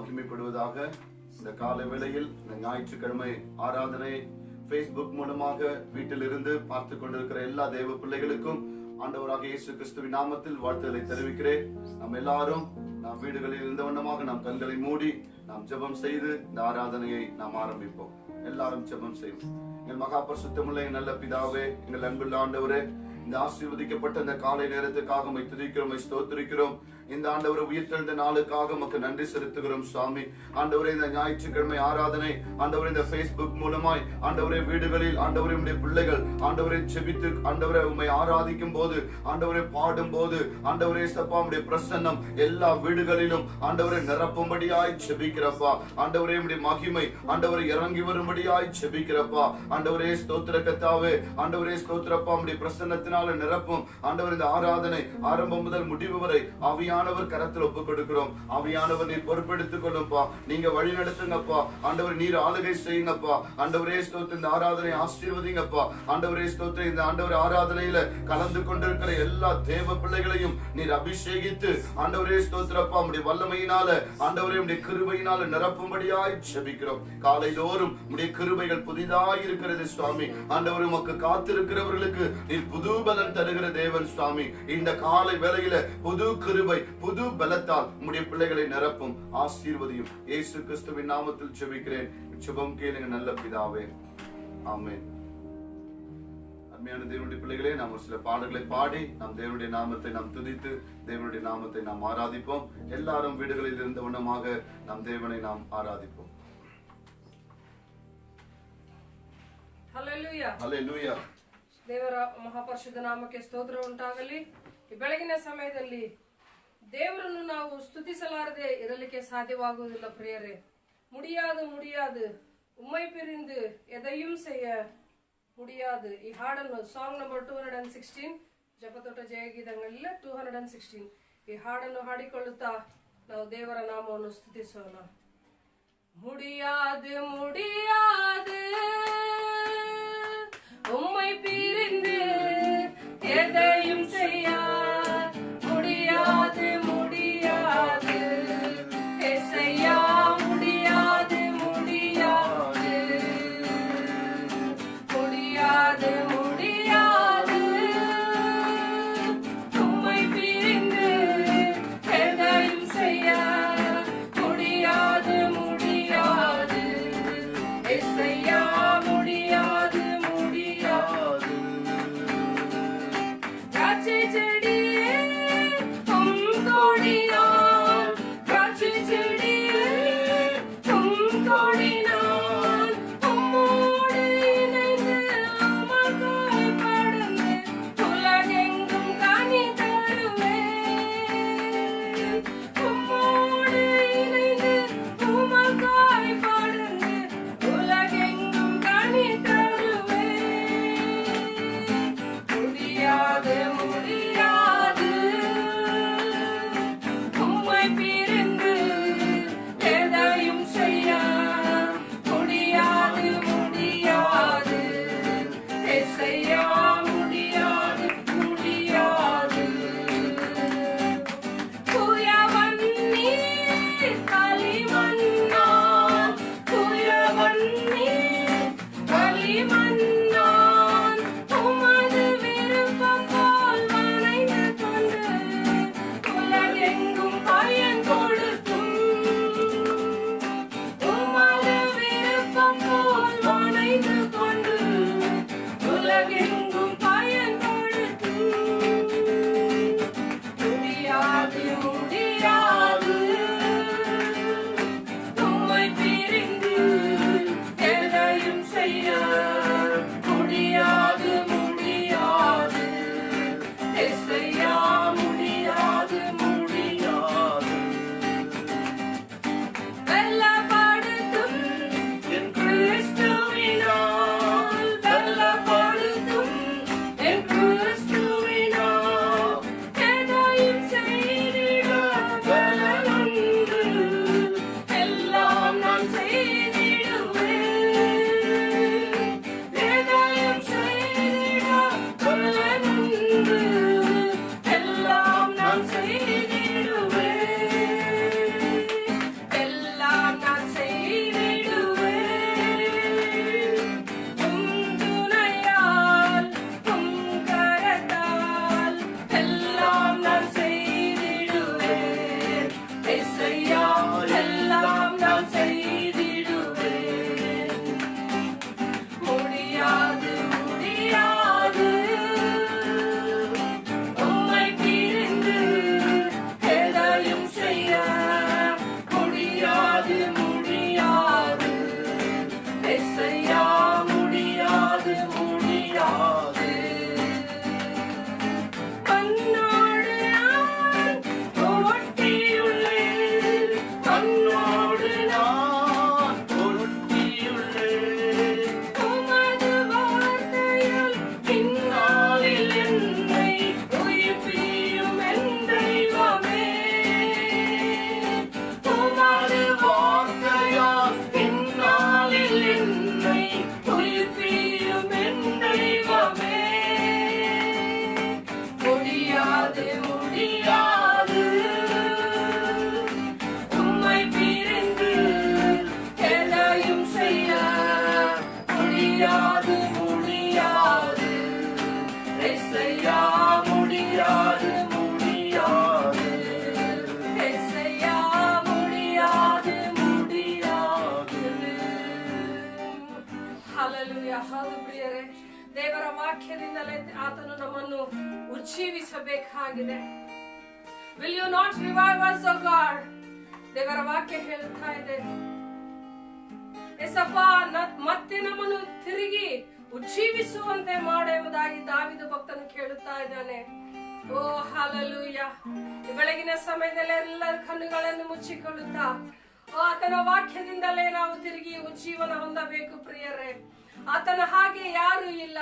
மகிமைப்படுவதாக. இந்த காலை வேளையில் இந்த ஞாயிற்றுக்கிழமை ஆராதனை Facebook மூலமாக வீட்டிலிருந்து பார்த்து கொண்டிருக்கிற எல்லா தேவ பிள்ளைகளுக்கும் ஆண்டவராக இயேசு கிறிஸ்துவின் நாமத்தில் வாழ்த்துக்களை தெரிவிக்கிறேன். நாம் எல்லாரும் நாம் வீடுகளில் இருந்த வண்ணமாக நாம் கண்களை மூடி நாம் ஜெபம் செய்து இந்த ஆராதனையை நாம் ஆரம்பிப்போம். எல்லாரும் ஜெபம் செய்வோம். எங்கள் மகா பரிசுத்தமுள்ள நல்ல பிதாவே, எங்கள் அன்புள்ள ஆண்டவரே, இந்த ஆசீர்வதிக்கப்பட்ட இந்த காலை நேரத்துக்காக உம்மை துதிக்கிறோம், ஸ்தோத்திரிக்கிறோம். இந்த ஆண்டவரை உயிர்த்தெழுந்த நாளுக்காக உமக்கு நன்றி செலுத்துகிறோம் சுவாமி. ஆண்டவரே, இந்த ஞாயிற்றுக்கிழமை ஆராதனை ஆண்டவரே இந்த Facebook மூலமாய் ஆண்டவரே வீடுகளில் ஆண்டவரே உம்முடைய பிள்ளைகள் ஆண்டவரை ஜெபித்து ஆண்டவரை உம்மை ஆராதிக்கும் போது ஆண்டவரை பாடும் போது ஆண்டவரே சப்பா உம்முடைய பிரசன்னம் எல்லா வீடுகளிலும் ஆண்டவரை நிரப்பும்படியாய் ஜெபிக்கிறப்பா. ஆண்டவரே உம்முடைய மகிமை ஆண்டவரை இறங்கி வரும்படியாய் ஜெபிக்கிறப்பா. ஆண்டவரே ஸ்தோத்திர கர்த்தாவே, ஆண்டவரே ஸ்தோத்திரப்பா, உம்முடைய பிரசன்னத்தினால நிரப்பும் ஆண்டவர் இந்த ஆராதனை ஆரம்பம் முதல் முடிவு வரை ஆவியானவர் கரத்தில் ஒப்புக் கொடுக்கிறோம். ஆவியானவர் நீர் பொறுப்பெடுத்துக் கொள்ளும்பா, நீங்க வழி நடத்துங்கப்பா. ஆண்டவர் நீர் ஆளுகை செய்யுங்கப்பா. ஆண்டவரே ஸ்தோத்திர இந்த ஆராதனை ஆசீர்வதிங்கப்பா. ஆண்டவரே ஸ்தோத்திர இந்த ஆண்டவர் ஆராதனையில கலந்து கொண்டிருக்கிற எல்லா தேவ பிள்ளைகளையும் நீர் அபிஷேகித்து ஆண்டவரே ஸ்தோத்திரப்பா உம்முடைய வல்லமையினால ஆண்டவரே உம்முடைய கிருபையினால நிரப்பும்படியாய் ஜெபிக்கிறோம். காலைதோறும் உம்முடைய கிருபைகள் புதிதாய் இருக்கிறது சுவாமி. ஆண்டவர் உமக்கு காத்திருக்கிறவர்களுக்கு நீர் புது பலன் தருகிற தேவன் சுவாமி. இந்த காலை வேளையில புது கிருபை புது பலத்தால் உம்முடைய பிள்ளைகளை நிரப்பும், ஆசீர்வதியும். இயேசு கிறிஸ்துவின் நாமத்தில் ஜெபிக்கிறேன், ஜெபம் கேளுங்க நல்ல பிதாவே, ஆமென். அருமையான தேவனுடைய பிள்ளைகளே, நாம் ஒரு சில பாடல்களை பாடி நாம் தேவனுடைய நாமத்தை நாம் துதித்து தேவனுடைய நாமத்தை நாம் ஆராதிப்போம். எல்லாரும் வீடுகளில் இருந்த வண்ணமாக நாம் தேவனை நாம் ஆராதிப்போம். Hallelujah, hallelujah. ದೇವರ ಮಹಾಪರಿಶುದ್ಧ ನಾಮಕ್ಕೆ ಸ್ತೋತ್ರ ಉಂಟಾಗಲಿ. ಈ ಬೆಳಗಿನ ಸಮಯದಲ್ಲಿ ದೇವರನ್ನು ನಾವು ಸ್ತುತಿಸಲಾರದೆ ಇರಲಿಕ್ಕೆ ಸಾಧ್ಯವಾಗುವುದಿಲ್ಲ ಪ್ರಿಯರೇ. முடியாது உம்மை பிரிந்து எதையும் செய்ய முடியாது. ಈ ಹಾಡನ್ನು ಸಾಂಗ್ ನಂಬರ್ 216 ಜಪತೋಟ ಜಯಗೀತಗಳಲ್ಲಿ 216 ಈ ಹಾಡನ್ನು ಹಾಡಿಕೊಳ್ಳುತ್ತಾ ನಾವು ದೇವರ ನಾಮವನ್ನು ಸ್ತುತಿಸೋಣ. முடியாது உம்மை பிரிந்து எதையும் செய்ய முடியாது ஏசையா, முடியாது உம்மை பிரிந்து எதையும் செய்ய முடியாது ஏசையா. முடியாது முடியாது ஏசையா முடியாது முடியாது கண்ணோடு நான் ஒட்டியுள்ளேன் கண்ணோடு நான் ஒட்டியுள்ளேன் உமது வார்த்தையால் பின்னாளில் என்னை உயிர்ப்பியும் என் தெய்வமே உமது வார்த்தையால் பின்னாளில் என்னை உயிர்ப்பியும் என் தெய்வமே முடியாது முடியாது உம்மை பிரிந்து எதையும் செய்ய முடியாது முடியாது ஏசையா முடியாது முடியாது ஏசையா முடியாது முடியாது ಹಲ್ಲೆಲೂಯಾ ಹೌದು ಪ್ರಿಯರೇ ದೇವರ ವಾಕ್ಯದಿಂದಲೇ ಆತನು ನಮ್ಮನ್ನು ಉಜ್ಜೀವಿಸಬೇಕಾಗಿದೆ. Will you not revive us, O God? ದೇವರ ವಾಕ್ಯ ಹೇಳುತ್ತಾ ಇದೆ, ಎಸಪ್ಪ ಮತ್ತೆ ನಮ್ಮನ್ನು ತಿರುಗಿ ಉಜ್ಜೀವಿಸುವಂತೆ ಮಾಡೆಂಬುದಾಗಿ ದಾವೀದ ಭಕ್ತನು ಕೇಳುತ್ತಾ ಇದ್ದಾನೆ. ಓ ಹಲ್ಲೆಲೂಯಾ. ಈ ಬೆಳಗಿನ ಸಮಯದಲ್ಲಿ ಎಲ್ಲರ ಕಣ್ಣುಗಳನ್ನು ಮುಚ್ಚಿಕೊಳ್ಳುತ್ತಾ ಆತನ ವಾಕ್ಯದಿಂದಲೇ ನಾವು ತಿರುಗಿ ಉಜ್ಜೀವನ ಹೊಂದಬೇಕು ಪ್ರಿಯರೇ. ಆತನ ಹಾಗೆ ಯಾರು ಇಲ್ಲ.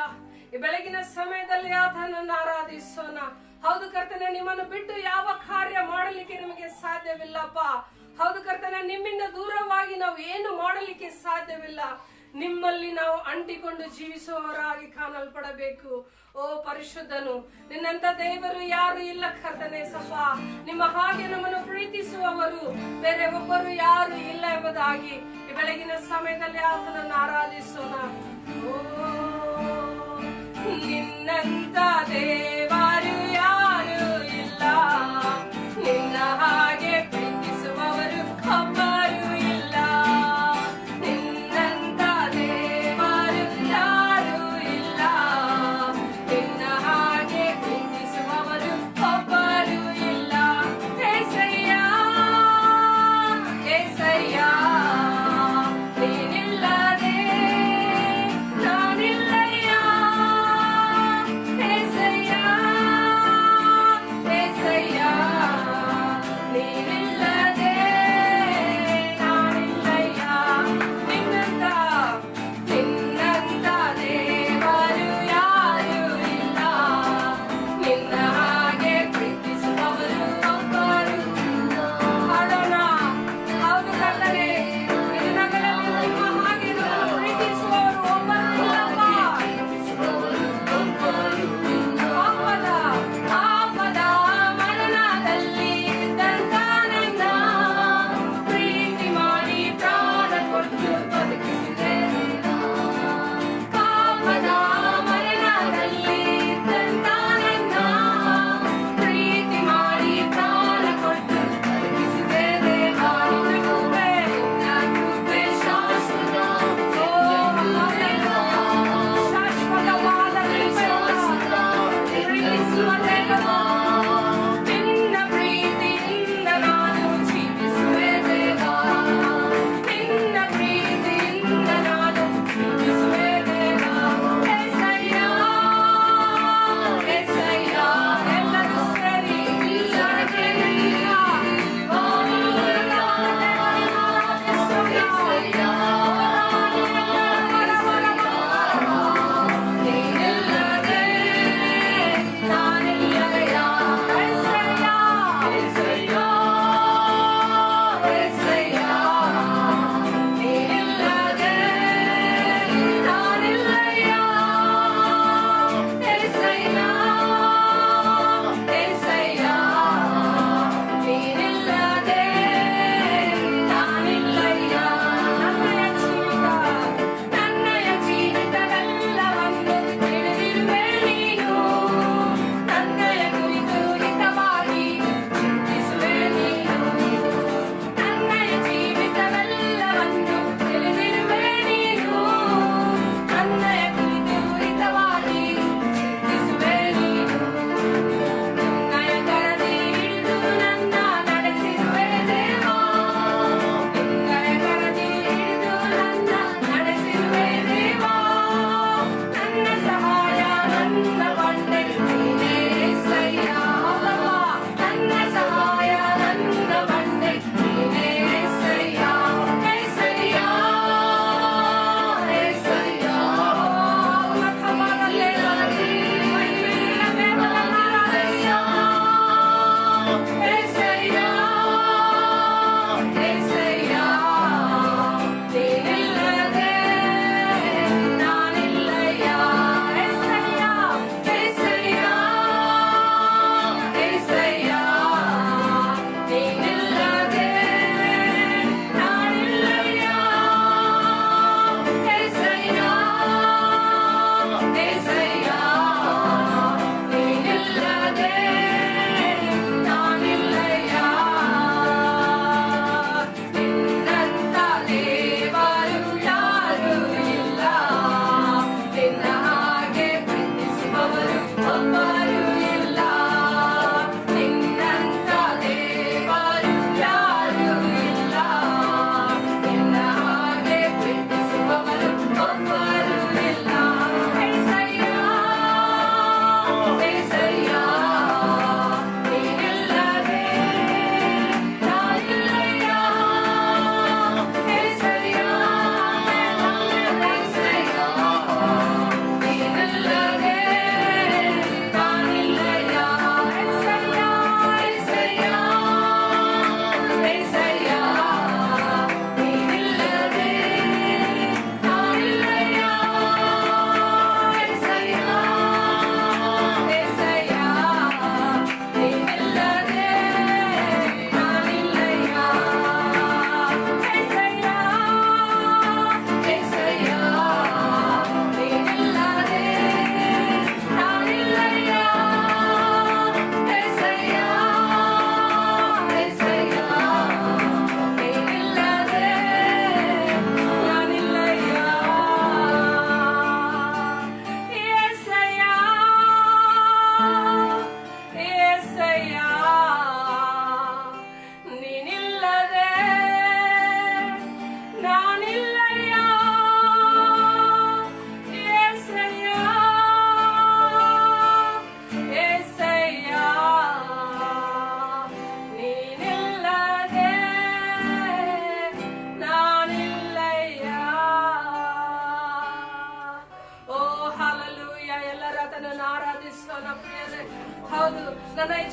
ಈ ಬೆಳಗಿನ ಸಮಯದಲ್ಲಿ ಆತನನ್ನು ಆರಾಧಿಸೋಣ. ಹೌದು ಕರ್ತನೆ, ನಿಮ್ಮನ್ನು ಬಿಟ್ಟು ಯಾವ ಕಾರ್ಯ ಮಾಡಲಿಕ್ಕೆ ನಿಮಗೆ ಸಾಧ್ಯವಿಲ್ಲಪ್ಪ. ಹೌದು ಕರ್ತನೆ, ನಿಮ್ಮಿಂದ ದೂರವಾಗಿ ನಾವು ಏನು ಮಾಡಲಿಕ್ಕೆ ಸಾಧ್ಯವಿಲ್ಲ. ನಿಮ್ಮಲ್ಲಿ ನಾವು ಅಂಟಿಕೊಂಡು ಜೀವಿಸುವವರಾಗಿ ಕಾಣಲ್ಪಡಬೇಕು. ಓ ಪರಿಶುದ್ಧನು, ನಿನ್ನಂತ ದೇವರು ಯಾರು ಇಲ್ಲ ಕರ್ತನೆ ಸಫ. ನಿಮ್ಮ ಹಾಗೆ ನಮ್ಮನ್ನು ಪ್ರೀತಿಸುವವರು ಬೇರೆ ಒಬ್ಬರು ಯಾರು ಇಲ್ಲ ಎಂಬುದಾಗಿ ಈ ಬೆಳಗಿನ ಸಮಯದಲ್ಲಿ ಆತನನ್ನು ಆರಾಧಿಸೋಣ. ಓ ನಿನ್ನಂತ ದೇವರು ಯಾರು ಇಲ್ಲ, ನಿನ್ನ ಹಾಗೆ ಪ್ರೀತಿಸುವವರು ಒಬ್ಬರು ಇಲ್ಲ. ನಿನ್ನಂತ ದೇವರು ಯಾರು ಇಲ್ಲ, ನಿನ್ನ ಹಾಗೆ ಪ್ರೀತಿಸುವವರು ಒಬ್ಬರು ಇಲ್ಲ. ಏಸಯ್ಯ ಏಸಯ್ಯ ನೀನಿಲ್ಲದೆ ನಾನಿಲ್ಲಯ್ಯ. ಏಸಯ್ಯ ಏಸಯ್ಯ ನೀನಿಲ್ಲದೆ ನಾನಿಲ್ಲಯ್ಯ. ನಿನ್ನಂತ ನಿನ್ನಂತ ದೇವರು ಯಾರು ಇಲ್ಲ, ನಿನ್ನ ಹಾಗೆ ಪ್ರೀತಿಸುವವರು ಒಬ್ಬರು ಇಲ್ಲ. ಹಾಡೋಣ. ಹೌದು ಕರ್ತನೆ,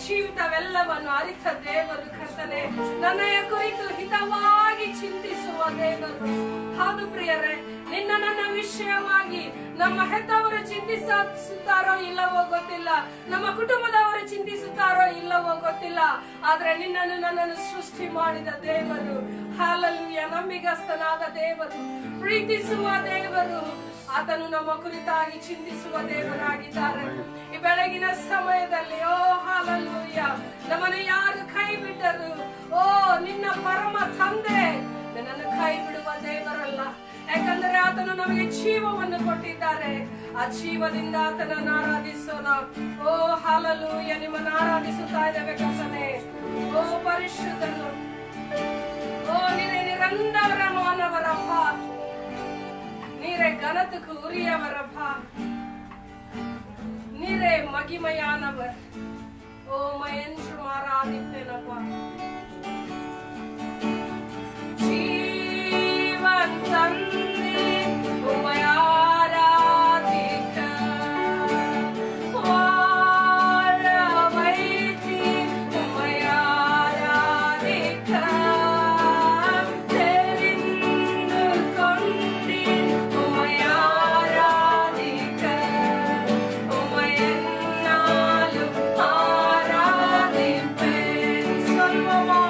ಜೀವಿತವೆಲ್ಲವನ್ನು ಅರಿತ ದೇವರು ಕರ್ತನೆ, ನನ್ನಯ ಕುರಿತು ಹಿತವಾಗಿ ಚಿಂತಿಸುವ ದೇವರು. ಹೌದು ಪ್ರಿಯರೇ, ನನ್ನ ವಿಷಯವಾಗಿ ನಮ್ಮ ಹೆತ್ತವರು ಚಿಂತಿಸುತ್ತಾರೋ ಇಲ್ಲವೋ ಗೊತ್ತಿಲ್ಲ, ನಮ್ಮ ಕುಟುಂಬದವರು ಚಿಂತಿಸುತ್ತಾರೋ ಇಲ್ಲವೋ ಗೊತ್ತಿಲ್ಲ, ಆದ್ರೆ ನನ್ನನ್ನು ಸೃಷ್ಟಿ ಮಾಡಿದ ದೇವರು, ಹಲ್ಲೆಲೂಯಾ, ನಂಬಿಗಸ್ತನಾದ ದೇವರು, ಪ್ರೀತಿಸುವ ದೇವರು, ಆತನು ನಮ್ಮ ಕುರಿತಾಗಿ ಚಿಂತಿಸುವ ದೇವರಾಗಿದ್ದಾರೆ. ಈ ಬೆಳಗಿನ ಸಮಯದಲ್ಲಿ ಓ ಹಲ್ಲೆಲೂಯಾ, ನಮ್ಮನ್ನು ಯಾರು ಕೈ ಬಿಟ್ಟರು, ಓ ನಿನ್ನ ಪರಮ ತಂದೆ ನನ್ನನ್ನು ಕೈ ಬಿಡುವ ದೇವರಲ್ಲ. ಯಾಕಂದರೆ ಆತನು ನಮಗೆ ಜೀವವನ್ನು ಕೊಟ್ಟಿದ್ದಾರೆ. ಆ ಜೀವದಿಂದ ಆತನನ್ನು ಆರಾಧಿಸೋಣ. ಓ ಹಲ್ಲೆಲೂಯಾ, ನಿಮ್ಮನ್ನು ಆರಾಧಿಸುತ್ತಾ ಇದ್ದೇವೆ ಕರ್ತನೇ. ಓ ಪರಿಶುದ್ಧನು, ಓ ನೀರೇ ನಿರಂತರமானவரப்பா, நீரே கனத்துக்கு உரியவரப்பா, நீரே மகிமையானவர். ஓ என்றும் ஆராதிப்பேனப்பா. ஜீவன் தந்தி உம்மை ஆராதிக்க, வாழ வைத்தி உம்மை ஆராதிக்க, தெரிந்து கொண்டேன் உம்மை ஆராதிக்க, உம்மை என்னாலும் ஆராதிப்பேன். சொல்வோமா?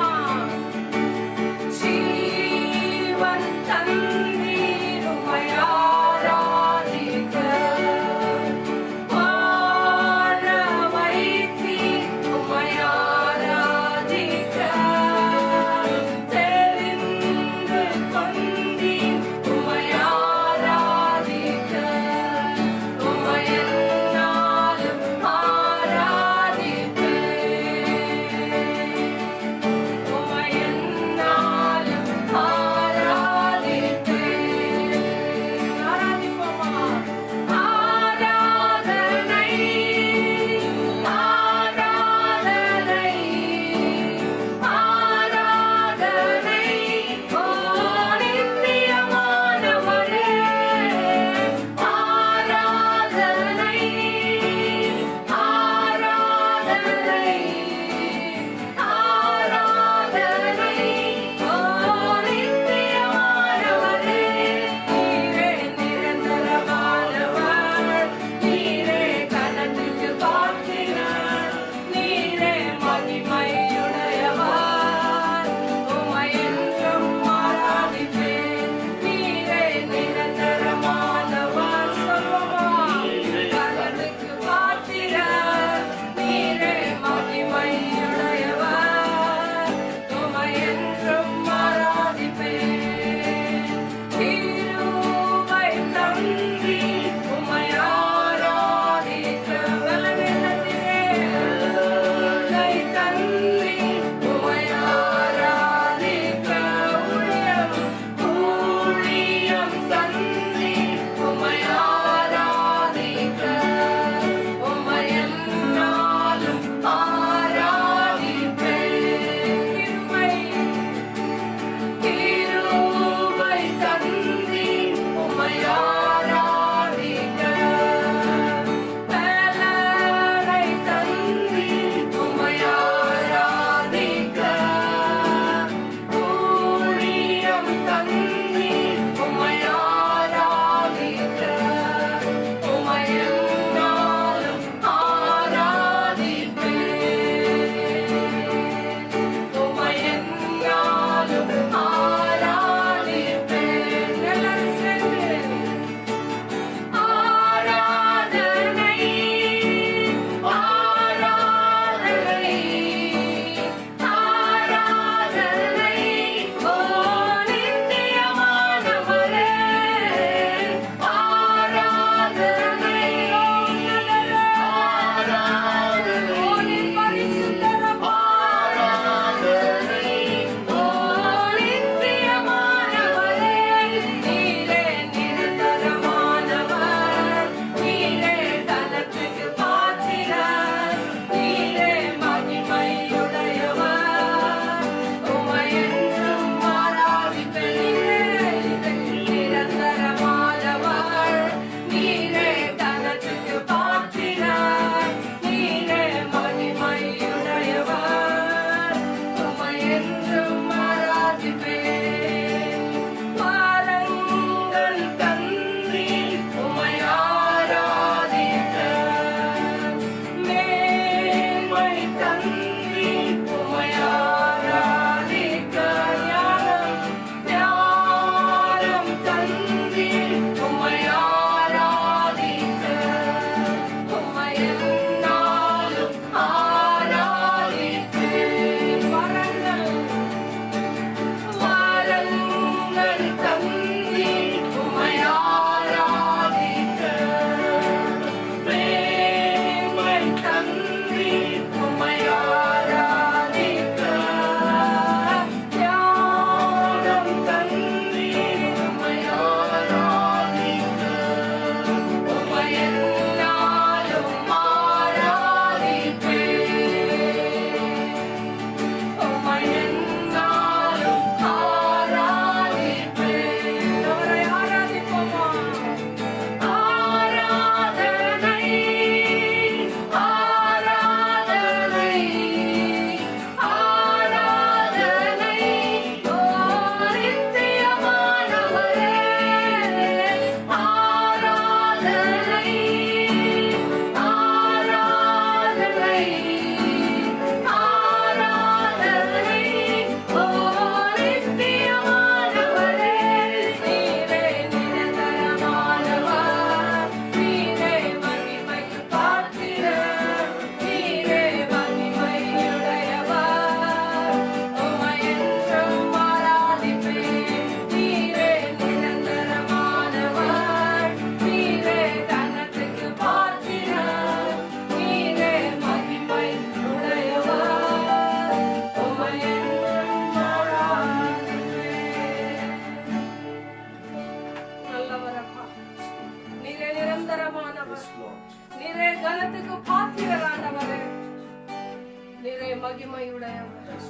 மகிமையுடையவர்.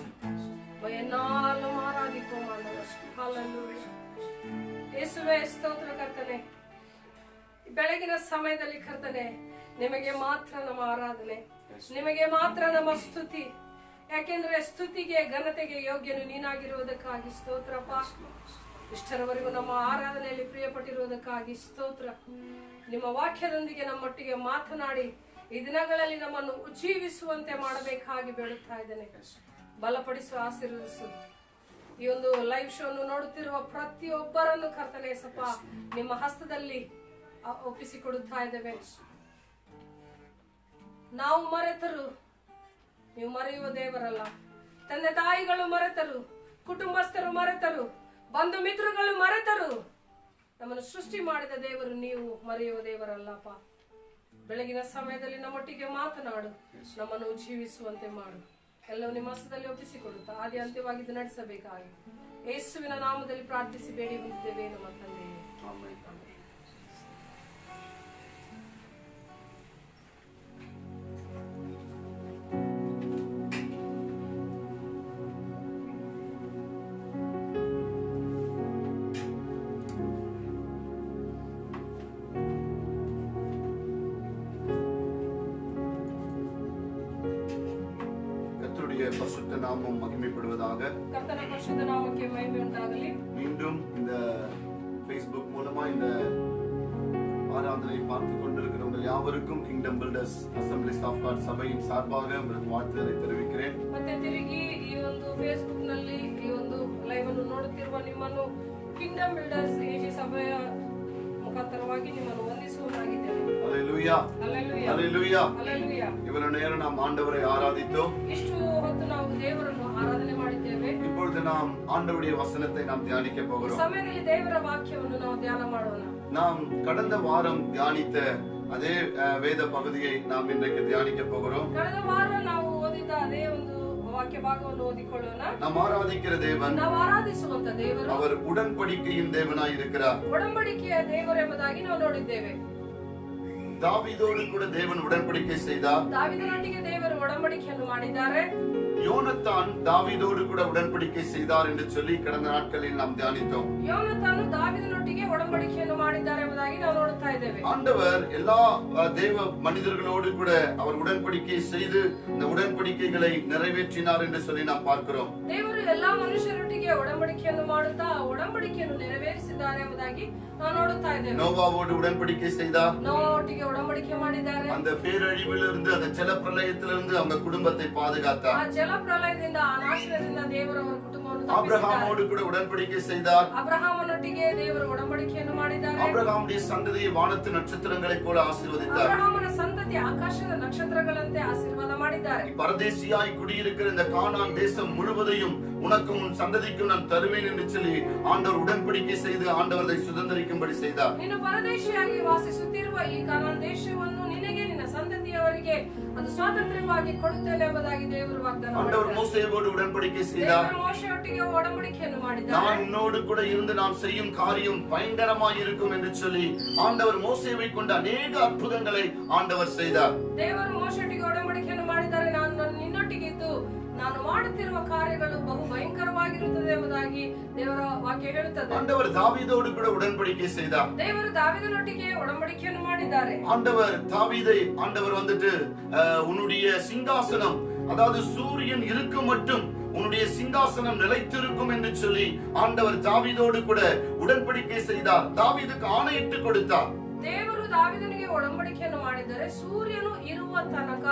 என்னாலும் ஆராதிப்போம் ஆண்டவர். ஹல்லேலூயா. ಯೇಸುವೆ ಸ್ತೋತ್ರ ಕರ್ತನೆ. ಬೆಳಗಿನ ಸಮಯದಲ್ಲಿ ಕರ್ತನೆ ನಿಮಗೆ ಮಾತ್ರ ನಮ್ಮ ಆರಾಧನೆ, ನಿಮಗೆ ಮಾತ್ರ ನಮ್ಮ ಸ್ತುತಿ. ಯಾಕೆಂದ್ರೆ ಸ್ತುತಿಗೆ ಘನತೆಗೆ ಯೋಗ್ಯನು ನೀನಾಗಿರುವುದಕ್ಕಾಗಿ ಸ್ತೋತ್ರಪ್ಪ. ಇಷ್ಟರವರೆಗೂ ನಮ್ಮ ಆರಾಧನೆಯಲ್ಲಿ ಪ್ರಿಯಪಟ್ಟಿರುವುದಕ್ಕಾಗಿ ಸ್ತೋತ್ರ. ನಿಮ್ಮ ವಾಕ್ಯದೊಂದಿಗೆ ನಮ್ಮೊಟ್ಟಿಗೆ ಮಾತನಾಡಿ ಈ ದಿನಗಳಲ್ಲಿ ನಮ್ಮನ್ನು ಉಜ್ಜೀವಿಸುವಂತೆ ಮಾಡಬೇಕಾಗಿ ಬೇಡುತ್ತಾ ಇದ್ದೇನೆ. ಬಲಪಡಿಸು, ಆಶೀರ್ವದಿಸು. ಈ ಒಂದು ಲೈವ್ ಶೋ ನೋಡುತ್ತಿರುವ ಪ್ರತಿಯೊಬ್ಬರನ್ನು ಕರ್ತನೆ ಸಪ್ಪ ನಿಮ್ಮ ಹಸ್ತದಲ್ಲಿ ಒಪ್ಪಿಸಿಕೊಡುತ್ತಾ ಇದ್ದೇವೆ. ನಾವು ಮರೆತರು, ನೀವು ಮರೆಯುವ ದೇವರಲ್ಲ. ತಂದೆ ತಾಯಿಗಳು ಮರೆತರು, ಕುಟುಂಬಸ್ಥರು ಮರೆತರು, ಬಂಧು ಮಿತ್ರಗಳು ಮರೆತರು, ನಮ್ಮನ್ನು ಸೃಷ್ಟಿ ಮಾಡಿದ ದೇವರು ನೀವು ಮರೆಯುವ ದೇವರಲ್ಲಪ್ಪ. ಬೆಳಗಿನ ಸಮಯದಲ್ಲಿ ನಮ್ಮೊಟ್ಟಿಗೆ ಮಾತನಾಡು, ನಮ್ಮನ್ನು ಜೀವಿಸುವಂತೆ ಮಾಡು. ಎಲ್ಲವೂ ನಿಮ್ಮ ಹಸ್ತದಲ್ಲಿ ಒಪ್ಪಿಸಿಕೊಡುತ್ತಾ ಆದಿ ಅಂತ್ಯವಾಗಿ ನಡೆಸಬೇಕಾಗಿ ಯೇಸುವಿನ ನಾಮದಲ್ಲಿ ಪ್ರಾರ್ಥಿಸಿ ಬೇಡಿ ಹೊಂದಿದ್ದೇವೆ ನಮ್ಮ ತಂದೆಯೇ. ಆಮೆನ್. பரிசுத்த நாமம் மகிமைப்படுவதாக. கர்த்தருடைய பரிசுத்த நாமத்துக்கு மகிமை உண்டாகಲಿ. மீண்டும் இந்த Facebook மூலமா இந்த ஆராதனை பார்த்து கொண்டிருக்கிறவங்க யாவருக்கும் கிங்டம் பில்டர்ஸ் அசெம்பிளிஸ் ஆஃப் காட் சபையின் சார்பாக உங்களுக்கு வாழ்த்துக்களை தெரிவிக்கிறேன். ಮತ್ತೆ ತಿರುಗಿ ಈ ಒಂದು Facebook ನಲ್ಲಿ ಈ ಒಂದು ಲೈವ್ ಅನ್ನು ನೋಡುತ್ತಿರುವ ನಿಮ್ಮನ್ನು ಕಿಂಗ್ಡಮ್ ಬಿಲ್ಡರ್ಸ್ ಏಜಿ ಸಭೆಯ ಮುಖಾಂತರವಾಗಿ ನಿಮ್ಮನ್ನು ವಂದಿಸುವುದಾಗಿದ್ದೇನೆ. ஹல்லேலூயா ஹல்லேலூயா ஹல்லேலூயா ஹல்லேலூயா. இவ்வளவு நேரம் நாம் ஆண்டவரை ஆராதித்தோம். ಇಷ್ಟು ಹೊತ್ತು ನಾವು ದೇವರನ್ನು ಆರಾಧನೆ ಮಾಡಿದ್ದೇವೆ. இப்பொழுது நாம் ஆண்டவருடைய வசனத்தை நாம் தியானிக்க ಈ போகிறோம். ಸಮಯದಲ್ಲಿ ದೇವರ ವಾಕ್ಯವನ್ನು ನಾವು ಧ್ಯಾನ ಮಾಡೋಣ. நாம் கடந்த வாரம் தியானித்த அதே வேத பகுதியை நாம் இன்றைக்கு தியானிக்க போகிறோம். ಕಳೆದ ವಾರ ನಾವು ಓದಿದ ಅದೇ ಒಂದು ವಾಕ್ಯ ಭಾಗವನ್ನು ಓದಿಕೊಳ್ಳೋಣ. நாம் ஆராதிக்கிற தேவன், ನಾವು ಆರಾಧಿಸುವಂತ ದೇವರು அவர் உடன்படிக்கையின் தேவனாய் இருக்கிறார். ಒಡಂಬಡಿಕೆಯ ದೇವರು ಎಂಬುದಾಗಿ ನಾವು ನೋಡಿದ್ದೇವೆ. தாவீதோடு கூட தேவன் உடன்படிக்கை செய்தார். ದಾವೀದನೊಟ್ಟಿಗೆ ದೇವರು ಒಡಂಬಡಿಕೆಯನ್ನು ಮಾಡಿದ್ದಾರೆ. யோனத்தான் தாவீதோடு கூட உடன்படிக்கை செய்தார் என்று சொல்லி கடந்த நாட்களில் நாம் தியானித்தோம். ಯೋನತಾನು ದಾವೀದನೊಟ್ಟಿಗೆ ಒಡಂಬಡಿಕೆಯನ್ನು ಮಾಡಿದ್ದಾರೆ ಎಂಬುದಾಗಿ ನಾವು ನೋಡುತ್ತಾ ಇದ್ದೇವೆ. ஆண்டவர் எல்லா தேவ மனிதர்களோடு கூட அவர் உடன்படிக்கை செய்து இந்த உடன்படிக்கைகளை நிறைவேற்றினார் என்று சொல்லி நாம் பார்க்கிறோம். ದೇವರು ಎಲ್ಲಾ ಮನುಷ್ಯರೊಟ್ಟಿಗೆ ಒಡಂಬಡಿಕೆಯನ್ನು ಮಾಡುತ್ತಾ ಒಡಂಬಡಿಕೆಯನ್ನು ನೆರವೇರಿಸಿದ್ದಾರೆ ಎಂಬುದಾಗಿ ನಾವು ನೋಡುತ್ತಾ ಇದ್ದೇವೆ. நோவாவோடு உடன்படிக்கை செய்தார். ನೋವಾಹೊಟ್ಟಿಗೆ ಒಡಂಬಡಿಕೆ ಮಾಡಿದ್ದಾರೆ. அந்த பேரழிவிலிருந்து அந்த ஜலப்பிரளயத்திலிருந்து அவங்க குடும்பத்தை பாதுகாத்தார். ಆ ಜಲ ಪ್ರಳಯದಿಂದ ಆ ನಾಶನದಿಂದ ದೇವರು ಅವರ ಕುಟುಂಬವನ್ನು ತಪ್ಪಿಸಿದ್ದಾರೆ. ஆபிரகாமோடு கூட உடன்படிக்கை செய்தார். ಅಬ್ರಹಾಮನೊಟ್ಟಿಗೆ ದೇವರು ಒಡಂಬಡಿಕೆಯನ್ನು ಮಾಡಿದ್ದಾರೆ. ஆபிரகாமுடைய சந்ததியை வானத்து நட்சத்திரங்களைப் போல ஆசீர்வதித்தார். ಅಬ್ರಹಾಮನ ಸಂತತಿ ಆಕಾಶದ ನಕ್ಷತ್ರಗಳಂತೆ ಆಶೀರ್ವಾದ ಮಾಡಿದ್ದಾರೆ. பரதேசியாய் குடியிருக்கிற இந்த கானான் தேசம் முழுவதையும் உனக்கும் உன் சந்ததிக்கும் நான் தருவேன் என்று சொல்லி ஆண்டவர் உடன்படிக்கை செய்து ஆண்டவரை சுதந்திரிக்கும்படி செய்தார். ನೀನು ಪರದೇಶಿಯಾಗಿ ವಾಸಿಸುತ್ತಿರುವ ಈ ಕಾನಾನ್ ದೇಶವನ್ನು ನಿನಗೆ ನಿನ್ನ ಸಂತತಿಯವರಿಗೆ ಅದು ಸ್ವಾತಂತ್ರ್ಯವಾಗಿ ಕೊಡುತ್ತೇನೆ ಎಂಬುದಾಗಿ ದೇವರು ವಾಗ್ದಾನ ಮಾಡಿದ್ದಾರೆ. ஆண்டவர் மோசேயோடு உடன்படிக்கை செய்தார். ದೇವರು ಮೋಶೆಯೊಟ್ಟಿಗೆ ಒಡಂಬಡಿಕೆಯನ್ನು ಮಾಡಿದ್ದಾರೆ. நான் உன்னோடு கூட இருந்து நான் செய்யும் காரியம் பயங்கரமாய் இருக்கும் என்று சொல்லி ஆண்டவர் மோசேவை கொண்டு அநேக அற்புதங்களை ஆண்டவர் செய்தார். ದೇವರು ಮೋಶೆಯೊಟ್ಟಿಗೆ ಒಡಂಬಡಿಕೆಯನ್ನು ಮಾಡಿದ್ದಾರೆ. ನಾನು ನಿನ್ನೊಟ್ಟಿಗೆ ಇದ್ದು ನಾನು ಮಾಡುತ್ತಿರುವ ಕಾರ್ಯಗಳು ಬಹು ಭಯಂಕರವಾಗಿರುತ್ತದೆ ಎಂಬುದಾಗಿ ದೇವರ ವಾಕ್ಯ ಹೇಳುತ್ತದೆ. ஆண்டவர் தாவீதோடு கூட உடன்படிக்கை செய்தார். ದೇವರು ದಾವೀದನೊಟ್ಟಿಗೆ ಒಡಂಬಡಿಕೆಯನ್ನು ಮಾಡಿದ್ದಾರೆ. ஆண்டவர் தாவீதை ஆண்டவர் வந்துட்டு உன்னுடைய சிங்காசனம், அதாவது சூரியன் இருக்கும் மட்டும் உன்னுடைய சிங்காசனம் நிலைத்திருக்கும் என்று சொல்லி ஆண்டவர் தாவீதோடு கூட உடன்படிக்கை செய்தார். தாவீதுக்கு ஆணையிட்டு கொடுத்தார். ದೇವರು ದಾವೀದನಿಗೆ ಒಡಂಬಡಿಕೆಯನ್ನು ಮಾಡಿದರೆ ಸೂರ್ಯನು ಇರುವ ತನಕ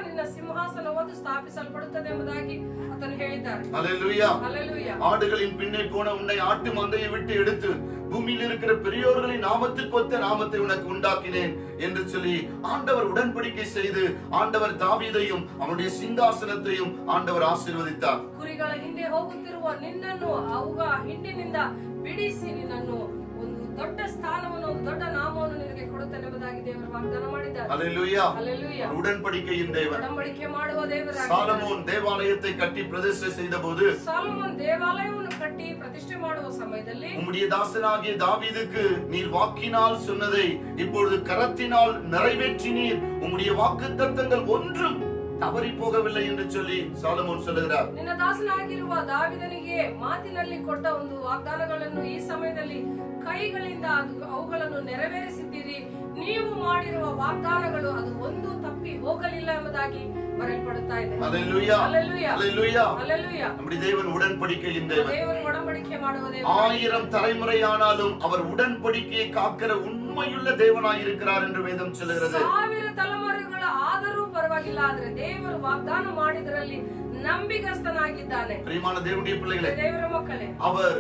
ನಿನ್ನ ಸಿಂಹಾಸನವನ್ನು ಸ್ಥಾಪಿಸಲ್ಪಡುತ್ತದೆ ಎಂಬುದಾಗಿ ಆತನು ಹೇಳಿದ್ದಾರೆ. ஹல்லேலூயா ஹல்லேலூயா. ஆடுகளின் பின்னே போன உன்னை ஆட்டு மந்தையை விட்டு எடுத்து பூமியில் இருக்கிற பெரியோர்களின் நாமத்துக்கு ஒத்த நாமத்தை உனக்கு உண்டாக்கினேன் என்று சொல்லி ஆண்டவர் உடன்படிக்கை செய்து ஆண்டவர் தாவீதையும் அவனுடைய சிங்காசனத்தையும் ஆண்டவர் ஆசீர்வதித்தார். ಕುರಿಗಳ ಹಿಂದೆ ಹೋಗುತ್ತಿರುವ ನಿನ್ನನ್ನು ಅವುಗಳ ಹಿಂಡಿನಿಂದ ಬಿಡಿಸಿ ನಿನ್ನನ್ನು ಒಂದು ದೊಡ್ಡ ಸ್ಥಾನವನ್ನು, ಒಂದು ದೊಡ್ಡ ನಾಮವನ್ನು ನಿನಗೆ ಕೊಡುತ್ತೇನೆ ಎಂಬುದಾಗಿ ದೇವರು ವಾಗ್ದಾನ ಮಾಡಿದ್ದಾರೆ. ஹல்லேலூயா. ஹல்லேலூயா. உடன்படிக்கையின் தேவன். ಒಡಂಬಡಿಕೆ ಮಾಡುವ ದೇವರಾಗಿದ್ದಾರೆ. சாலமோன் தேவாலயத்தை கட்டி பிரதிஷ்டை செய்தபோது ಸಾಲೊಮೋನ್ ದೇವಾಲಯವನ್ನು ಕಟ್ಟಿ ಪ್ರತಿಷ್ಠೆ ಮಾಡುವ ಸಮಯದಲ್ಲಿ உம்முடைய தாசனாகிய தாவீதுக்கு நீர் வாக்கினால் சொன்னதை இப்பொழுது கரத்தினால் நிறைவேற்றினீர். உம்முடைய வாக்குத்தத்தங்கள் ஒன்றும் தவறி போகவில்லை என்று சொல்லி சாலமோன் சொல்லுகிறார். ನಿನ್ನ ದಾಸನಾಗಿರುವ ದಾವಿದನಿಗೆ ಮಾತಿನಲ್ಲಿ ಕೊಟ್ಟ ಒಂದು ವಾಗ್ದಾನಗಳನ್ನು ಈ ಸಮಯದಲ್ಲಿ ಕೈಗಳಿಂದ ಅವುಗಳನ್ನು ನೆರವೇರಿಸಿದ್ದೀರಿ. ನೀವು ಮಾಡಿರುವ ವಾಗ್ದಾನಗಳು ಅದು ಒಂದು ತಪ್ಪಿ ಹೋಗಲಿಲ್ಲ ಎಂಬುದಾಗಿ ಬರೆಯಲ್ಪಡುತ್ತಾ ಇದೆ. ஹல்லேலூயா, ஹல்லேலூயா, ஹல்லேலூயா, ஹல்லேலூயா. நம்முடைய தேவன் உடன்படிக்கையின் தேவன். தேவன் உடன்படிக்கை ಮಾಡುವ ದೇವರು. 1000 தலைமுறையானாலும் அவர் உடன்படிக்கையை காக்கிற உண்மையுள்ள தேவனாய் இருக்கிறார் என்று வேதம் சொல்லுகிறது. 1000 ತಲೆಮಾರುಗಳ ಆದರೂ ಪರವಾಗಿಲ್ಲ, ಆದ್ರೆ ದೇವರು ವಾಗ್ದಾನ ಮಾಡಿದರಲ್ಲಿ ನಂಬಿಗಸ್ತನಾಗಿದ್ದಾನೆ. பிரியமான தேவனுடைய பிள்ளைகளே, ದೇವರ ಮಕ್ಕಳೇ, அவர்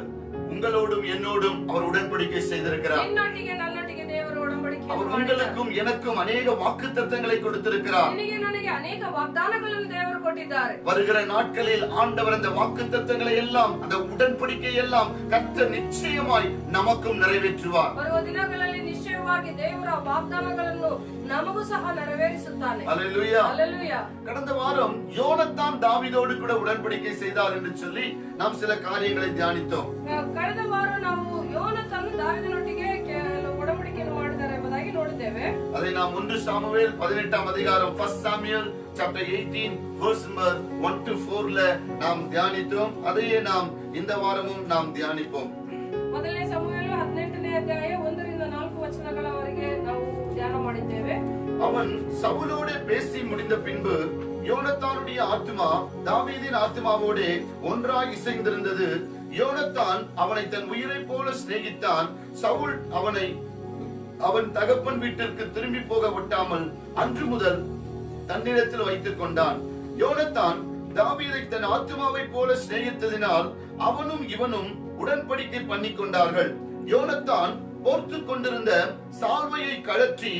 உங்களோடும் என்னோடும் அவர் உடன்படிக்கை செய்திருக்கிறார். ನಿನ್ನೊಟ್ಟಿಗೆ ನನ್ನೊಟ್ಟಿಗೆ ದೇವರು ಉಡಂಬಡಿಕೆ அவர் உங்களுக்கும் எனக்கும் அநேக வாக்குத்தத்தங்களை கொடுத்திருக்கிறார். ನಿನಗೆ ನನಗೆ ಅನೇಕ ವಾಗ್ದಾನಗಳನ್ನು ದೇವರು ಕೊಟ್ಟಿದ್ದಾರೆ. வருகிற நாட்களில் ஆண்டவர் அந்த வாக்குத்தத்தங்களை எல்லாம், அந்த உடன்படிக்கை எல்லாம் கர்த்தர் நிச்சயமாய் நமக்கும் நிறைவேற்றுவார். ಬರುವ ದಿನಗಳಲ್ಲಿ ನಿಶ್ಚಯವಾಗಿ ದೇವರ ವಾಗ್ದಾನಗಳನ್ನು ನಮಗೂ ಸಹ ನೆರವೇರಿಸುತ್ತಾನೆ. ஹல்லேலூயா, ஹல்லேலூயா. கடந்த வாரம் யோனத்தான் தாவீதோடு கூட உடன்படிக்கை செய்தார் என்று சொல்லி நாம் சில காரியங்களை தியானித்தோம். ಕಳೆದ ವಾರ ನಾವು ಯೋನಾತನ್ ದಾವೀದನೊಟ್ಟಿಗೆ ಉಡಂಬಡಿಕೆಯನ್ನು ಮಾಡಿದ್ದಾರೆ ಎಂಬುದಾಗಿ ನೋಡಿದ್ದೇವೆ. அதை நாம் 1 சாமுவேல் 18ஆம் அதிகாரம் 1 Samuel chapter 18 verse number 1 to 4ல நாம் தியானித்தோம். அதையே நாம் இந்த வாரமும் நாம் தியானிப்போம். ಮೊದಲನೇ ಸಮುವೇಲ 18ನೇ ಅಧ್ಯಾಯ 1 ರಿಂದ 4 ವಚನಗಳವರೆಗೆ ನಾವು ಧ್ಯಾನ ಮಾಡಿದ್ದೇವೆ. அவன் சவுலோடு பேசி முடிந்த பின்பு யோனத்தானுடைய ஆத்துமா தாவீதின் ஆத்துமாவோடு ஒன்றாய் இசைந்திருந்தது. யோனத்தான் அவனை தன் உயிரை போல சிநேகித்தான். சவுல் அவனை அவன் தகப்பன் வீட்டிற்கு திரும்பி போக விட்டாமல் அன்று முதல் தன்னிடத்தில் வைத்துக் கொண்டான். யோனத்தான் தாவீதை தன் ஆத்துமாவை போல சிநேகித்ததினால் அவனும் இவனும் உடன்படிக்கை பண்ணி கொண்டார்கள். யோனத்தான் போர்த்து கொண்டிருந்த சால்வையை கழற்றி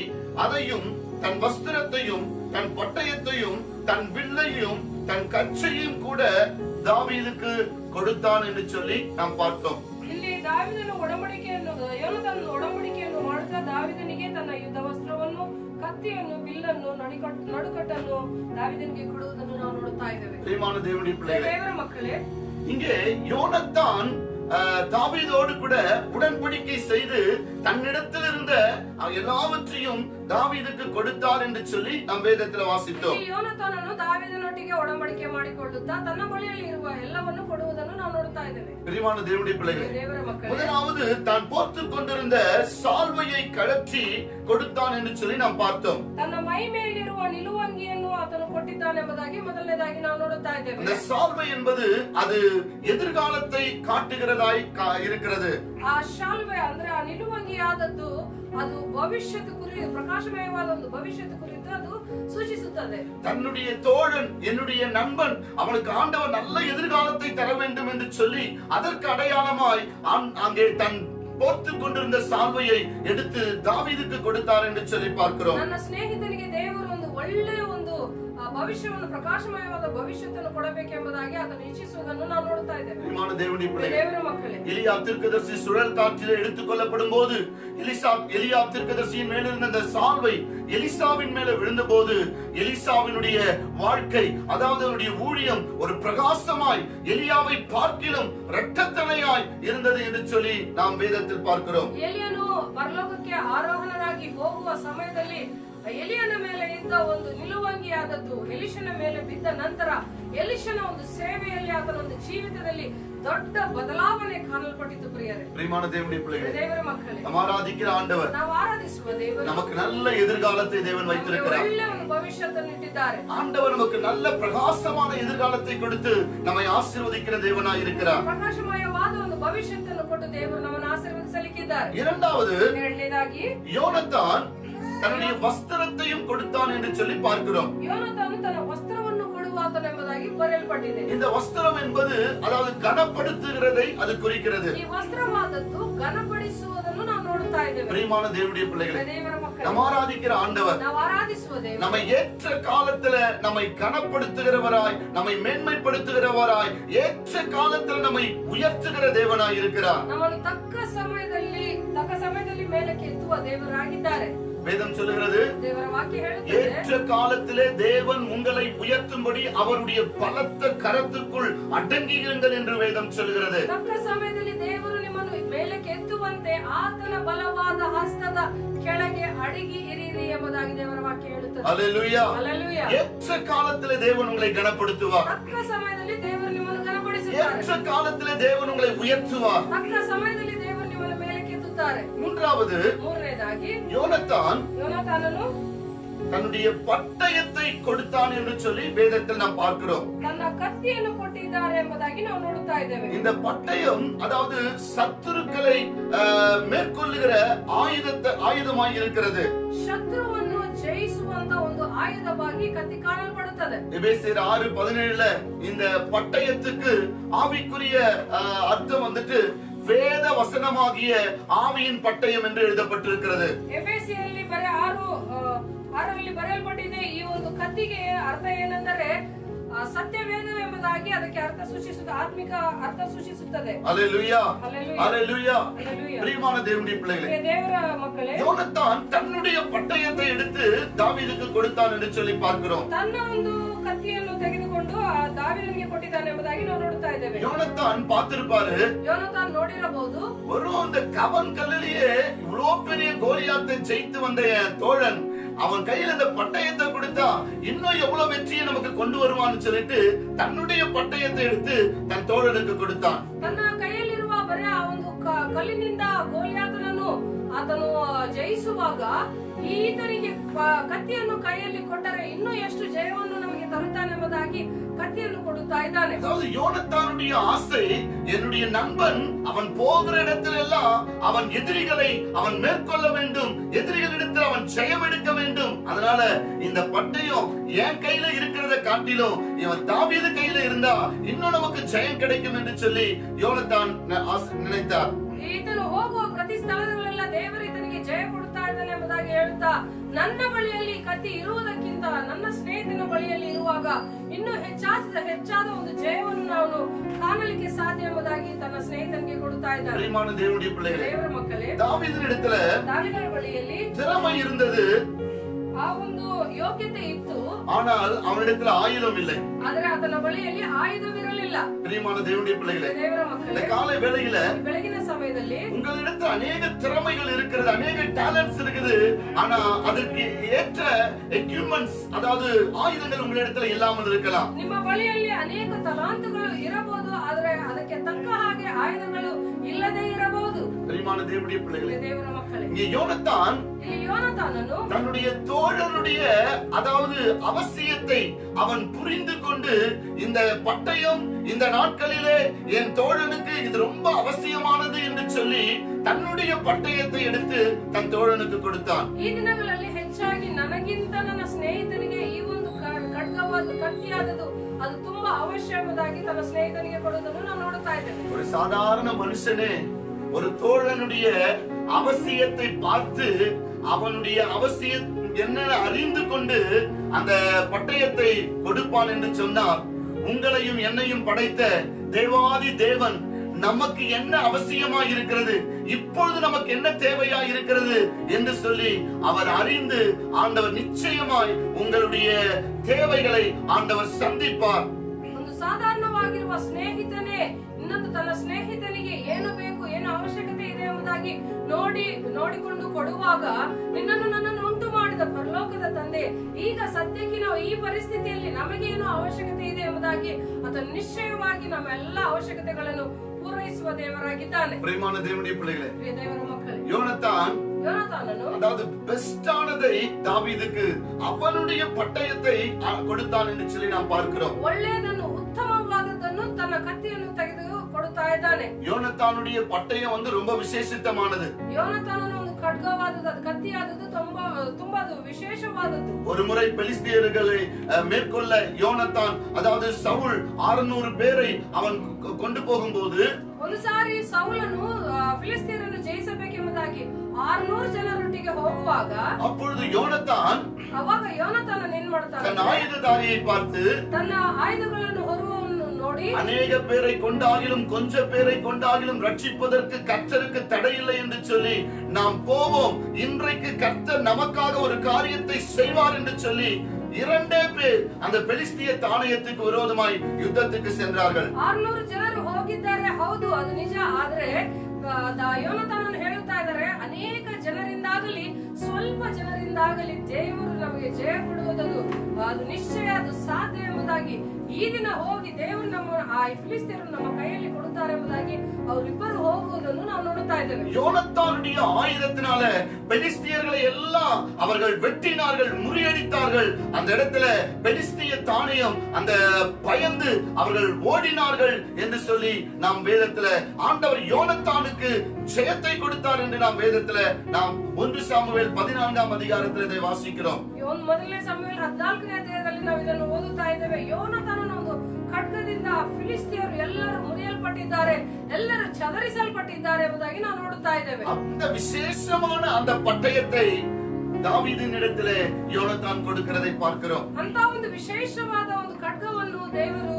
அதையும் தன் வஸ்திரத்தையும் தன் பட்டயத்தையும் தன் வில்லையும் தன் கச்சையும் கூட தாவீதுக்கு கொடுத்தான் என்று சொல்லி நாம் பார்த்தோம். ಇಲ್ಲಿ ದಾವೀದನ ಒಡಂಬಡಿಕೆಯನ್ನು ಯೋನಾತನ್ ಒಡಂಬಡಿಕೆಯನ್ನು ಮಾಡುತ್ತಾ ದಾವೀದನಿಗೆ ತನ್ನ ಯುದ್ಧ ವಸ್ತ್ರವನ್ನು, ಕತ್ತಿಯನ್ನು, ಬಿಲ್ಲನ್ನು, ನಡುಕಟ್ಟನ್ನು ದಾವೀದನಿಗೆ ಕೊಡುವುದನ್ನು ನಾವು ನೋಡುತ್ತಾ ಇದ್ದೇವೆ. பிரியமான தேவனுடைய பிள்ளைகளே, ದೇವರ ಮಕ್ಕಳೇ, இங்கே யோனத்தான் தாவீதோடு கூட உடன்படிக்கை செய்து தன்னிடத்தில் இருந்த எல்லாவற்றையும் தாவீதுக்கு கொடுத்தார் என்று சொல்லி நாம் வேதத்தில் வாசித்தோம். ಈ ಯೋನಾತನನು ದಾವೀದನೊಟ್ಟಿಗೆ ಒಡಂಬಡಿಕೆ ಮಾಡಿಕೊಳ್ಳುತ್ತಾ ತನ್ನ ಬಳಿಯಲ್ಲಿ ಇರುವ ಎಲ್ಲವನ್ನು ಕೊಡುವುದನ್ನು ನಾವು ನೋಡುತ್ತಾ ಇದ್ದೇವೆ. பிரியமான தேவனுடைய பிள்ளைகளே, ದೇವರ ಮಕ್ಕಳೇ, முதலாவது தான் போர்த்துக் கொண்டிருந்த சால்வையை கழற்றி கொடுத்தான் என்று சொல்லி நாம் பார்த்தோம். ತನ್ನ ಮೈ ಮೇಲಿರುವ ನಿಲುವಂಗಿಯನ್ನು ಆತನು ಕೊಟ್ಟಿದ್ದಾನೆಂಬುದಾಗಿ ಮೊದಲನೇದಾಗಿ ನಾವು ನೋಡುತ್ತಾ ಇದ್ದೇವೆ. இந்த சால்வை என்பது அது எதிர்காலத்தை காட்டுகிறதாய் இருக்கிறது. ಆ ಶಾಲ್ವೆ ಅಂದ್ರೆ ಆ ನಿಲುವಂಗಿಯಾದದ್ದು ಅದು ಭವಿಷ್ಯದ ಕುರಿತು, ಪ್ರಕಾಶಮಯವಾದ ಒಂದು ಭವಿಷ್ಯದ ಕುರಿತು ಅದು ಸೂಚಿಸುತ್ತದೆ. தன்னுடைய தோழன், என்னுடைய நண்பன், அவனுக்கு ஆண்டவர் நல்ல எதிர்காலத்தை தர வேண்டும் என்று சொல்லி அதற்கு அடையாளமாய் அங்கே தன் போர்த்துக் கொண்டிருந்த சால்வையை எடுத்து தாவீதுக்கு கொடுத்தார் என்று சொல்லி பார்க்கிறோம். ನನ್ನ ಸ್ನೇಹಿತನಿಗೆ ದೇವರು ಒಂದು ಒಳ್ಳೆಯ ಒಂದು ಭವಿಷ್ಯವನ್ನು, ಪ್ರಕಾಶಮಯವಾದ ಭವಿಷ್ಯವನ್ನು ಕೊಡಬೇಕೆಂಬುದಾಗಿ ಆತನು ಇಚ್ಛಿಸುವುದನ್ನು ನಾವು ನೋಡುತ್ತಾ ಇದ್ದೇವೆ. தேவனுடைய பிள்ளைகளே, ದೇವರ ಮಕ್ಕಳೇ, எலியா தீர்க்கதரிசி சுழல் காற்றிலே எடுத்துக் கொள்ளப்படும் போது எலியா தீர்க்கதரிசியின் மேல் இருந்த அந்த சால்வை எலிசாவின் மேல விழுந்த போது எலிசாவினுடைய வாழ்க்கை, அதாவது அவருடைய ஊழியம் ஒரு பிரகாசமாய் எலியாவை பார்க்கிலும் இரட்டத்தனையாய் இருந்தது என்று சொல்லி நாம் வேதத்தில் பார்க்கிறோம். ಎಲಿಯನು ಪರಲೋಕಕ್ಕೆ ಆರೋಹಣರಾಗಿ ಹೋಗುವ ಸಮಯದಲ್ಲಿ ಎಲಿಯನ ಮೇಲೆ ಇದ್ದ ಒಂದು ನಿಲುವಂಗಿಯಾದದ್ದು ಎಲಿಷನ ಮೇಲೆ ಬಿದ್ದ ನಂತರ ಎಲಿಷನ ಒಂದು ಸೇವೆಯಲ್ಲಿ, ಆತನ ಒಂದು ಜೀವಿತದಲ್ಲಿ ದೊಡ್ಡ ಬದಲಾವಣೆ ಕಾಣಲ್ಪಟ್ಟಿತು. ಪ್ರಿಯರೇ, பிரியமான தேவனுடைய பிள்ளைகளே, ದೇವರ ಮಕ್ಕಳೇ, நாம் ஆராதிக்கிற ஆண்டவர், ನಾವು ಆರಾಧಿಸುವ ದೇವರು நமக்கு நல்ல எதிர்காலத்தை தேவன் வைத்திருக்கிறார். ಒಳ್ಳೆ ಒಂದು ಭವಿಷ್ಯವನ್ನು ಇಟ್ಟಿದ್ದಾರೆ. ஆண்டவர் நமக்கு நல்ல பிரகாசமான எதிர்காலத்தை கொடுத்து நம்மை ஆசீர்வதிக்கிற தேவனாய் இருக்கிறார். ಪ್ರಕಾಶಮಯವಾದ ಒಂದು ಭವಿಷ್ಯವನ್ನು ಕೊಟ್ಟು ದೇವರು ನಮ್ಮನ್ನು ಆಶೀರ್ವದಿಸಲಿಕ್ಕಿದ್ದಾರೆ. இரண்டாவது, ಎರಡನೇದಾಗಿ யோனத்தான் தன்னுடைய வஸ்திரத்தையும் கொடுத்தான் என்று சொல்லி பார்க்கிறோம். ಯೋನಾತನು ತನ್ನ ವಸ್ತ್ರವನ್ನು ಕೊಡುವಾತನು ಎಂಬುದಾಗಿ ಬರೆಯಲ್ಪಟ್ಟಿದೆ. இந்த வஸ்திரம் என்பது அதாவது கனப்படுத்துகிறதை அது குறிக்கிறது. ಈ ವಸ್ತ್ರವಾದದ್ದು ಘನಪಡಿಸುವುದನ್ನು ನಾವು ನೋಡುತ್ತಾ ಇದ್ದೇವೆ. பிரியமான தேவனுடைய பிள்ளைகளே, ದೇವರ ಮಕ್ಕಳೇ, நாம் ஆராதிக்கிற ஆண்டவர் ನಾವು ಆರಾಧಿಸುವ ದೇವರು நம்மை ஏற்ற காலத்துல நம்மை கனப்படுத்துகிறவராய், நம்மை மேன்மைப்படுத்துகிறவராய், ஏற்ற காலத்துல நம்மை உயர்த்துகிற தேவனாய் இருக்கிறார். ನಮ್ಮನ್ನು ತಕ್ಕ ಸಮಯದಲ್ಲಿ ಮೇಲಕ್ಕೆ ಎತ್ತುವ ದೇವರಾಗಿದ್ದಾರೆ. வேதம் சொல்லுகிறது, ದೇವರ ವಾಕ್ಯ ಹೇಳುತ್ತದೆ, ஏற்ற காலத்திலே தேவன் உங்களை உயர்த்தும்படி அவருடைய பலத்த கரத்துக்குள் அடங்குங்கள் என்று வேதம் சொல்லுகிறது. ತಕ್ಕ ಸಮಯದಲ್ಲಿ ದೇವರು ನಿಮ್ಮನ್ನು ಮೇಲಕ್ಕೆ ಎತ್ತುವಂತೆ ಆತನ ಬಲವಾದ ಹಸ್ತದ ಕೆಳಗೆ ಅಡಗಿ ಇರಿರಿ ಎಂಬುದಾಗಿ ದೇವರ ವಾಕ್ಯ ಹೇಳುತ್ತದೆ. அல்லேலூயா. ಹಲ್ಲೆಲೂಯಾ. ஏற்ற காலத்திலே தேவன் உங்களை கனப்படுத்துவார். ತಕ್ಕ ಸಮಯದಲ್ಲಿ ದೇವರು ನಿಮ್ಮನ್ನು ಘನಪಡಿಸುತ್ತಾರೆ. ஏற்ற காலத்திலே தேவன் உங்களை உயர்த்துவார். ತಕ್ಕ ಸಮಯದಲ್ಲಿ ದೇವರು ನಿಮ್ಮನ್ನು ಮೇಲಕ್ಕೆ ಎತ್ತುತ್ತಾರೆ. ಮೂರನೇದಾಗಿ யோனத்தானನು தன்னுடைய பட்டயத்தை கொடுத்தான் என்று சொல்லி வேதத்தில் நாம் பார்க்கிறோம். ತನ್ನ ಕತ್ತಿಯನ್ನು ಕೊಟ್ಟಿದ್ದಾರೆ ಎಂಬುದಾಗಿ ನಾವು ನೋಡುತ್ತಾ ಇದ್ದೇವೆ. இந்த பட்டயம் அதாவது சத்துருக்களை மேற்கொள்ளுகிற ஆயுதமாய் இருக்கிறது. ಶತ್ರುವನ್ನು ಜಯಿಸುವಂತ ಒಂದು ಆಯುಧವಾಗಿ ಕತ್ತಿ ಕಾಣಲ್ಪಡುತ್ತದೆ. எபேசியர் 6:17 இந்த பட்டயத்துக்கு ஆவிக்குரிய அர்த்தம் வந்துட்டு வேத வசனமாகிய ஆவியின் பட்டயம் என்று எழுதப்பட்டிருக்கிறது. ಎಫೆಸಿಯಲ್ಲಿ ಬರೆ 6ರಲ್ಲಿ ಬರೆಯಲ್ಪಟ್ಟಿದೆ. ಈ ಒಂದು ಕತ್ತಿಗೆ ಅರ್ಥ ಏನೆಂದರೆ ಸತ್ಯವೇದ ಎಂಬುದಾಗಿ ಅದಕ್ಕೆ ಅರ್ಥ ಸೂಚಿಸುತ್ತದೆ, ಆತ್ಮಿಕ ಅರ್ಥ ಸೂಚಿಸುತ್ತದೆ. அல்லேலூயா, அல்லேலூயா. பிரியமான தேவனுடைய பிள்ளைகளே, தேவர மக்களே, யோனத்தான் தன்னுடைய பட்டயத்தை எடுத்து தாவீதுக்கு கொடுத்தான் என்று சொல்லி பார்க்கிறோம். ತನ್ನ ಒಂದು ಕತ್ತಿಯನ್ನು ತೆಗೆದುಕೊಂಡು ದಾವೀದನಿಗೆ ಕೊಟ್ಟಿದ್ದಾನೆ ಎಂಬುದಾಗಿ ನಾವು ನೋಡುತ್ತಾ ಇದ್ದೇವೆ. யோனத்தான் பார்த்திருப்பாரு, யோனத்தான் ನೋಡಿರಬಹುದು, ஒரு அந்த கவன் கல்லிலேயே இவ்வளவு பெரிய கோலியாத்தை ஜெயித்து வந்த என் தோழன் அவன் கையில இந்த பட்டயத்தை கொடுத்தா இன்னும் எவ்வளவு வெற்றியை நமக்கு கொண்டு வருவான்னு சொல்லிட்டு தன்னுடைய பட்டயத்தை எடுத்து தன் தோழனுக்கு கொடுத்தான். ತನ್ನ ಕೈಯಲ್ಲಿರುವ ಬರೆ ಆ ಒಂದು ಕಲ್ಲಿನಿಂದ ಗೋಲಿಯಾತನನ್ನು ಆತನು ಜಯಿಸುವಾಗ ಈತನಿಗೆ ಕತ್ತಿಯನ್ನು ಕೈಯಲ್ಲಿ ಕೊಟ್ಟರೆ ಇನ್ನೂ ಎಷ್ಟು ಜಯವನ್ನು ನಮಗೆ ತರುತ್ತಾನೆ ಎಂಬುದಾಗಿ கத்திಯನ್ನು கொடுத்தா இதானே. அதாவது யோனத்தானுடைய ஆசை, என்னுடைய நண்பன் அவன் போகிற இடத்துல எல்லாம் அவன் எதிரிகளை அவன் மேற்கொள்ள வேண்டும், எதிரிகளிடத்தில் அவன் ஜெயம் எடுக்க வேண்டும். அதனால இந்த பட்டயம் என் கையில இருக்கிறத காட்டிலும் இவன் தாவீது கையில இருந்தா இன்னும் நமக்கு ஜெயம் கிடைக்கும் என்று சொல்லி யோனத்தான் நினைத்தார். ಈತನು ಹೋಗುವ ಪ್ರತಿ ಸ್ಥಳದಲ್ಲೆಲ್ಲ ದೇವರು ಈತನಿಗೆ ಜಯ ಕೊಡುತ್ತಾ ಇದ್ದಾನೆ ಎಂಬುದಾಗಿ ಹೇಳುತ್ತಾ, ನನ್ನ ಬಳಿಯಲ್ಲಿ ಕತ್ತಿ ಇರುವುದಕ್ಕಿಂತ ನನ್ನ ಸ್ನೇಹಿತನ ಬಳಿಯಲ್ಲಿ ಇರುವಾಗ ಇನ್ನೂ ಹೆಚ್ಚಾದ ಒಂದು ಜಯವನ್ನು ನಾವು ಕಾಣಲಿಕ್ಕೆ ಸಾಧ್ಯ ಎಂಬುದಾಗಿ ತನ್ನ ಸ್ನೇಹಿತನಿಗೆ ಕೊಡುತ್ತಾ ಇದ್ದಾನೆ. பிரியமான தேவனுடைய பிள்ளைகளே, ದೇವರ ಮಕ್ಕಳೇ, தாவீதினிடத்துல ದಾವೀದನ ಬಳಿಯಲ್ಲಿ திறமை இருந்தது, ಆ ಒಂದು ಯೋಗ್ಯತೆ ಇತ್ತು, ஆனால் அவனிடத்துல ஆயுதம் இல்லை. ಆದರೆ ಆತನ ಬಳಿಯಲ್ಲಿ ಆಯುಧವಿರಲಿಲ್ಲ. பிரியமான தேவனுடைய பிள்ளைகளே, ದೇವರ ಮಕ್ಕಳೇ, இந்த காலை வேளையில ಬೆಳಗಿನ ಸಮಯದಲ್ಲಿ உங்களிடத்துல அநேக திறமைகள் இருக்கிறது, அநேக டேலண்ட்ஸ் இருக்குது, ஆனா அதற்கு ஏற்ற எக்யூப்மெண்ட்ஸ் அதாவது ஆயுதங்கள் உங்களிடத்துல இல்லாமல் இருக்கலாம். ನಿಮ್ಮ ಬಳಿಯಲ್ಲಿ ಅನೇಕ ತಲಾಂತುಗಳು ಇರಬಹುದು, ಆದರೆ ಅದಕ್ಕೆ ತಕ್ಕ ಹಾಗೆ ಆಯುಧಗಳು ಇಲ್ಲದೆ ಇರಬಹುದು. பிரியமான தேவனுடைய பிள்ளைகளே, ದೇವರ ಮಕ್ಕಳೇ, இங்கே யோனத்தான் யோனத்தானನು தன்னுடைய தோழனுடைய அதாவது அவசியத்தை அவன் புரிந்து கொண்டு இந்த பட்டயம் இந்த நாட்களிலே என் தோழனுக்கு இது ரொம்ப அவசியமானது என்று சொல்லி தன்னுடைய பட்டயத்தை எடுத்து தன் தோழனுக்கு கொடுத்தான். ಈ ದಿನಗಳಲ್ಲಿ ಹೆಚ್ಚಾಗಿ ನನಗಿಂತ ನನ್ನ ಸ್ನೇಹಿತನಿಗೆ ಈ ಒಂದು ಖಡ್ಗವಾದ ಕತ್ತಿಯಾದದು ಅದು ತುಂಬಾ ಅವಶ್ಯ ಎಂಬುದಾಗಿ ತನ್ನ ಸ್ನೇಹಿತನಿಗೆ ಕೊಡುವುದನ್ನು ನಾವು ನೋಡುತ್ತಾ ಇದ್ದೇವೆ. ஒரு சாதாரண மனுஷனே ஒரு தோழனுடைய அவசியத்தை பார்த்து அவனுடைய அவசியம் என்ன அறிந்து கொண்டு அந்த பட்டயத்தை கொடுப்பான் என்று சொன்னார். உங்களையும் என்னையும் படைத்த தேவாதி தேவன் நமக்கு என்ன அவசியமா இருக்கிறது, இப்பொழுது நமக்கு என்ன தேவையா இருக்கிறது என்று சொல்லி அவர் அறிந்து ஆண்டவர் நிச்சயமாய் உங்களுடைய தேவைகளை ஆண்டவர் சந்திப்பார். ಒಂದು ಸಾಧಾರಣವಾಗಿರುವ ಸ್ನೇಹಿತನೇ ಇನ್ನೊಂದು ತನ್ನ ಸ್ನೇಹಿತನಿಗೆ ಏನು ಬೇಕು, ಏನು ಅವಶ್ಯಕತೆ ಇದೆ ಎಂಬುದಾಗಿ ನೋಡಿಕೊಂಡು ಕೊಡುವಾಗ, ನಿನ್ನನ್ನು ನನ್ನನ್ನು ಉಂಟು ಮಾಡಿದ ಪರಲೋಕದ ತಂದೆ ಈಗ ಸದ್ಯಕ್ಕೆ ನಾವು ಈ ಪರಿಸ್ಥಿತಿಯಲ್ಲಿ ನಮಗೇನು ಅವಶ್ಯಕತೆ ಇದೆ ಎಂಬುದಾಗಿ ಆತನು ನಿಶ್ಚಯವಾಗಿ ನಮ್ಮ ಎಲ್ಲ ಅವಶ್ಯಕತೆಗಳನ್ನು ಪೂರೈಸುವ ದೇವರಾಗಿದ್ದಾನೆ. பிரியமான தேவனுடைய பிள்ளைகளே, ದೇವರ ಮಕ್ಕಳೇ, யோனத்தான் அதாவது பெஸ்டானதை தாவீதுக்கு அவனுடைய பட்டயத்தை கொடுத்தான் என்று சொல்லி நாம் பார்க்கிறோம். ಒಳ್ಳೆಯದನ್ನು ಉತ್ತಮವಾದದ್ದನ್ನು ತನ್ನ ಕತ್ತಿಯನ್ನು ತೆಗೆದು ಕೊಡುತ್ತಾ ಇದ್ದಾನೆ. யோனத்தானுடைய பட்டயம் வந்து ரொம்ப விசேஷித்தமானது. யோனத்தானನ ಒಂದು ಖಡ್ಗವಾದದ್ದು, ಅದು ಕತ್ತಿಯಾದದ್ದು ತುಂಬಾ ವಿಶೇಷವಾದದ್ದು. ஒரு முறை பெலிஸ்தியர்களை மேற்கொள்ள யோனத்தான் அதாவது சவுல் 600 பேரை அவன் கொண்டு போகும்போது, ಒಂದು ಸಾರಿ ಸೌಲನು ಫಿಲಿಸ್ತೀಯರನ್ನು ಜಯಿಸಬೇಕೆಂಬುದಾಗಿ 600 ಜನರೊಟ್ಟಿಗೆ ಹೋಗುವಾಗ, அப்பொழுது யோனத்தான் ಅವಾಗ யோனத்தாನನು ಏನ್ ಮಾಡ್ತಾನೆ, தன் ஆயுததாரியை பார்த்து ತನ್ನ ಆಯುಧಗಳನ್ನು ಹೊರುವವನು ನೋಡಿ, அநேக பேரை கொண்டாகிலும் கொஞ்ச பேரை கொண்டாகிலும் ரட்சிப்பதற்கு கர்த்தருக்கு தடையில்லை என்று சொல்லி நாம் போவோம், இன்றைக்கு கர்த்தர் நமக்காக ஒரு காரியத்தை செய்வார் என்று சொல்லி 2 பேர் அந்த பெலிஸ்திய தானியத்துக்கு விரோதமாய் யுத்தத்துக்கு சென்றார்கள். 600 ಜನರು ಹೋಗಿದ್ದಾರೆ, ಹೌದು ಅದು ನಿಜ. ಆದ್ರೆ ಯೋನತಾನನು ಹೇಳುತ್ತಾ ಇದ್ದಾರೆ, ಅನೇಕ ಜನರಿಂದಾಗಲಿ ಸ್ವಲ್ಪ ಜನರಿಂದಾಗಲಿ ದೇವರು ನಮಗೆ ಜಯ ಕೊಡುವುದು ಅದು ನಿಶ್ಚಯ, ಅದು ಸಾಧ್ಯ ಎಂಬುದಾಗಿ ಈ ದಿನ ಹೋಗಿ ದೇವರು ನಮ್ಮ ಆ ಫಿಲಿಸ್ತೀಯರು ನಮ್ಮ ಕೈಯಲ್ಲಿ ಕೊಡುತ್ತಾರೆ ಎಂಬುದಾಗಿ ಅವರಿಬ್ಬರು ಹೋಗುವುದನ್ನು ನಾವು ನೋಡುತ್ತಾ ಇದ್ದೇವೆ. யோனத்தானுடைய ஆயுதத்தினால பெலிஸ்தியர்களை எல்லாம் அவர்கள் வெட்டினார்கள், முறியடித்தார்கள். அந்த இடத்துல பெலிஸ்திய தானியம் அந்த பயந்து அவர்கள் ஓடினார்கள் என்று சொல்லி நாம் வேதத்துல ஆண்டவர் யோனத்தானுக்கு ஜெயத்தை கொடுத்தார் என்று நாம் வேதத்துல நாம் 1 சாமுவேல் 14ஆம் அதிகாரத்தில் இதை வாசிக்கிறோம். ಮೊದಲನೇ ಸಮುವೇಲ್ 14ನೇ ಅಧ್ಯಾಯದಲ್ಲಿ ನಾವು ಇದನ್ನು ಓದುತ್ತಾ ಇದ್ದೇವೆ. ಯೋನಾತಾನನ ಒಂದು ಖಡ್ಗದಿಂದ ಫಿಲಿಸ್ತಿಯರು ಎಲ್ಲರೂ ಮುರಿಯಲ್ಪಟ್ಟಿದ್ದಾರೆ, ಎಲ್ಲರೂ ಚದರಿಸಲ್ಪಟ್ಟಿದ್ದಾರೆ ಎಂಬುದಾಗಿ ನಾವು ನೋಡುತ್ತಾ ಇದ್ದೇವೆ. அந்த விசேஷமான அந்த பட்டயத்தை தாவீதின் இடத்திலே யோனத்தான் கொடுக்கிறதை பார்க்கிறோம். ಅಂತ ಒಂದು ವಿಶೇಷವಾದ ಒಂದು ಖಡ್ಗವನ್ನು ದೇವರು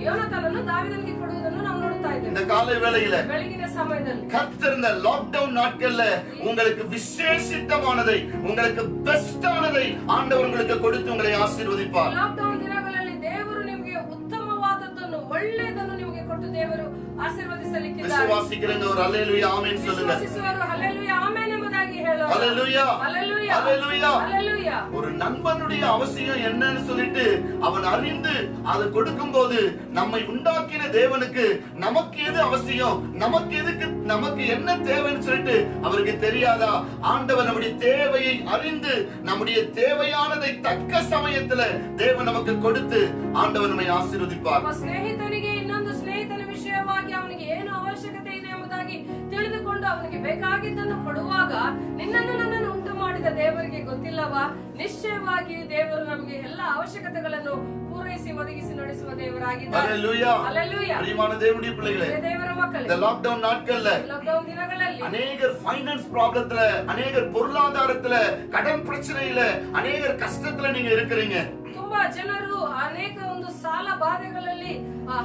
ಯೋನಾತಾನನು ದಾವೀದನಿಗೆ ಕೊಡುವುದನ್ನು ನಾವು ನೋಡುತ್ತಾ ಇದ್ದೇವೆ. இந்த காலை வேளையில ಬೆಳಗಿನ ಸಮಯದಲ್ಲಿ கர்த்தர் இந்த லாக்டவுன் நாட்கள்ல உங்களுக்கு விசேஷித்தமானதை, உங்களுக்கு பெஸ்டானதை ஆண்டவர் உங்களுக்கு கொடுத்து உங்களை ஆசீர்வதிப்பார். ಲಾಕ್ಡೌನ್ ದಿನಗಳಲ್ಲಿ ದೇವರು ನಿಮಗೆ ಉತ್ತಮವಾದದ್ದನ್ನು, ಒಳ್ಳೆಯದನ್ನು ನಿಮಗೆ ಕೊಟ್ಟು ದೇವರು ಆಶೀರ್ವದಿಸಲಿಕ್ಕಿದ್ದಾರೆ. விசுவாசிக்கிறவங்க ஒரு அல்லேலூயா ஆமென் சொல்லுங்க. ವಿಶ್ವಾಸಿಸುವವರು ಹಲ್ಲೆಲೂಯಾ ಆಮೆನ್ ಎಂಬುದಾಗಿ ಹೇಳೋಣ. அல்லேலூயா ಹಲ್ಲೆಲೂಯಾ அல்லேலூயா. ಹಲ್ಲೆಲೂಯಾ. ஒரு நண்பனுடைய அவசியம் என்னன்னு சொல்லிட்டு அவன் அறிந்து அதை கொடுக்கும்போது நம்மை உண்டாக்கின தேவனுக்கு நமக்கு எது அவசியம், நமக்கு என்ன தேவைன்னு சொல்லிட்டு அவருக்கு தெரியாதா? ஆண்டவர் நம்முடைய தேவையை அறிந்து நம்முடைய தேவையானதை தக்க சமயத்துல தேவன் நமக்கு கொடுத்து ஆண்டவர் நம்மை ஆசீர்வதிப்பார். ಒಬ್ಬ ಸ್ನೇಹಿತನಿಗೆ ಇನ್ನೊಂದು ಸ್ನೇಹಿತನ ವಿಷಯವಾಗಿ ಅವನಿಗೆ ಏನು ಅವಶ್ಯಕತೆ ಇದೆ ಎಂಬುದಾಗಿ ತಿಳಿದುಕೊಂಡು ಅವನಿಗೆ ಬೇಕಾಗಿದ್ದನ್ನು ಕೊಡುವಾಗ ನಿನ್ನನ್ನು ನನ್ನನ್ನು ಉಂಟು ಮಾಡಿದ ದೇವರಿಗೆ ಗೊತ್ತಿಲ್ಲವಾ? ನಿಶ್ಚಯವಾಗಿ ದೇವರು ನಮಗೆ ಎಲ್ಲ ಅವಶ್ಯಕತೆಗಳನ್ನು ಪೂರೈಸಿ ಒದಗಿಸಿ ನಡೆಸುವ ದೇವರಾಗಿದ್ದಾರೆ. ஹல்லேலூயா. ಹಲ್ಲೆಲೂಯಾ. பிரியமான தேவனுடைய பிள்ளைகளே, ದೇವರ ಮಕ್ಕಳೇ, இந்த லாக்டவுன் நாட்கள்ல ಲಾಕ್ಡೌನ್ ದಿನಗಳಲ್ಲಿ அநேகர் ஃபைனான்ஸ் ப்ராப்ளத்துல, அநேகர் பொருளாதாரத்துல, கடன் பிரச்சனையில, அநேகர் கஷ்டத்துல நீங்க இருக்கிறீங்க. ತುಂಬಾ ಜನರು ಅನೇಕ ಒಂದು ಸಾಲ ಬಾಧೆಗಳಲ್ಲಿ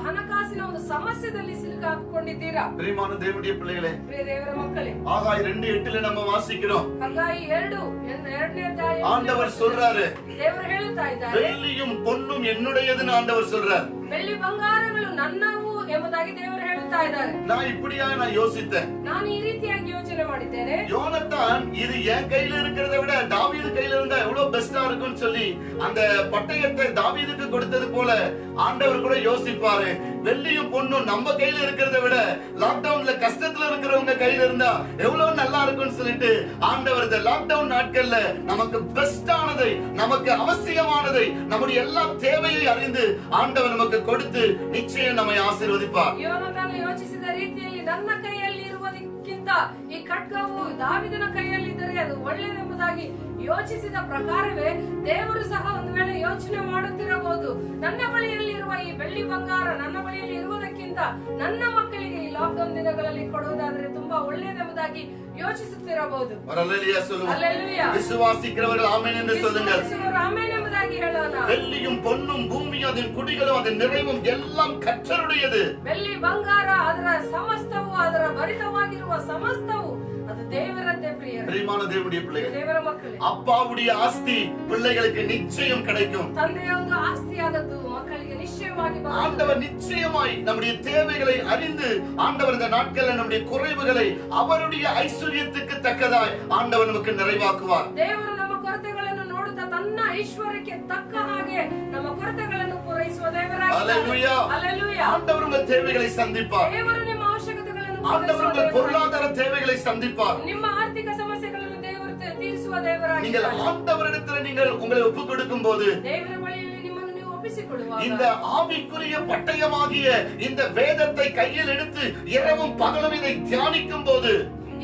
ಹಣಕಾಸಿನ ಒಂದು ಸಮಸ್ಯೆದಲ್ಲಿ ಸಿಲುಕಾಕೊಂಡಿದ್ದೀರಾ. பிரியமான தேவனுடைய பிள்ளைகளே, ಪ್ರಿಯ ದೇವರ ಮಕ್ಕಳೇ, ஆகாய் 2:8 நம்ம வாசிக்கிறோம். ಹಾಗಾಗಿ 2:2ನೇ ಅಧ್ಯಾಯ ஆண்டவர் சொல்றாரு, ದೇವರು ಹೇಳುತ್ತಾ ಇದ್ದಾರೆ, வெள்ளியும் பொன்னும் என்னுடையதுன்னு ஆண்டவர் சொல்றார். ಬೆಳ್ಳಿ ಬಂಗಾರಗಳು ನನ್ನವು ಎಂಬುದಾಗಿ ದೇವರು ಹೇಳುತ್ತಾ ಇದ್ದಾರೆ. நான் யோசித்தேன், ನಾನು ಈ ರೀತಿಯಾಗಿ ಯೋಚನೆ ಮಾಡಿದ್ದೇನೆ. யோனத்தான் இது என் கையில இருக்கிறத விட தாவீது கையில இருந்தா எவ்வளவு பெஸ்டா இருக்கும்னு சொல்லி அந்த பட்டயத்தை தாவீதுக்கு கொடுத்தது போல ஆண்டவர் கூட யோசிப்பாரு. வெள்ளியும் பொன்னும் நம்ம கையில இருக்கிறத விட லாக்டவுன்ல கஷ்டத்துல இருக்கிறவங்க கையில இருந்தா எவ்வளவு நல்லா இருக்கும்னு சொல்லிட்டு ஆண்டவர் இந்த லாக்டவுன் நாட்கள்ல நமக்கு பெஸ்டானதை, நமக்கு அவசியமானதை, நம்முடைய எல்லா தேவையை அறிந்து ஆண்டவர் நமக்கு கொடுத்து நிச்சயம் நம்மை ஆசீர்வதிப்பார். ಯೋನಾತಾನು ಯೋಚಿಸಿದ ರೀತಿಯಲ್ಲಿ ನನ್ನ ಕೈಯಲ್ಲಿ ಇರುವುದಕ್ಕಿಂತ ಈ ಖಡ್ಗವು ದಾವೀದನ ಕೈಯಲ್ಲಿದ್ದರೆ ಅದು ಒಳ್ಳೆಯದೆಂಬುದಾಗಿ ಯೋಚಿಸಿದ ಪ್ರಕಾರವೇ ದೇವರು ಸಹ ಒಂದು ವೇಳೆ ಯೋಚನೆ ಮಾಡುತ್ತಿರಬಹುದು. ನನ್ನ ಬಳಿಯಲ್ಲಿರುವ ಈ ಬೆಳ್ಳಿ ಬಂಗಾರ ನನ್ನ ಬಳಿಯಲ್ಲಿ ಇರುವುದಕ್ಕಿಂತ ನನ್ನ ಮಕ್ಕಳಿಗೆ ಈ ಲಾಕ್ಡೌನ್ ದಿನಗಳಲ್ಲಿ ಕೊಡುವುದಾದರೆ ತುಂಬಾ ಒಳ್ಳೆಯದೆಂಬುದಾಗಿ ಯೋಚಿಸುತ್ತಿರಬಹುದು. ஹல்லேலூயா. விசுவாசிக்கிறவர்கள் ஆமென் என்று சொல்லுங்கள். ಆಮೆನ್ ಎಂಬುದಾಗಿ ಹೇಳೋಣ. வெள்ளியும் பொன்னும் பூமியும் அதன் குடிகளும் அதன் நிறைவும் எல்லாம் கர்த்தருடையது. ಬೆಳ್ಳಿ ಬಂಗಾರ ಅದರ ಸಮಸ್ತವು, ಅದರ ಭರಿತವಾಗಿರುವ ಸಮಸ್ತವು ಅದು ದೇವರದ್ದೇ. பிரியமான தேவனுடைய பிள்ளைகள், ದೇವರ ಮಕ್ಕಳೇ, அப்பாவுடைய ஆஸ்தி பிள்ளைகளுக்கு நிச்சயம் கிடைக்கும். ತಂದೆಯ ಒಂದು ಆಸ್ತಿಯಾದದ್ದು ಮಕ್ಕಳಿಗೆ ನಿಶ್ಚಯವಾಗಿ ಬರುತ್ತದೆ. ஆண்டவர் நிச்சயமாய் நம்முடைய தேவைகளை அறிந்து ஆண்டவர் இந்த நாட்களில் நம்முடைய குறைவுகளை அவருடைய ஐஸ்வர்யத்துக்கு தக்கதாய் ஆண்டவர் நமக்கு நிறைவாக்குவார். ದೇವರು ನಮ್ಮ ಕೊರತೆಗಳನ್ನು ನೋಡುತ್ತಾ ತನ್ನ ಐಶ್ವರ್ಯಕ್ಕೆ ತಕ್ಕ ಹಾಗೆ ನಮ್ಮ ಕೊರತೆಗಳನ್ನು ಪೂರೈಸುವ ದೇವರಾಗಿದ್ದಾನೆ. ஹல்லேலூயா. ಹಲ್ಲೆಲೂಯಾ. ஆண்டவர் உங்கள் தேவைகளை சந்திப்பார். ದೇವರು ನಿಮ್ಮ ಅವಶ್ಯಕತೆಗಳನ್ನು ஆண்டவர் உங்கள் பொருளாதார தேவைகளை சந்திப்பார். ನಿಮ್ಮ ಆರ್ಥಿಕ ಸಮಸ್ಯೆಗಳನ್ನು ದೇವರು ತೀರಿಸುವ நீங்கள் ದೇವರಾಗಿದ್ದಾನೆ. ஆண்டவரிடத்தில் நீங்கள் உங்களை ஒப்புக் கொடுக்கும் போது ದೇವರ ಬಳಿಯಲ್ಲಿ ನಿಮ್ಮನ್ನು ನೀವು ಒಪ್ಪಿಸಿಕೊಳ್ಳುವಾಗ இந்த ஆவிக்குரிய பட்டயமாகிய இந்த வேதத்தை கையில் எடுத்து இரவும் பகலும் இதை தியானிக்கும் போது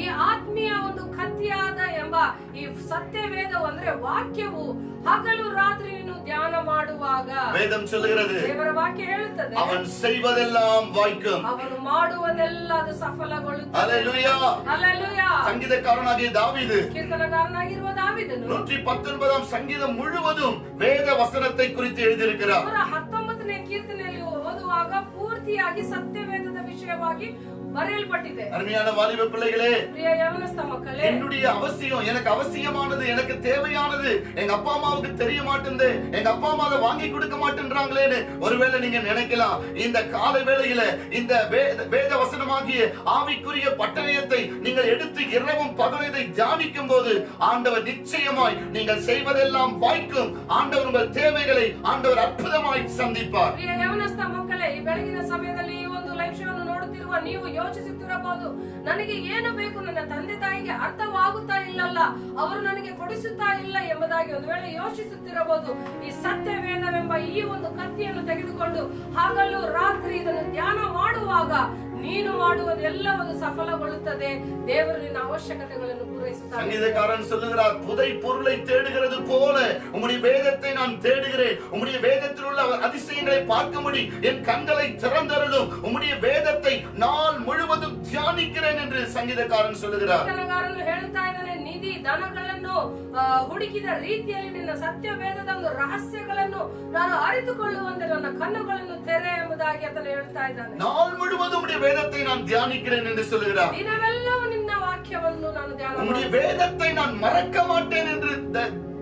ಈ ಆತ್ಮೀಯ ಒಂದು ಕತ್ತಿಯಾದ ಎಂಬ ಈ ಸತ್ಯವೇದ ಅಂದ್ರೆ ವಾಕ್ಯವು ಹಗಲು ರಾತ್ರಿ ಧ್ಯಾನ ಮಾಡುವಾಗ வேதம் சொல்லுகிறது, ದೇವರ ವಾಕ್ಯ ಹೇಳುತ್ತದೆ, அவன் செய்வதெல்லாம் வாய்க்கும். ಅವನು ಮಾಡುವುದೆಲ್ಲ ಅದು ಸಫಲಗೊಳ್ಳುತ್ತದೆ. ஹல்லேலூயா. ಹಲ್ಲೆಲೂಯಾ. சங்கீதக்காரனாகிய தாவீது ಕೀರ್ತನಕಾರನಾಗಿರುವ ದಾವೀದನು 119ஆம் சங்கீதம் முழுவதும் வேத வசனத்தை குறித்து எழுதியிருக்கிறார். 119ನೇ ಕೀರ್ತನೆಯಲ್ಲಿ ಓದುವಾಗ ಪೂರ್ತಿಯಾಗಿ ಸತ್ಯವೇದದ ವಿಷಯವಾಗಿ ಬರೆಯಲ್ಪಟ್ಟಿದೆ. அருமையான வாலிப பிள்ளைகளே, ಪ್ರಿಯ ಯವನಸ್ಥ ಮಕ್ಕಳೇ, என்னுடைய அவசியம், எனக்கு அவசியமானது, எனக்கு தேவையானது எங்க அப்பா அம்மாவுக்கு தெரிய மாட்டேங்குது, எங்க அப்பா அம்மா அதை வாங்கி கொடுக்க மாட்டேன்றாங்களேன்னு ஒருவேளை நீங்க நினைக்கலாம். இந்த காலை வேளையில இந்த வேத வசனமாகிய ஆவிக்குரிய பட்டயத்தை நீங்கள் எடுத்து இரவும் பகலும் இதை தியானிக்கும் போது ஆண்டவர் நிச்சயமாய் நீங்கள் செய்வதெல்லாம் வாய்க்கும். ஆண்டவர் உங்கள் தேவைகளை ஆண்டவர் அற்புதமாய் சந்திப்பார். ಪ್ರಿಯ ಯವನಸ್ಥ ಮಕ್ಕಳೇ, ಈ ಬೆಳಗಿನ ಸಮಯದಲ್ಲಿ ಈ ಒಂದು ಲೈವ್ ಶೋ ಅನ್ನು ನೋಡುತ್ತಿರುವ ನೀವು ಯೋಚಿಸುತ್ತಿರಬಹುದು, ನನಗೆ ಏನು ಬೇಕು, ನನ್ನ ತಂದೆ ತಾಯಿಗೆ ಅರ್ಥವಾಗುತ್ತಾ ಇಲ್ಲಲ್ಲ, ಅವರು ನನಗೆ ಕೊಡಿಸುತ್ತಾ ಇಲ್ಲ ಎಂಬುದಾಗಿ ಒಂದು ವೇಳೆ ಯೋಚಿಸುತ್ತಿರಬಹುದು. ಈ ಸತ್ಯ ವೇದವೆಂಬ ಈ ಒಂದು ಕತ್ತಿಯನ್ನು ತೆಗೆದುಕೊಂಡು ಹಗಲು ರಾತ್ರಿ ಇದನ್ನು ಧ್ಯಾನ ಮಾಡುವಾಗ ನೀನು ಮಾಡುವುದೆಲ್ಲವೂ ಸಫಲಗೊಳ್ಳುತ್ತದೆ. ದೇವರು ನಿನ್ನ ಅವಶ್ಯಕತೆಗಳನ್ನು பூரைசுத்தார். சங்கீதக்காரன் சொல்லுகிறார், புதை பொருளை தேடுகிறது போல உம்முடைய வேதத்தை நான் தேடுகிறேன். உம்முடைய வேதத்தில் உள்ள அதிசயங்களை பார்க்கும்படி என் கண்களை திறந்தருளும். உம்முடைய வேதத்தை நாள் முழுவதும் தியானிக்கிறேன் என்று சங்கீதக்காரன் சொல்லுகிறார். ಕೀರ್ತನಕಾರನು ಹೇಳ್ತಾ ಇದ್ದಾನೆ, ನಿಧಿ ಧನಗಳನ್ನು ಹುಡುಕಿದ ರೀತಿಯಲ್ಲಿ ನಿನ್ನ ಸತ್ಯ ವೇದದ ಒಂದು ರಹಸ್ಯಗಳನ್ನು ನಾನು ಅರಿತುಕೊಳ್ಳುವಂತೆ ನನ್ನ ಕಣ್ಣುಗಳನ್ನು ತೆರೆ ಎಂಬುದಾಗಿ ಆತನು ಹೇಳ್ತಾ ಇದ್ದಾನೆ. நாள் முழுவதும் உம்முடைய வேதத்தை நான் தியானிக்கிறேன் என்று சொல்லுகிறார். ದಿನವೆಲ್ಲವೂ ನಿನ್ನ ವಾಕ್ಯವನ್ನು ನಾನು ಧ್ಯಾನ உம்முடைய வேதத்தை நான் மறக்க மாட்டேன் என்று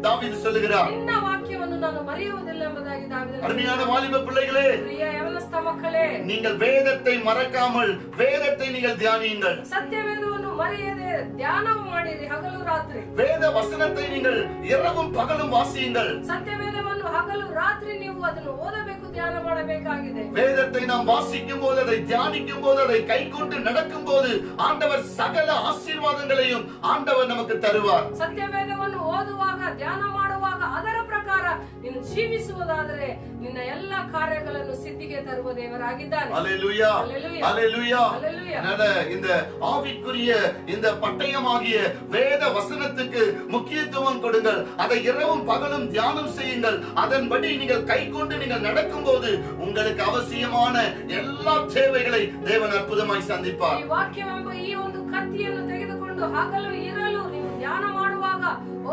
தாவீது சொல்லுகிறார். ನಿನ್ನ ವಾಕ್ಯವನ್ನು ನಾನು ಮರೆಯುವುದಿಲ್ಲ ಎಂಬುದಾಗಿ ದಾವೀದನು. அருமையான வாலிப பிள்ளைகளே, ಪ್ರಿಯ ಯವನಸ್ಥ ಮಕ್ಕಳೇ, நீங்கள் வேதத்தை மறக்காமல் வேதத்தை நீங்கள் தியானியுங்கள். ಸತ್ಯ ವೇದವನ್ನು ಮರೆಯದೆ ಧ್ಯಾನ ಮಾಡಿರಿ ಹಗಲು ರಾತ್ರಿ. வேத வசனத்தை நீங்கள் இரவும் பகலும் வாசியுங்கள். ಸತ್ಯ ವೇದವನ್ನು ಹಗಲು ರಾತ್ರಿ ನೀವು ಅದನ್ನು ಓದಬೇಕು, ಧ್ಯಾನ ಮಾಡಬೇಕಾಗಿದೆ. வேதத்தை நாம் வாசிக்கும் போது, அதை தியானிக்கும் போது, அதை கைக்கொண்டு நடக்கும் போது ஆண்டவர் சகல ஆசீர்வாதங்களையும் ஆண்டவர் நமக்கு தருவார். ಸತ್ಯ ವೇದವನ್ನು ಓದುವಾಗ, ಧ್ಯಾನ ಮಾಡುವಾಗ ಅದರ ಪ್ರಕಾರ ನೀನು ಜೀವಿಸುವುದಾದರೆ ನಿನ್ನ ಎಲ್ಲ ಕಾರ್ಯಗಳನ್ನು ಸಿದ್ಧಿಗೆ ತರುವ ದೇವರಾಗಿದ್ದಾನೆ. அல்லேலூயா, அல்லேலூயா. அல்லேலூயா. இந்த ஆவிக்குரிய இந்த பட்டயமாகிய வேத வசனத்துக்கு முக்கியத்துவம் கொடுங்கள். அதை இரவும் பகலும் தியானம் செய்யுங்கள். அதன்படி நீங்கள் கைக்கொண்டு நீங்கள் நடக்கும் போது உங்களுக்கு அவசியமான எல்லா தேவைகளை தேவன் அற்புதமாய் சந்திப்பார். ಈ ವಾಕ್ಯವೆಂಬ ಈ ಒಂದು ಕತ್ತಿಯನ್ನು ತೆಗೆದುಕೊಂಡು ಹಗಲು ಇರಲು ನೀವು ಧ್ಯಾನ ಮಾಡುವಾಗ,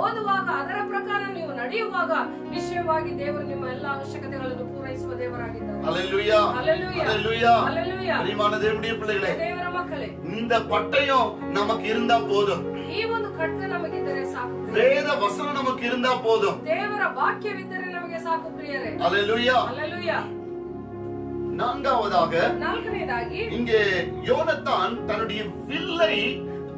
ಓದುವಾಗ, ಅದರ ಪ್ರಕಾರ ನೀವು ನಡೆಯುವಾಗ ನಿಶ್ಚಯವಾಗಿ ದೇವರು ನಿಮ್ಮ ಎಲ್ಲ ಅವಶ್ಯಕತೆಗಳನ್ನು ಪೂರೈಸುವ ದೇವರಾಗಿದ್ದಾರೆ. அல்லேலூயா, அல்லேலூயா, அல்லேலூயா. அல்லேலூயா. பிரியமான தேவனுடைய பிள்ளைகளே, ದೇವರ ಮಕ್ಕಳೇ, இந்த பட்டயம் நமக்கு இருந்தா போதும். ಈ ಒಂದು ಖಡ್ಗ ನಮಗಿದ್ದರೆ ಸಾಕು. வேத வசனம் நமக்கு இருந்தா போதும். ದೇವರ ವಾಕ್ಯವಿದ್ದರೆ ನಮಗೆ ಸಾಕು ಪ್ರಿಯರೇ. அல்லேலூயா. அல்லேலூயா. நான்காவதாக ನಾಲ್ಕನೇದಾಗಿ இங்கே யோனத்தான் தன்னுடைய வில்லை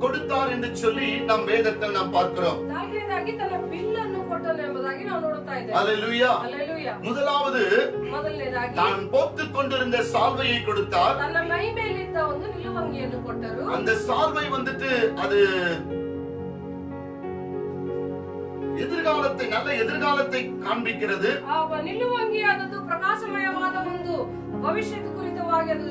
கொடுத்தார் என்று சொல்லி நம் வேதத்தில் நாம் பார்க்கிறோம். ನಾಲ್ಕನೇದಾಗಿ ತನ್ನ ಬಿಲ್ಲನ್ನು ಕೊಟ್ಟನು ಎಂಬುದಾಗಿ ನಾವು ನೋಡುತ್ತಾ ಇದ್ದೇವೆ. அல்லேலூயா. அல்லேலೂயா. முதலாவது ಮೊದಲನೇದಾಗಿ தான் போர்த்துக் கொண்டிருந்த சால்வையை கொடுத்தார். ತನ್ನ ಮೈ ಮೇಲಿದ್ದ ಒಂದು ನಿಲುವಂಗಿಯನ್ನು ಕೊಟ್ಟರು. அந்த சால்வை வந்துட்டு அது எதிர்காலத்தை, நல்ல எதிர்காலத்தை காண்பிக்கிறது. ಆ ನಿಲುವಂಗಿಯಾದದ್ದು ಪ್ರಕಾಶಮಯವಾದ ಒಂದು ಭವಿಷ್ಯದ ಕುರಿತವಾಗಿ ಅದು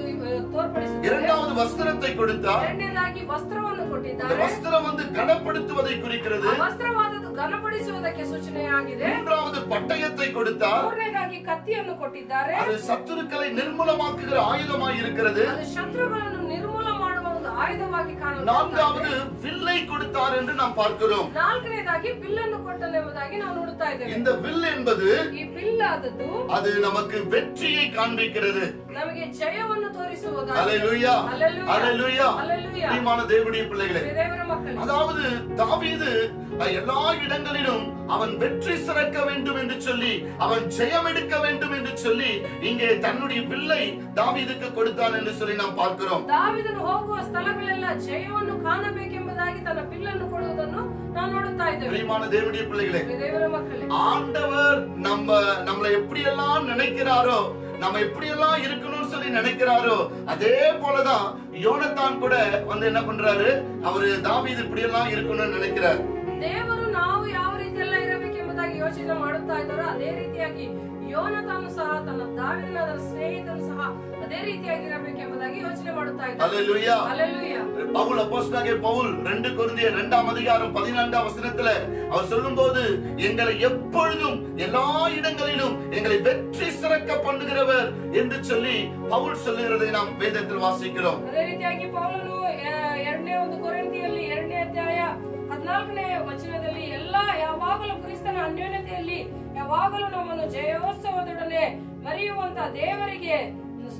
ತೋರ್ಪಡಿಸುತ್ತದೆ. இரண்டாவது வஸ்திரத்தை கொடுத்தார். ಎರಡನೇದಾಗಿ ವಸ್ತ್ರವನ್ನು அந்த ಕೊಟ್ಟಿದ್ದಾರೆ. வஸ்திரம் வந்து கனப்படுத்துவதை குறிக்கிறது. ಆ ವಸ್ತ್ರವಾದದ್ದು ಘನಪಡಿಸುವುದಕ್ಕೆ ಸೂಚನೆಯಾಗಿದೆ. மூன்றாவது பட்டயத்தை கொடுத்தார். ಮೂರನೇದಾಗಿ ಕತ್ತಿಯನ್ನು ಕೊಟ್ಟಿದ್ದಾರೆ. அது சத்துருக்களை நிர்மூலமாக்குகிற ஆயுதமாய் இருக்கிறது. ಅದು ಶತ್ರುಗಳನ್ನು ನಿರ್ಮೂಲ ಮಾಡುವ ಒಂದು ಆಯುಧವಾಗಿ ಕಾಣುತ್ತದೆ. நான்காவது வில்லை கொடுத்தார் என்று நாம் பார்க்கிறோம். ನಾಲ್ಕನೇದಾಗಿ ಬಿಲ್ಲನ್ನು ಕೊಟ್ಟನು ಎಂಬುದಾಗಿ ನಾವು ನೋಡುತ್ತಾ ಇದ್ದೇವೆ. இந்த வில் என்பது ಈ ಬಿಲ್ ಆದದ್ದು அது நமக்கு வெற்றியை காண்பிக்கிறது. ನಮಗೆ ಜಯವನ್ನು ತೋರಿಸುವುದಾಗಿದೆ. அல்லேலூயா, அல்லேலூயா. அல்லேலூயா. பிரியமான தேவனுடைய பிள்ளைகளே, ದೇವರ ಮಕ್ಕಳೇ, அதாவது தாவீது எல்லா இடங்களிலும் அவன் வெற்றி சிறக்க வேண்டும் என்று சொல்லி, அவன் ஜெயம் எடுக்க வேண்டும் என்று சொல்லி இங்கே தன்னுடைய வில்லை தாவீதுக்கு கொடுத்தான் என்று சொல்லி நாம் பார்க்கிறோம். ದಾವೀದನು ಹೋಗುವ ಸ್ಥಳಗಳೆಲ್ಲ ಜಯವನ್ನು ಕಾಣಬೇಕೆಂಬುದಾಗಿ ತನ್ನ ಬಿಲ್ಲನ್ನು ಕೊಡುವುದನ್ನು ನಾವು ನೋಡುತ್ತಾ ಇದ್ದೇವೆ. பிரியமான தேவனுடைய பிள்ளைகளே, ದೇವರ ಮಕ್ಕಳೇ, ஆண்டவர் நம்மளை எப்படியெல்லாம் நினைக்கிறாரோ, நம்ம எப்படியெல்லாம் இருக்கணும்னு சொல்லி நினைக்கிறாரோ, அதே போலதான் யோனத்தான் கூட வந்து என்ன பண்றாரு, அவரு தாவீது இப்படியெல்லாம் இருக்கணும்னு நினைக்கிறார். ದೇವರು ನಾವು ಯಾವ ರೀತಿಯೆಲ್ಲ ಇರಬೇಕೆಂಬುದಾಗಿ ಯೋಚನೆ ಮಾಡುತ್ತಾ ಇದ್ದಾರೋ ಅದೇ ರೀತಿಯಾಗಿ ಯೋನತಾನು ಸಹ ತನ್ನ ದಾವೀದನ ಸ್ನೇಹಿತನು ಸಹ ಅದೇ ರೀತಿಯಾಗಿ ಇರಬೇಕೆಂಬುದಾಗಿ ಯೋಚನೆ ಮಾಡುತ್ತಾ ಇದ್ದಾರೆ. அல்லேலூயா. அல்லேலூயா. பவுல், அப்போஸ்தலனாகிய பவுல் 2 கொரிந்தியர் 2ஆம் அதிகாரம் 14ஆம் வசனத்துல அவர் சொல்லும்போது, எங்களை எப்பொழுதும் எல்லா இடங்களிலும் எங்களை வெற்றி சிறக்க பண்ணுகிறவர் என்று சொல்லி பவுல் சொல்லுகிறதை நாம் வேதத்தில் வாசிக்கிறோம். ಅದೇ ರೀತಿಯಾಗಿ ಪೌಲನು 2ನೇ ಒಂದು ಕೊರಿಂಥಿಯಲ್ಲಿ 2ನೇ ಅಧ್ಯಾಯ 14ನೇ ವಚನದಲ್ಲಿ ಯಾವಾಗಲೂ ಕ್ರಿಸ್ತನ ಅನ್ಯೋನ್ಯತೆಯಲ್ಲಿ ಯಾವಾಗಲೂ ನಮ್ಮನ್ನು ಜಯೋತ್ಸವದೊಡನೆ ಮರೆಯುವಂತ ದೇವರಿಗೆ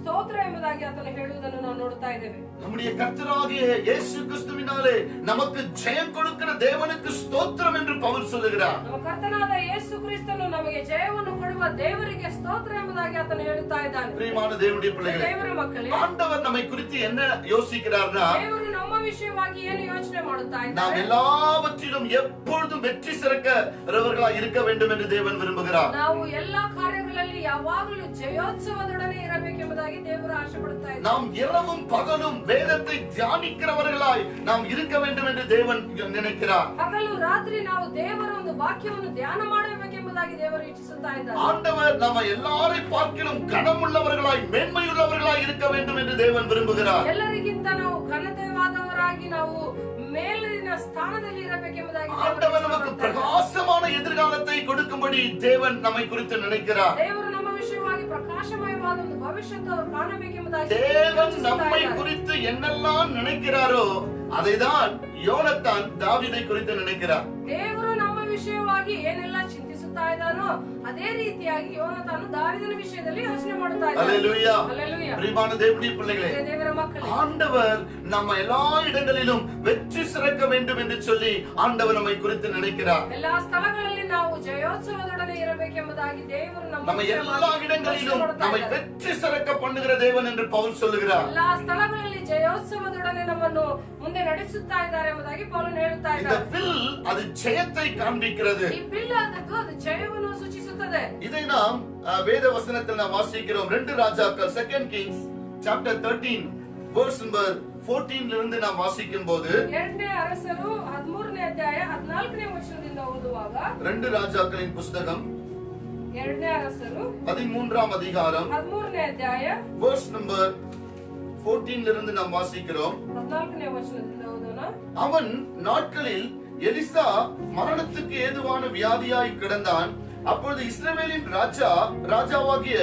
ಸ್ತೋತ್ರ ಎಂಬುದಾಗಿ ಆತನು ಹೇಳುವುದನ್ನು ನಾವು ನೋಡ್ತಾ ಇದ್ದೇವೆ. நம்முடைய கர்த்தராகிய இயேசு கிறிஸ்துவினாலே நமக்கு ஜெயம் கொடுக்கிற தேவனுக்கு ஸ்தோத்திரம் என்று பவுல் சொல்லுகிறார். ನಮ್ಮ ಕರ್ತನಾದ ಯೇಸು ಕ್ರಿಸ್ತನು ನಮಗೆ ಜಯವನ್ನು ಕೊಡುವ ದೇವರಿಗೆ ಸ್ತೋತ್ರ ಎಂಬುದಾಗಿ ಆತನು ಹೇಳುತ್ತಾ ಇದ್ದಾನೆ. பிரியமான தேவனுடைய பிள்ளைகளே, ದೇವರ ಮಕ್ಕಳೇ, ஆண்டவர் நம்மை குறித்து என்ன யோசிக்கிறார்னா, ದೇವರು ನಮ್ಮ ವಿಷಯವಾಗಿ ಏನು ಯೋಚನೆ ಮಾಡುತ್ತಾ நாம் ಇದ್ದಾರೆ? எல்லாவற்றிலும் எப்பொழுதும் வெற்றி சிறக்கிறவர்களாய் இருக்க வேண்டும் என்று தேவன் விரும்புகிறார். ನಾವು ಎಲ್ಲಾ ಕಾರ್ಯಗಳಲ್ಲಿ ಯಾವಾಗಲೂ ಜಯೋತ್ಸವದೊಡನೆ ಇರಬೇಕೆಂಬುದಾಗಿ ದೇವರು ಆಶೆ ಪಡುತ್ತಾ ಇದ್ದಾರೆ. நாம் இரவும் பகலும் வேதத்தை தியானிக்கிறவர்களாய் நாம் இருக்க வேண்டும் என்று தேவன் நினைக்கிறார். ಹಗಲು ರಾತ್ರಿ ನಾವು ದೇವರ ಒಂದು ವಾಕ್ಯವನ್ನು ಧ್ಯಾನ ಮಾಡಬೇಕೆಂಬುದಾಗಿ ದೇವರು ಇಚ್ಛಿಸುತ್ತಾ ಇದ್ದಾರೆ. ஆண்டவர் நம்ம எல்லாரை பார்க்கிலும் கனமுள்ளவர்களாய் மேன்மையுள்ளவர்களாய் இருக்க வேண்டும் என்று தேவன் விரும்புகிறார். ಎಲ್ಲರಿಗಿಂತ ನಾವು ಘನತೆವಾದವರಾಗಿ ನಾವು ಮೇಲಿನ ಸ್ಥಾನದಲ್ಲಿ ಇರಬೇಕೆಂಬುದಾಗಿ ஆண்டவர் நமக்கு பிரகாசமான எதிர்காலத்தை கொடுக்கும்படி தேவன் நம்மை குறித்து நினைக்கிறார். ದೇವರು ನಮ್ಮ ವಿಷಯವಾಗಿ ಪ್ರಕಾಶಮಯವಾದ ಒಂದು ಭವಿಷ್ಯத்தை ಅವರು ಕಾಣಬೇಕೆಂಬುದಾಗಿ தேவன் நம்மை குறித்து என்னெல்லாம் நினைக்கிறாரோ அதைதான் யோனத்தான் தாவீதை குறித்து நினைக்கிறார். ದೇವರು ನಮ್ಮ ವಿಷಯವಾಗಿ ಏನೆಲ್ಲ ಚಿಂತಿಸುತ್ತಾ ಇದ್ದಾನೋ ಅದೇ ರೀತಿಯಾಗಿ ಯೋನಾತಾನು ದಾವೀದನ ವಿಷಯದಲ್ಲಿ ಯೋಚನೆ ಮಾಡುತ್ತಾ ಇದ್ದಾನೆ. அல்லேலூயா. அல்லேலூயா. பிரியமான தேவனுடைய பிள்ளைகளே, ದೇವರ ಮಕ್ಕಳೇ, ஆண்டவர் நம்ம எல்லா இடங்களிலும் வெற்றி சிறக்க வேண்டும் என்று சொல்லி ஆண்டவர் நம்மை குறித்து நினைக்கிறார். ಎಲ್ಲಾ ಸ್ಥಳಗಳಲ್ಲಿ ನಾವು ಜಯೋತ್ಸವದೊಡನೆ ಇರಬೇಕೆಂಬುದಾಗಿ ದೇವರು நம்ம எல்லா இடங்களிலும் நம்மை வெற்றி சிறக்க பண்ணுகிற தேவன் என்று பவுல் சொல்லுகிறார். ಎಲ್ಲಾ ಸ್ಥಳಗಳಲ್ಲಿ ಜಯೋತ್ಸವದೊಡನೆ ನಮ್ಮನ್ನು ಮುಂದೆ ನಡೆಸುತ್ತಾ ಇದ್ದಾರೆ ಎಂಬುದಾಗಿ ಪೌಲನು ಹೇಳುತ್ತಾ இந்த ಇದ್ದಾನೆ. வில் அது ஜெயத்தை காண்பிக்கிறது. ಈ ಬಿಲ್ ಆದದ್ದು ಅದು ಜಯವನ್ನು ಸೂಚಿಸುತ್ತದೆ. இதை நாம் வேத வசனத்தில் நாம் வாசிக்கிறோம். 2 ராஜாக்கள் 2 Kings chapter 13 verse number 14 இருந்து நாம் வாசிக்கும் போது, 2 ಅರಸರು 13ನೇ ಅಧ್ಯಾಯ 14ನೇ ವಚನದಿಂದ ಓದುವಾಗ, 2 ராஜாக்களின் புத்தகம் 2ನೇ ಅರಸರು 13ஆம் அதிகாரம் 13ನೇ ಅಧ್ಯಾಯ verse number 14 இருந்து நாம் வாசிக்கிறோம். 14ನೇ ವಚನದಿಂದ ಓದೋಣ. அவன் நாட்களில் எலிசா மரணத்துக்கு ஏதுவான வியாதியாய் கிடந்தான். அப்பொழுது இஸ்ரவேலின் ராஜாவாகிய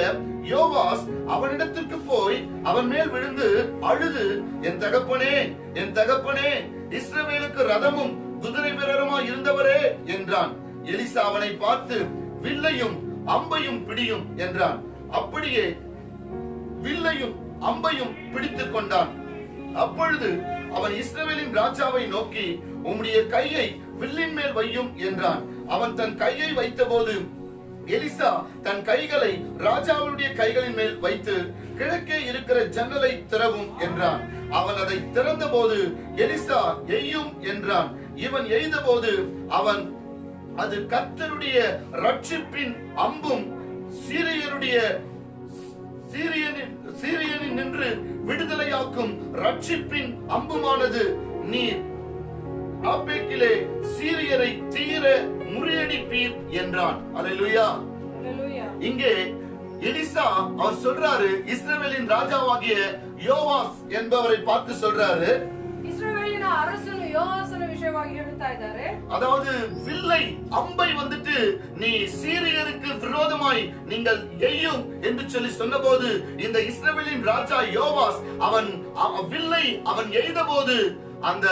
யோவாஸ் அவனிடத்திற்கு போய் அவன் மேல் விழுந்து அழுது, என் தகப்பனே, என் தகப்பனே, இஸ்ரவேலுக்கு ரதமும் குதிரை வீரருமாய் இருந்தவரே என்றான். எலிசா அவனை பார்த்து, வில்லையும் அம்பையும் பிடியும் என்றான். அப்படியே வில்லையும் அம்பையும் பிடித்துக் கொண்டான். அப்பொழுது அவன் இஸ்ரவேலின் ராஜாவை நோக்கி, உம்முடைய கையை வில்லின் மேல் வையும் என்றான். அவன் தன் கையை வைத்தபோது எலிசா தன் கைகளை ராஜாவுடைய கைகளின் மேல் வைத்து, கிழக்கே இருக்கிற ஜன்னலை திறவும் என்றான். அவன் அதை திறந்த போது எலிசா எய்யும் என்றான். இவன் எய்த போது அது கர்த்தருடைய ரட்சிப்பின் அம்பும் சீரியனின் நின்று விடுதலையாக்கும் ரட்சிப்பின் அம்புமானது, நீர் ஆப்பேக்கிலே சீரியரை தீர முறியடிப்பீர் என்றான். அல்லேலூயா. இங்கே எலிசா அவர் சொல்றாரு, இஸ்ரவேலின் ராஜாவாகிய யோவாஸ் என்பவரை பார்த்து சொல்றாரு, இஸ்ரவேலின் அரசன் யோவாசன விஷயವಾಗಿ ಹೇಳ್ತಾ ಇದ್ದಾರೆ. அதாவது வில்லை அம்பை வந்துட்டு நீ சீரியருக்கு விரோதமாய் நீங்கள் எய்யும் என்று சொல்லி சொன்னபோது, இந்த இஸ்ரவேலின் ராஜா யோவாஸ் அவன் வில்லை அவன் எய்தபோது அந்த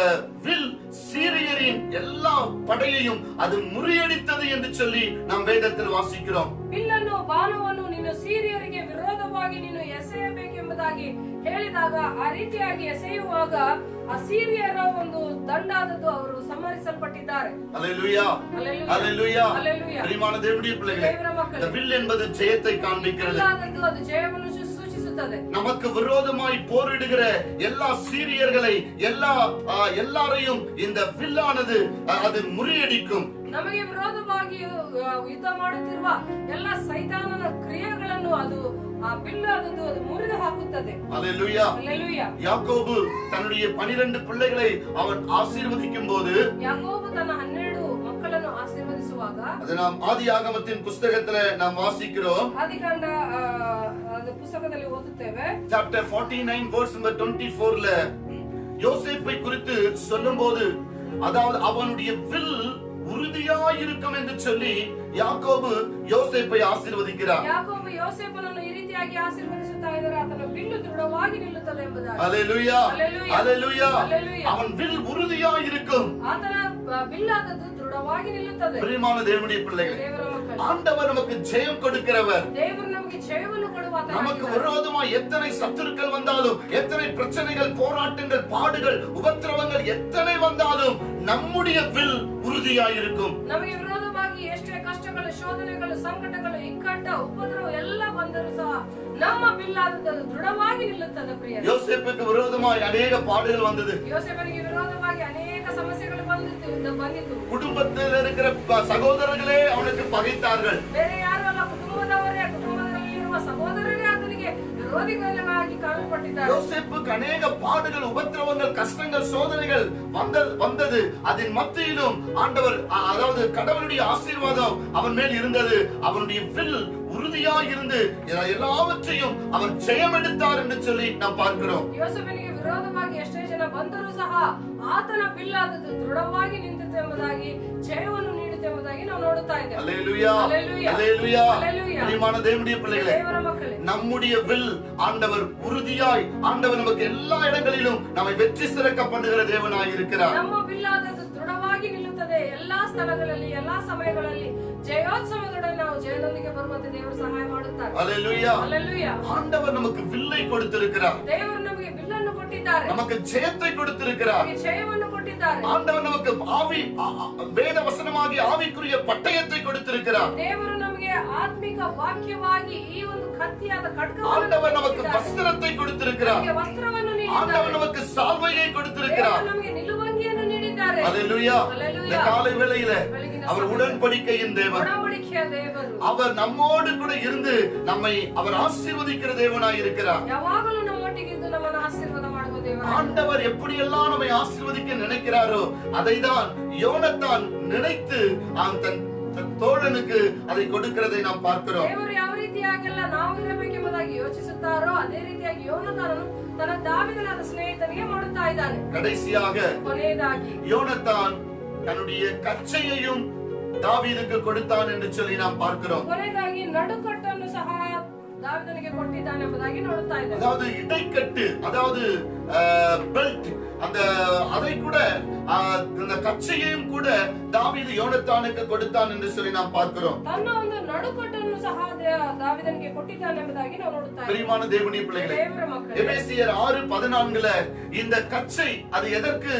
வில் சீரியரின் எல்லா படையையும் அது முறியடித்தது என்று சொல்லி நாம் வேதத்தில் வாசிக்கிறோம். ಬಿಲ್ಲನ್ನು ಬಾಣವನ್ನು ನೀನು ಸೀರಿಯರಿಗೆ ವಿರೋಧವಾಗಿ ನೀನು ಎಸೆಯಬೇಕೆಂಬುದಾಗಿ ಹೇಳಿದಾಗ ಆ ರೀತಿಯಾಗಿ ಎಸೆಯುವಾಗ ಆ ಸೀರಿಯರ ಒಂದು ದಂಡಾದದ್ದು ಅವರು ಸಂಹರಿಸಲ್ಪಟ್ಟಿದ್ದಾರೆ. அல்லேலூயா. அல்லேலூயா. பிரியமான தேவனுடைய பிள்ளைகளே, இந்த வில் என்பது ஜெயத்தை காண்பிக்கிறது. அது ஜெயವನ್ನು ಸೂಚಿಸುತ್ತದೆ. நமக்கு விரோதமாய் போரிடுகிற எல்லா சீரியர்களை எல்லாரையும் இந்த வில்லானது அது முறியடிக்கும். ನಮಗೆ ವಿರೋಧವಾಗಿ ಯುದ್ಧ ಮಾಡುತ್ತಿರುವ ಎಲ್ಲ ಸೈತಾನನ ಕ್ರಿಯೆಗಳನ್ನು ಅದು ಆ ಬಿಲ್ಲಾದದ್ದು ಅದು ಮುರಿದು ಹಾಕುತ್ತದೆ. அல்லேலூயா. அல்லேலூயா. யாக்கோபு தன்னுடைய 12 பிள்ளைகளை அவன் ஆசீர்வதிக்கும் போது, ಯಾಕೋಬು ತನ್ನ 12 ಮಕ್ಕಳನ್ನು ಆಶೀರ್ವದಿಸುವಾಗ, அது நாம் ஆதியாகமத்தின் புத்தகத்துல நாம் வாசிக்கிறோம். ಆದಿಕಾಂಡ புத்தகದಲ್ಲಿ ಓದುತ್ತೇವೆ. chapter 49 verse number 24ல யோசேப்பை குறித்து சொல்லும்போது, அதாவது அவனுடைய வில் உறுதியாய் இருக்கும் என்று சொல்லி யாக்கோபு யோசேப்பை ஆசீர்வதிக்கிறார். ಯಾಕೋಬು ಯೋಸೇಫನನ್ನು ಈ ರೀತಿಯಾಗಿ ಆಶೀರ್ವದಿಸುತ್ತಾ ಇದ್ದಾರೆ, ಆತನ ಬಿಲ್ಲು ದೃಢವಾಗಿ ನಿಲ್ಲುತ್ತದೆ ಎಂಬುದಾಗಿ. அல்லேலூயா. அல்லேலூயா. அல்லேலூயா. அவன் வில் உறுதியாய் இருக்கும். ಆತನ ಬಿಲ್ಲಾದದ್ದು ದೃಢವಾಗಿ ನಿಲ್ಲುತ್ತದೆ. பிரியமான தேவனுடைய பிள்ளைகளே, ದೇವರ ಮಕ್ಕಳೇ, ஆண்டவர் நமக்கு ஜெயம் கொடுக்கிறவர். ದೇವರು ನಮಗೆ ಜಯವನ್ನು ಕೊಡುವಾತ. நமக்கு விரோதமாய் எத்தனை சத்துருக்கள் வந்தாலும், எத்தனை பிரச்சனைகள், போராட்டங்கள், பாடுகள், உபத்திரவங்கள் எத்தனை வந்தாலும் நம்முடைய வில் உறுதியாயிருக்கும். ನಮಗೆ ವಿರೋಧವಾಗಿ ಎಷ್ಟೇ ಕಷ್ಟಗಳು, ಶೋಧನೆಗಳು, ಸಂಕಟಗಳು, ಇಕ್ಕಟ್ಟ, ಉಪದ್ರವ ಎಲ್ಲ ಬಂದರೂ ಸಹ ನಮ್ಮ ಬಿಲ್ಲಾದದ್ದು ದೃಢವಾಗಿ ನಿಲ್ಲುತ್ತದೆ ಪ್ರಿಯರೇ. யோசேப்புக்கு விரோதமாய் அநேக பாடுகள் வந்தது. யோசேப்பನಿಗೆ ವಿರೋಧವಾಗಿ ಅನೇಕ ಸಮಸ್ಯೆಗಳು ಬಂದಿತ್ತು. குடும்பத்தில் இருக்கிற சகோதரர்களே அவனுக்கு பகைத்தார்கள். ಬೇರೆ ಯಾರು ಅಲ್ಲ, ಕುಟುಂಬದವರೇ, ಕುಟುಂಬದಲ್ಲಿರುವ ಸಹೋದರರೇ ಆತನಿಗೆ ವಿರೋಧಿಗಳಾಗಿ ಕಾಣಲ್ಪಟ್ಟಿದ್ದಾರೆ. யோசேப்புக்கு அநேக பாடுகள், உபத்திரவங்கள், கஷ்டங்கள், சோதனைகள் வந்தது. அதன் மத்தியிலும் ஆண்டவர், அதாவது கடவுளுடைய ஆசீர்வாதம் அவன் மேல் இருந்தது. அவனுடைய வில் உறுதியாய் இருந்து எல்லாவற்றையும் அவர் ஜெயம் எடுத்தார் என்று சொல்லி நாம் பார்க்கிறோம். யோசேಫನಿಗೆ ವಿರೋಧವಾಗಿ ಎಷ್ಟೇ ಜನ ಬಂದರೂ ಸಹ ಆತನ ಬಿಲ್ಲಾದದ್ದು ದೃಢವಾಗಿ ನಿಂತಿತು ಎಂಬುದಾಗಿ, ಜಯವನ್ನು ನೀಡಿತು ಎಂಬುದಾಗಿ ನಾವು ನೋಡುತ್ತಾ ಇದ್ದೇವೆ. அல்லேலூயா, அல்லேலூயா, அல்லேலூயா. அல்லேலூயா. பிரியமான தேவனுடைய பிள்ளைகளே, தேவர மக்களே, நம்முடைய வில் ஆண்டவர் உறுதியாய், ஆண்டவர் நமக்கு எல்லா இடங்களிலும் நம்மை வெற்றி சிறக்க பண்ணுகிற தேவனாய் இருக்கிறார். ನಮ್ಮ ಬಿಲ್ಲಾದದ್ದು ದೃಢವಾಗಿ ನಿಲ್ಲುತ್ತದೆ. ಎಲ್ಲಾ ಸ್ಥಳಗಳಲ್ಲಿ, ಎಲ್ಲಾ ಸಮಯಗಳಲ್ಲಿ ಜಯೋತ್ಸವದೊಡನೆ ನಾವು ಜಯದೊಂದಿಗೆ ಬರುವಂತೆ ದೇವರು ಸಹಾಯ ಮಾಡುತ್ತಾರೆ. அல்லேலூயா, அல்லேலூயா. ஆண்டவர் நமக்கு வில்லை கொடுத்திருக்கிறார். ದೇವರು ನಮಗೆ ಬಿಲ್ಲನ್ನು ಕೊಟ್ಟಿದ್ದಾರೆ. நமக்கு ஜெயத்தை கொடுத்திருக்கிறார். ನಮಗೆ ಜಯವನ್ನು ಕೊಟ್ಟಿದ್ದಾರೆ. ஆண்டவர் நமக்கு வேத வசனமாகி ஆவிக்குரிய பட்டயத்தை கொடுத்திருக்கிறார். ದೇವರು ನಮಗೆ ಆತ್ಮಿಕ ವಾಕ್ಯವಾಗಿ ಈ ಒಂದು ಕತ್ತಿಯಾದ ಖಡ್ಗವನ್ನು ஆண்டவர் நமக்கு வஸ்திரத்தை கொடுத்திருக்கிறார். ನಮಗೆ ವಸ್ತ್ರವನ್ನು ನೀಡಿದ್ದಾರೆ. ஆண்டவர் நமக்கு சால்வையை கொடுத்திருக்கிறார். ದೇವರು ನಮಗೆ ನಿಲುವಂಗಿಯನ್ನು ನೀಡಿದ್ದಾರೆ. அல்லேலூயா. இந்த காலை வேளையில அவர் உடன்படிக்கையின் தேவன். ಒಡಂಬಡಿಕೆಯ ದೇವರು. அவர் நம்மோடு கூட இருந்து நம்மை அவர் ஆசீர்வதிக்கிற தேவனாய் இருக்கிறார். ಯಾವಾಗಲೂ ನಮ್ಮೊಟ್ಟಿಗೆ ಇದ್ದು ನಮ್ಮನ್ನು ಆಶೀರ್ವಾದ ಮಾಡುವ ದೇವರು. ஆண்டவர் எப்படியெல்லாம் நம்மை ஆசீர்வதிக்க நினைக்கிறாரோ அதைதான் யோனத்தான் நினைத்து தன் தோழனுக்கு அதை கொடுக்கிறதை நாம் பார்க்கிறோம். ದೇವರು ಯಾವ ರೀತಿಯಾಗೆಲ್ಲ ನಾವು ಇರಬೇಕೆಂಬುದಾಗಿ ಯೋಚಿಸುತ್ತಾರೋ ಅದೇ ರೀತಿಯಾಗಿ ಯೋನಾತಾನನು ತನ್ನ ದಾವೀದನಾದ ಸ್ನೇಹಿತನಿಗೆ ಮಾಡುತ್ತಾ ಇದ್ದಾನೆ. கடைசியாக ಕೊನೆಯದಾಗಿ யோனத்தான் தன்னுடைய கச்சையையும் தாவீதுக்கு கொடுத்தான் என்று சொல்லி நாம் பார்க்கிறோம். ಕೊನೆಯದಾಗಿ ನಡುಕಟ್ಟನ್ನು ಸಹ ದಾವೀದನಿಗೆ ಕೊಟ್ಟಿದ್ದಾನೆ ಎಂಬುದಾಗಿ ನೋಡುತ್ತಾ ಇದ್ದೇವೆ. அதாவது இடைக்கட்டு, அதாவது பெல்ட், அதை கூட அந்த கச்சையையும் கூட தாவீது யோனத்தானுக்கு கொடுத்தான் என்று சொல்லி நாம் பார்க்கிறோம். ತನ್ನ ಒಂದು ನಡುಕಟ್ಟನ್ನು ಸಹ ದಾವೀದನಿಗೆ ಕೊಟ್ಟಿದ್ದಾನೆ ಎಂಬುದಾಗಿ ನಾವು ನೋಡುತ್ತಾ ಇದ್ದೇವೆ. பிரியமான தேவனுடைய பிள்ளைகளே, ದೇವರ ಮಕ್ಕಳೇ, எபேசியர் 6:14 இந்த கச்சை அது எதற்கு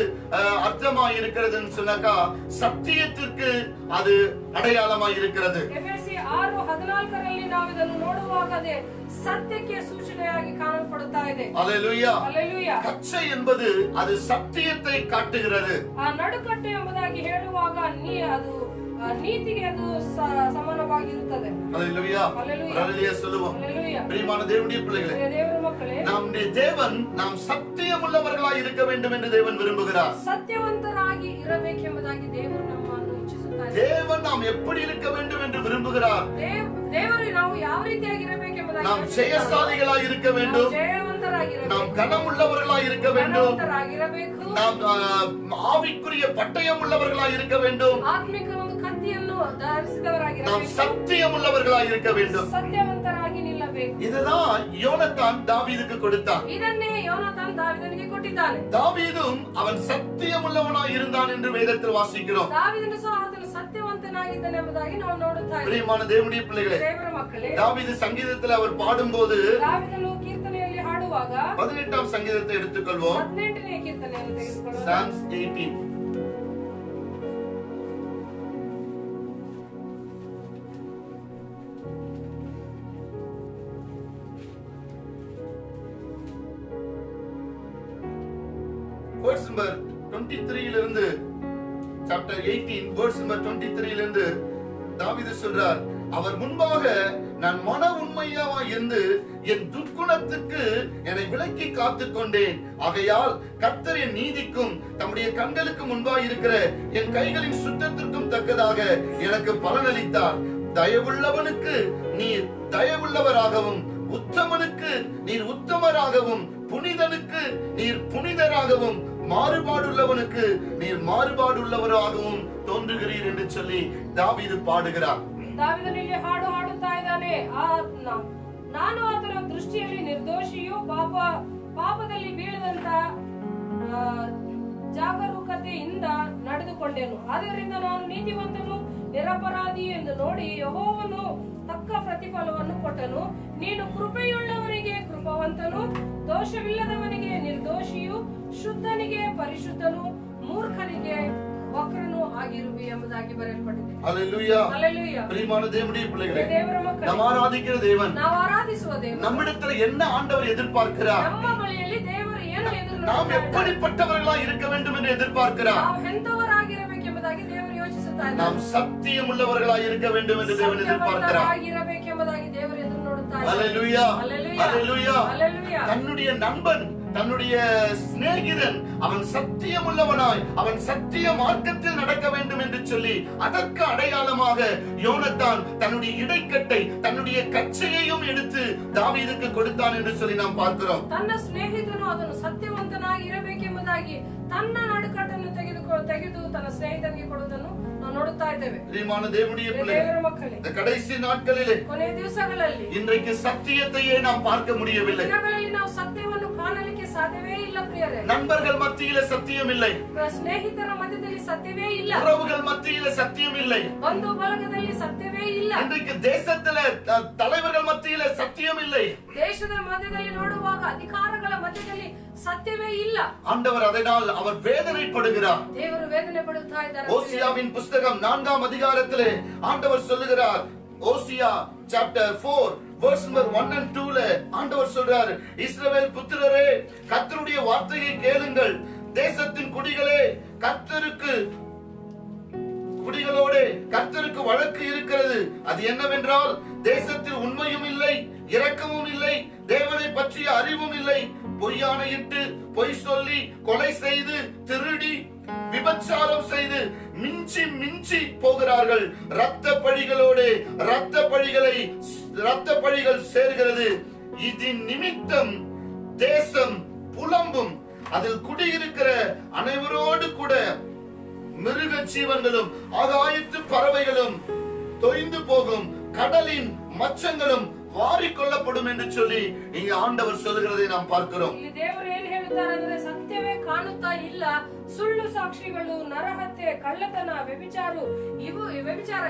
அர்த்தமாய் இருக்கிறதுன்னு சொன்னாக்கா சத்தியத்திற்கு அது அடையாளமாய் இருக்கிறது. ಎಫೆಸಿ 6:14 ನಾವು ಇದನ್ನು ನೋಡುವಾಗ ಅದೇ ಸತ್ಯಕ್ಕೆ ಸೂಚನೆಯಾಗಿ ಕಾಣಲ್ಪಡುತ್ತಾ ಇದೆ. அல்லேலூயா. அல்லேலೂಯಾ. கச்சை என்பது அது சத்தியத்தை காட்டுகிறது. ಆ ನಡುಕಟ್ಟು ಎಂಬುದಾಗಿ ಹೇಳುವಾಗ ಅದು ನೀತಿಗೆ ಅದು ಸಮಾನವಾಗಿರುತ್ತದೆ. அல்லேலூயா. அல்லேலூயா. அல்லேலூயா சொல்லுவோம். அல்லேலூயா. பிரியமான தேவனுடைய பிள்ளைகளே, ದೇವರ ಮಕ್ಕಳೇ, நம்முடைய தேவன் நாம் சத்தியமுள்ளவர்களாய் இருக்க வேண்டும் என்று தேவன் விரும்புகிறார். ಸತ್ಯವಂತರಾಗಿ ಇರಬೇಕೆಂಬುದಾಗಿ ದೇವರು ನಮ್ಮನ್ನು ಇಚ್ಛಿಸುತ್ತಾರೆ. தேவன் நாம் எப்படி இருக்க வேண்டும் என்று விரும்புகிறார். ದೇವರು ನಾವು ಯಾವ ರೀತಿಯಾಗಿ ಇರಬೇಕೆಂಬುದಾಗಿ நாம் ஜெயசாலிகளாய் இருக்க வேண்டும். ಜಯವಂತರಾಗಿರಬೇಕು. நாம் கனமுள்ளவர்களாய் இருக்க வேண்டும். ಧನವಂತರಾಗಿರಬೇಕು. நாம் ஆவிக்குரிய பட்டயம் உள்ளவர்களாய் இருக்க வேண்டும். ಆತ್ಮಿಕ ಒಂದು ಕತ್ತಿಯನ್ನು நாம் ಧರಿಸಿದವರಾಗಿರಬೇಕು. சத்தியம் உள்ளவர்களாய் இருக்க வேண்டும். ಸತ್ಯವಂತರಾಗಿ ನಿಲ್ಲಬೇಕು. இதுதான் யோனத்தான் தாவீதுக்கு கொடுத்தான். ಇದನ್ನೇ ಯೋನಾತಾನ್ ದಾವೀದನಿಗೆ ಕೊಟ್ಟಿದ್ದಾನೆ. தாவீதும் அவன் சத்தியம் உள்ளவனாய் இருந்தான் என்று வேதத்தில் வாசிக்கிறோம். ದಾವೀದನು ಸಹ ಆತನು ಸತ್ಯವಂತನಾಗಿದ್ದಾನೆ ಎಂಬುದಾಗಿ ನಾವು ನೋಡುತ್ತಾ ಇದ್ದೇವೆ. பிரியமான தேவனுடைய பிள்ளைகளே, ದೇವರ ಮಕ್ಕಳೇ, தாவீது சங்கீதத்தில் அவர் பாடும்போது ದಾವೀದನು ಕೀರ್ತನೆಯಲ್ಲಿ ಹಾಡುವಾಗ 18ஆம் சங்கீதத்தை எடுத்துக்கொள்வோம். 18ನೇ ಕೀರ್ತನೆಯನ್ನು ತೆಗೆದುಕೊಳ್ಳೋಣ. Psalms 18. Verse number 23 இலிருந்து chapter 18 verse number 23 இலிருந்து தாவீது சொல்றார், அவர் முன்பாக நான் மன உண்மையாவா இருந்து என் துர்க்குணத்துக்கு என்னை விலக்கி காத்துக் கொண்டேன். ஆகையால் கர்த்தர் என் நீதிக்கும் தம்முடைய கண்களுக்கு முன்பாக இருக்கிற என் கைகளின் சுத்தத்திற்கும் தக்கதாக எனக்கு பலனளித்தார். தயவுள்ளவனுக்கு நீர் தயவுள்ளவராகவும், உத்தமனுக்கு நீர் உத்தமராகவும், புனிதனுக்கு நீர் புனிதராகவும், மாறுபாடுள்ளவனுக்கு நீர் மாறுபாடுள்ளவராகவும் தோன்றுகிறீர் என்று சொல்லி தாவீது பாடுகிறார். ದಾವೀದನು ಇಲ್ಲಿ ಹಾಡು ಹಾಡುತ್ತಾ ಇದ್ದಾನೆ. ನಾನು ಆತನ ದೃಷ್ಟಿಯಲ್ಲಿ ನಿರ್ದೋಷಿಯು, ಪಾಪದಲ್ಲಿ ಬೀಳದಂತ ಜಾಗರೂಕತೆಯಿಂದ ನಡೆದುಕೊಂಡೆನು. ಆದ್ದರಿಂದ ನಾನು ನೀತಿವಂತನು, ನಿರಪರಾಧಿ ಎಂದು ನೋಡಿ ಯೆಹೋವನು ತಕ್ಕ ಪ್ರತಿಫಲವನ್ನು ಕೊಟ್ಟನು. ನೀನು ಕೃಪೆಯುಳ್ಳವನಿಗೆ ಕೃಪಾವಂತನು, ದೋಷವಿಲ್ಲದವನಿಗೆ ನಿರ್ದೋಷಿಯು, ಶುದ್ಧನಿಗೆ ಪರಿಶುದ್ಧನು, ಮೂರ್ಖನಿಗೆ ವಕ್ರನು ಆಗಿರುವಿ ಎಂಬುದಾಗಿ ಬರೆಯಲ್ಪಟ್ಟಿದೆ. ஹல்லேலூயா. ஹல்லேலூயா. பிரியமான தேவனுடைய பிள்ளைகளே, தேவர மக்களே, நாம் ஆராதிக்கிற தேவன், ನಾವು ಆರಾಧಿಸುವ ದೇವರು, நம்மிடத்துல என்ன ஆண்டவர் எதிர்பார்க்கிறார், ನಮ್ಮ ಬಳಿಯಲ್ಲಿ ದೇವರು ಏನು நாம் ಎದುರು எப்படிப்பட்டவர்களாய் இருக்க வேண்டும் என்று எதிர்பார்க்கிறார். ನಾವು ಎಂತವರಾಗಿರಬೇಕೆಂಬುದಾಗಿ ದೇವರು ಯೋಚಿಸುತ್ತಾರೆ. நாம் சத்தியம் உள்ளவர்களாய் இருக்க வேண்டும் என்று தேவன் எதிர்பார்க்கிறார். ಆಗಿರಬೇಕೆಂಬುದಾಗಿ ದೇವರು ಎದುರು ನೋಡುತ್ತಾರೆ. ஹல்லேலூயா. ஹல்லேலூயா. ஹல்லேலூயா. ஹல்லேலூயா. தன்னுடைய நண்பன், தன்னுடைய சிநேகிதன், அவன் சத்தியம் உள்ளவனாய், அவன் சத்திய மார்க்கத்தில் நடக்க வேண்டும் என்று சொல்லி அதற்கு அடையாளமாக யோனத்தான் தன்னுடைய இடைக்கட்டை, தன்னுடைய கச்சையையும் எடுத்து தாவீதுக்கு கொடுத்தான் என்று சொல்லி நாம் பார்க்கிறோம். ತನ್ನ ಸ್ನೇಹಿತನು ಅದನ್ನು ಸತ್ಯವಂತನಾಗಿ ಇರಬೇಕೆಂಬುದಾಗಿ ತನ್ನ ನಡುಕಟ್ಟನ್ನು ತೆಗೆದು ತನ್ನ ಸ್ನೇಹಿತನಿಗೆ ಕೊಡುವುದನ್ನು ನಾವು ನೋಡುತ್ತಾ ಇದ್ದೇವೆ. பிரியமான தேவனுடைய பிள்ளைகளே, ದೇವರ ಮಕ್ಕಳೇ, இந்த கடைசி நாட்களிலே ಕೊನೆಯ ದಿವಸಗಳಲ್ಲಿ இன்றைக்கு சத்தியத்தையே நாம் பார்க்க முடியவில்லை. ದಿನಗಳಲ್ಲಿ ನಾವು ಸತ್ಯವನ್ನು ಕಾಣಲಿಕ್ಕೆ ಸಾಧ್ಯವೇ ಇಲ್ಲ ಪ್ರಿಯರೇ. நண்பர்கள் மத்தியில சத்தியம் இல்லை, ಸ್ನೇಹಿತರ ಮಧ್ಯದಲ್ಲಿ ಸತ್ಯವೇ ಇಲ್ಲ, உறவுகள் மத்தியில சத்தியம் இல்லை, ಬಂಧು ಬಳಗದಲ್ಲಿ ಸತ್ಯವೇ ಇಲ್ಲ, இன்றைக்கு தேசத்துல தலைவர்கள் மத்தியில சத்தியம் இல்லை, ದೇಶದ ಮಧ್ಯದಲ್ಲಿ ನೋಡುವಾಗ ಅಧಿಕಾರಗಳ ಮಧ್ಯದಲ್ಲಿ ಸತ್ಯವೇ ಇಲ್ಲ. ஆண்டவர் அதனால் அவர் வேதனைப்படுகிறார். ದೇವರು ವೇದನೆ ಪಡುತ್ತಾ ಇದ್ದಾರೆ. ஓசியாவின் புஸ்தகம் 4ஆம் அதிகாரத்திலே ஆண்டவர் சொல்லுகிறார். ஓசியா சாப்டர் 4 verse number 1 and 2ல ஆண்டவர் சொல்றார், இஸ்ரவேல் புத்திரரே, கர்த்தருடைய வார்த்தையை கேளுங்கள். தேசத்தின் குடிகளே, குடிகளோடு கர்த்தருக்கு வழக்கு இருக்கிறது. அது என்னவென்றால், தேசத்தில் உண்மையும் இல்லை, இரக்கமும் இல்லை, தேவனை பற்றிய அறிவும் இல்லை, பொய்யானையிட்டு, பொய் சொல்லி, கொலை செய்து, திருடி, விபச்சாரம் செய்து மிஞ்சி மிஞ்சி போகிறார்கள். இரத்த பழிகள் சேர்கிறது. இதன் நிமித்தம் தேசம் புலம்பும், அதில் குடியிருக்கிற அனைவரோடு கூட மிருக ஜீவன்களும் ஆகாயத்து பறவைகளும் தொய்ந்து போகும், கடலின் மச்சங்களும் வாரிக்கொள்ளப்படும் என்று சொல்லி இங்க ஆண்டவர் சொல்லுகிறதை நாம் பார்க்கிறோம். ಇಲ್ಲಿ ದೇವರು ಏನು ಹೇಳುತ್ತಾರೆ ಅಂದ್ರೆ, ಸತ್ಯವೇ ಕಾಣುತ್ತಾ ಇಲ್ಲ, ಸುಳ್ಳು ಸಾಕ್ಷಿಗಳು, ನರಹತ್ಯೆ, ಕಳ್ಳತನ, ವ್ಯಭಿಚಾರ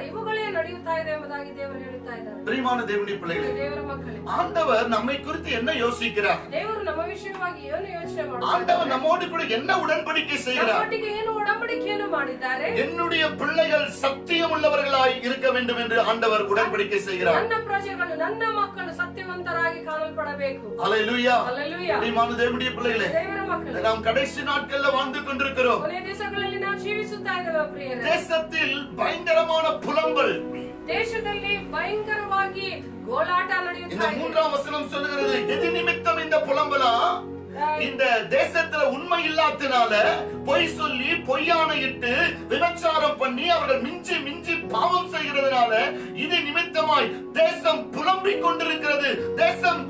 ಇವುಗಳೇ ನಡೆಯುತ್ತಾ ಇದೆ ಎಂಬುದಾಗಿ ದೇವರು ಹೇಳುತ್ತಾ ಇದ್ದಾರೆ. பிரியமான தேவனுடைய பிள்ளைகளே, ದೇವರ ಮಕ್ಕಳೇ, ஆண்டவர் நம்மை குறித்து என்ன யோசிக்கிறார்? ದೇವರು ನಮ್ಮ ವಿಷಯವಾಗಿ ಏನು ಯೋಚನೆ ಮಾಡುತ್ತಾರೆ? ஆண்டவர் நம்மோடு கூட என்ன உடன்படிக்கை செய்கிறார்? ನಮ್ಮೊಟ್ಟಿಗೆ ಏನು ಒಡಂಬಡಿಕೆಯನ್ನು ಮಾಡಿದ್ದಾರೆ? என்னுடைய பிள்ளைகள் சத்தியம் உள்ளவர்களாய் இருக்க வேண்டும் என்று ஆண்டவர் உடன்படிக்கை செய்கிறார். ನನ್ನ ಪ್ರಜೆಗಳು, ನನ್ನ ಮಕ್ಕಳು ಸತ್ಯವಂತರಾಗಿ ಕಾಣಲ್ಪಡಬೇಕು. ஹல்லேலூயா. ஹல்லேலூயா. பிரியமான தேவனுடைய பிள்ளைகளே, ದೇವರ ಮಕ್ಕಳೇ, நாம் கடைசி நாட்கள்ல வாழ்ந்து கொண்டிருக்கிறோம். ಕೊನೆಯ ದಿವಸಗಳಲ್ಲಿ ನಾವು ಜೀವಿಸುತ್ತಾ ಇದ್ದೇವೆ ಪ್ರಿಯರೇ. தேசத்தில் பயங்கரமான புலம்பல், ದೇಶದಲ್ಲಿ ಭಯಂಕರವಾಗಿ ಗೋಳಾಟ இந்த ನಡೆಯುತ್ತಾ ಇದೆ. 3ஆம் வசனம் சொல்லுகிறது, எது நிமித்தம் இந்த புலம்பலா? இந்த தேசத்துல உண்மை இல்லாதனால, பொய் சொல்லி, பொய்யானையிட்டு, விபச்சாரம் பண்ணி, அவர்கள் மிஞ்சி மிஞ்சி பாவம் செய்கிறதுனால இது நிமித்தமாய் தேசம் புலம்பிக் கொண்டிருக்கிறது, தேசம்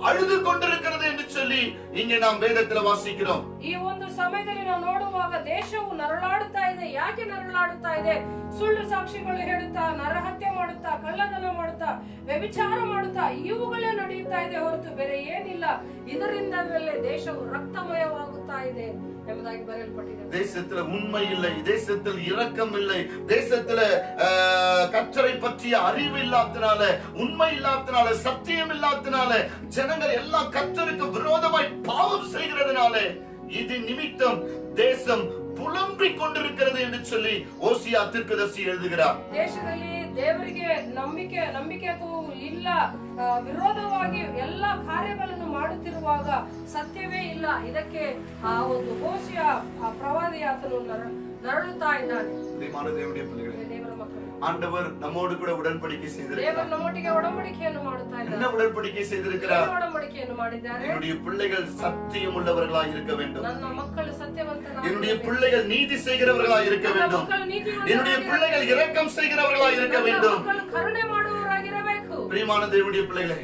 அழுது கொண்டிருக்கிறது என்று சொல்லி இங்கே நாம் வேதத்துல வாசிக்கிறோம். ಈ ಒಂದು ಸಮಯದಲ್ಲಿ ನಾವು ನೋಡುವಾಗ ದೇಶವು ನರಳಾಡುತ್ತಾ ಇದೆ. ಯಾಕೆ ನರಳಾಡುತ್ತಾ ಇದೆ? ಸುಳ್ಳು ಸಾಕ್ಷಿಗಳು ಹೇಳುತ್ತಾ, ನರಹತ್ಯೆ ಮಾಡುತ್ತಾ, ಕಳ್ಳತನ ಮಾಡುತ್ತಾ, ವ್ಯಭಿಚಾರ ಮಾಡುತ್ತಾ ಇವುಗಳೇ ನಡೆಯುತ್ತಾ ಇದೆ ಹೊರತು ಬೇರೆ ಏನಿಲ್ಲ. ಇದರಿಂದಲೇ ದೇಶವು ರಕ್ತಮಯವಾಗುತ್ತಾ ಇದೆ ಎಂಬುದಾಗಿ ಬರೆಯಲ್ಪಟ್ಟಿದೆ. தேசத்துல உண்மை இல்லை, தேசத்தில் இரக்கம் இல்லை, தேசத்துல கர்த்தரை பற்றிய அறிவு இல்லாதனால, உண்மை இல்லாதனால, சத்தியம் இல்லாதனால ஜனங்கள் எல்லாம் கர்த்தருக்கு விரோதமாய் பாவம் செய்கிறதுனால இது நிமித்தம் தேசம் புலம்பிக் கொண்டிருக்கிறது என்று சொல்லி ஓசியா தீர்க்கதரிசி எழுதுகிறார். ದೇಶದಲ್ಲಿ ದೇವರಿಗೆ ನಂಬಿಕೆ ಅಥವಾ ಇಲ್ಲ, ವಿರೋಧವಾಗಿ ಎಲ್ಲಾ ಕಾರ್ಯಗಳನ್ನು ಮಾಡುತ್ತಿರುವಾಗ ಸತ್ಯವೇ ಇಲ್ಲ. ಇದಕ್ಕೆ ಆ ಒಂದು ಓಸಿಯ ಪ್ರವಾದಿ ಆತನು ನರಳುತ್ತಾ ಇದ್ದಾನೆ. ದೇವರ ಮಕ್ಕಳು, ஆண்டவர் நம்மோடு கூட உடன்படிக்கை செய்திருக்கிறார். ದೇವರು ನಮ್ಮೊಟ್ಟಿಗೆ ಒಡಂಬಡಿಕೆಯನ್ನು ಮಾಡುತ್ತಾ ಇದ್ದಾರೆ. என்ன உடன்படிக்கை செய்திருக்கிறார்? ಒಡಂಬಡಿಕೆಯನ್ನು ಮಾಡಿದ್ದಾರೆ. என்னுடைய பிள்ளைகள் சத்தியம் உள்ளவர்களாய் இருக்க வேண்டும், ನನ್ನ ಮಕ್ಕಳು ಸತ್ಯವಂತರಾಗಿ, என்னுடைய பிள்ளைகள் நீதி செய்கிறவர்களாய் இருக்க வேண்டும், என்னுடைய பிள்ளைகள் இரக்கம் செய்கிறவர்களாய் இருக்க வேண்டும். கருணை ಮಾಡುವವರಾಗಿರಬೇಕು. பிரியமான தேவனுடைய பிள்ளைகளே,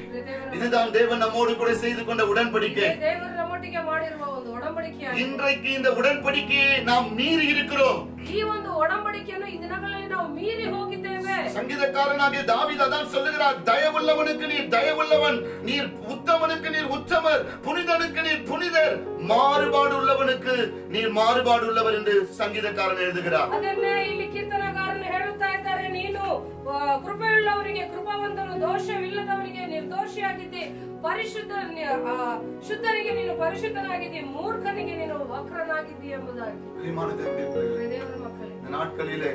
இதுதான் தேவன் நம்மோடு கூட செய்து கொண்ட உடன்படிக்கை. ದೇವರು ನಮ್ಮೊಟ್ಟಿಗೆ ಮಾಡಿರುವ ಒಂದು ಒಡಂಬಡಿಕೆ. இன்றைக்கு இந்த உடன்படிக்கையை நாம் மீறி இருக்கிறோம். ಈ ಒಂದು ಒಡಂಬಡಿಕೆಯನ್ನು ಈ ದಿನಗಳಲ್ಲಿ ನಾವು ಮೀರಿ ಹೋಗಿದ್ದೇವೆ. சங்கீதக்காரனாகிய தாவீது அதான் சொல்லுகிறார், தயவுள்ளவனுக்கு நீர் தயவுள்ளவன், நீர் உத்தமனுக்கு நீர் உத்தமர், புனிதனுக்கு நீர் புனிதர், மாறுபாடு உள்ளவனுக்கு நீர் மாறுபாடு உள்ளவர் என்று சங்கீதக்காரன் எழுதுகிறார். ಅದನ್ನೇ ಇಲ್ಲಿ ಕೀರ್ತನಗಾರನು ಹೇಳುತ್ತಾ ಇದ್ದಾರೆ, ಕೃಪೆಯುಳ್ಳವರಿಗೆ ಕೃಪಾವಂತನು, ದೋಷವಿಲ್ಲದವರಿಗೆ ನಿರ್ದೋಷಿಯಾಗಿದ್ದೆ, ಶುದ್ಧರಿಗೆ ನೀನು ಪರಿಶುದ್ಧನಾಗಿದ್ದಿ, ಮೂರ್ಖನಿಗೆ ನೀನು ವಕ್ರನಾಗಿದ್ದಿ ಎಂಬುದಾಗಿ. ದೇವರ ಮಕ್ಕಳೇ, நாட்களிலே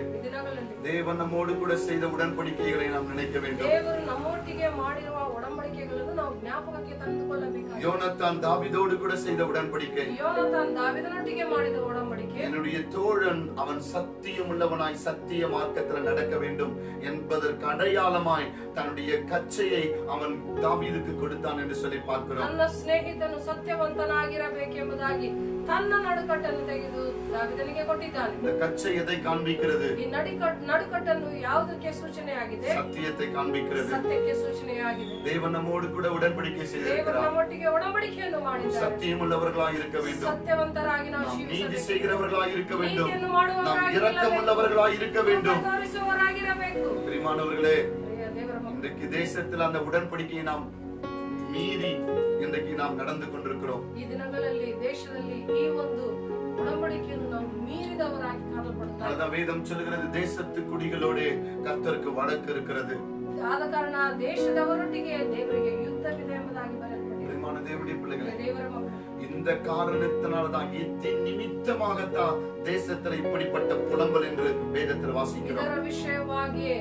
தேவன் நம்மோடு கூட செய்த உடன்படிக்கைகளை நாம் நினைக்க வேண்டும். ದೇವರು ನಮ್ಮೊಟ್ಟಿಗೆ ಮಾಡಿರುವ ಒಡಂಬಡಿಕೆಗಳನ್ನು ನಾವು ಜ್ಞಾಪಕಕ್ಕೆ ತಂದುಕೊಳ್ಳಬೇಕು. யோனத்தான் தாவீதோடு கூட செய்த உடன்படிக்கை, யோனத்தான் தாவீதனೊಟ್ಟಿಗೆ ಮಾಡಿದ ಒಡಂಬಡಿಕೆ, என்னுடைய தோழன் அவன் சத்தியம் உள்ளவனாய் சத்திய மார்க்கத்தில் நடக்க வேண்டும் என்பதற்கு அடையாளமாய் தன்னுடைய கச்சையை அவன் தாவீதுக்கு கொடுத்தான் என்று சொல்லி பார்க்கிறோம். ನನ್ನ ಸ್ನೇಹಿತನು ಸತ್ಯವಂತನಾಗಿರಬೇಕೆಂಬುದಾಗಿ ತನ್ನ ನಡುಕಟ್ಟನ್ನು ತೆಗೆದು ದಾವೀದನಿಗೆ ಕೊಟ್ಟಿದ್ದಾನೆ. இந்த கச்சை எதை காண்பிக்கிறது? ಈ ನಡುಕಟ್ಟನ್ನು ಯಾವುದಕ್ಕೆ ಸೂಚನೆಯಾಗಿದೆ? சத்தியத்தை காண்பிக்கிறது, ಸತ್ಯಕ್ಕೆ ಸೂಚನೆಯಾಗಿದೆ. தேவன் நம்மோடு கூட உடன்படிக்கை செய்திருக்கிறார். ದೇವರು ನಮ್ಮೊಟ್ಟಿಗೆ ಒಡಂಬಡಿಕೆಯನ್ನು ಮಾಡಿದ್ದಾರೆ. சத்தியம் உள்ளவர்களாய் இருக்க வேண்டும், ಸತ್ಯವಂತರಾಗಿ ನಾವು நீதி ಜೀವಿಸಬೇಕು, செய்கிறவர்களாய் இருக்க வேண்டும், ನೀತಿಯನ್ನು நாம் ಮಾಡುವವರಾಗಿ இரக்கம் உள்ளவர்களாய் இருக்க வேண்டும். ತೋರಿಸುವವರಾಗಿರಬೇಕು. பிரியமானவர்களே, ದೇವರ ಮಕ್ಕಳೇ, இன்றைக்கு தேசத்தில் அந்த உடன்படிக்கையை நாம் மீறி இன்றைக்கு நாம் நடந்து கொண்டிருக்கிறோம். ಈ ದಿನಗಳಲ್ಲಿ ದೇಶದಲ್ಲಿ ಈ ಒಂದು உடன்படிக்கைಯನ್ನು ನಾವು ಮೀರಿದವರಾಗಿ ಕಾಣಲ್ಪಡುತ್ತಾರೆ. அதான் வேதம் சொல்கிறது, தேசத்து குடிகளோடு கர்த்தருக்கு வழக்கு இருக்கிறது. ಆದ ಕಾರಣ ದೇಶದವರೊಟ್ಟಿಗೆ ದೇವರಿಗೆ ಯುದ್ಧವಿದೆ ಎಂಬುದಾಗಿ ಬರೆಯಲ್ಪಟ್ಟಿದೆ. பிரியமான தேவனுடைய பிள்ளைகளே, ದೇವರ ಮಕ್ಕಳೇ, இந்த காரணத்தினால்தான் இதன் நிமித்தமாகத்தான் தேசத்துல இப்படிப்பட்ட புலம்பல் என்று வேதத்தில் வாசிக்கிறோம். ಇದರ ವಿಷಯವಾಗಿ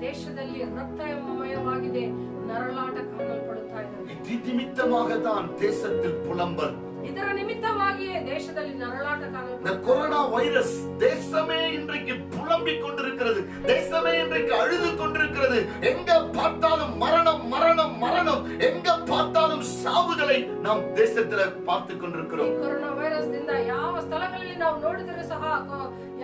ದೇಶದಲ್ಲಿ ರಕ್ತಮಯವಾಗಿದೆ, ನರಳಾಟ ಕಾಣಲ್ಪಡುತ್ತಾ ಇದೆ. இதன் நிமித்தமாகத்தான் தேசத்தில் புலம்பல். ಇದರ ನಿಮಿತ್ತವಾಗಿಯೇ ದೇಶದಲ್ಲಿ ನರಳಾಟ இந்த ಕಾಣಲ್ಪಡುತ್ತಾ கொரோனா வைரஸ் தேசமே இன்றைக்கு புலம்பிக் கொண்டிருக்கிறது, தேசமே இன்றைக்கு அழுது கொண்டிருக்கிறது. எங்க பார்த்தாலும் மரணம் மரணம் மரணம், எங்க பார்த்தாலும் சாவுகளை நாம் தேசத்துல பார்த்து கொண்டிருக்கிறோம். ಈ ಕೊರೋನಾ ವೈರಸ್ ದಿಂದ ಯಾವ ಸ್ಥಳಗಳಲ್ಲಿ ನಾವು ನೋಡಿದರೂ ಸಹ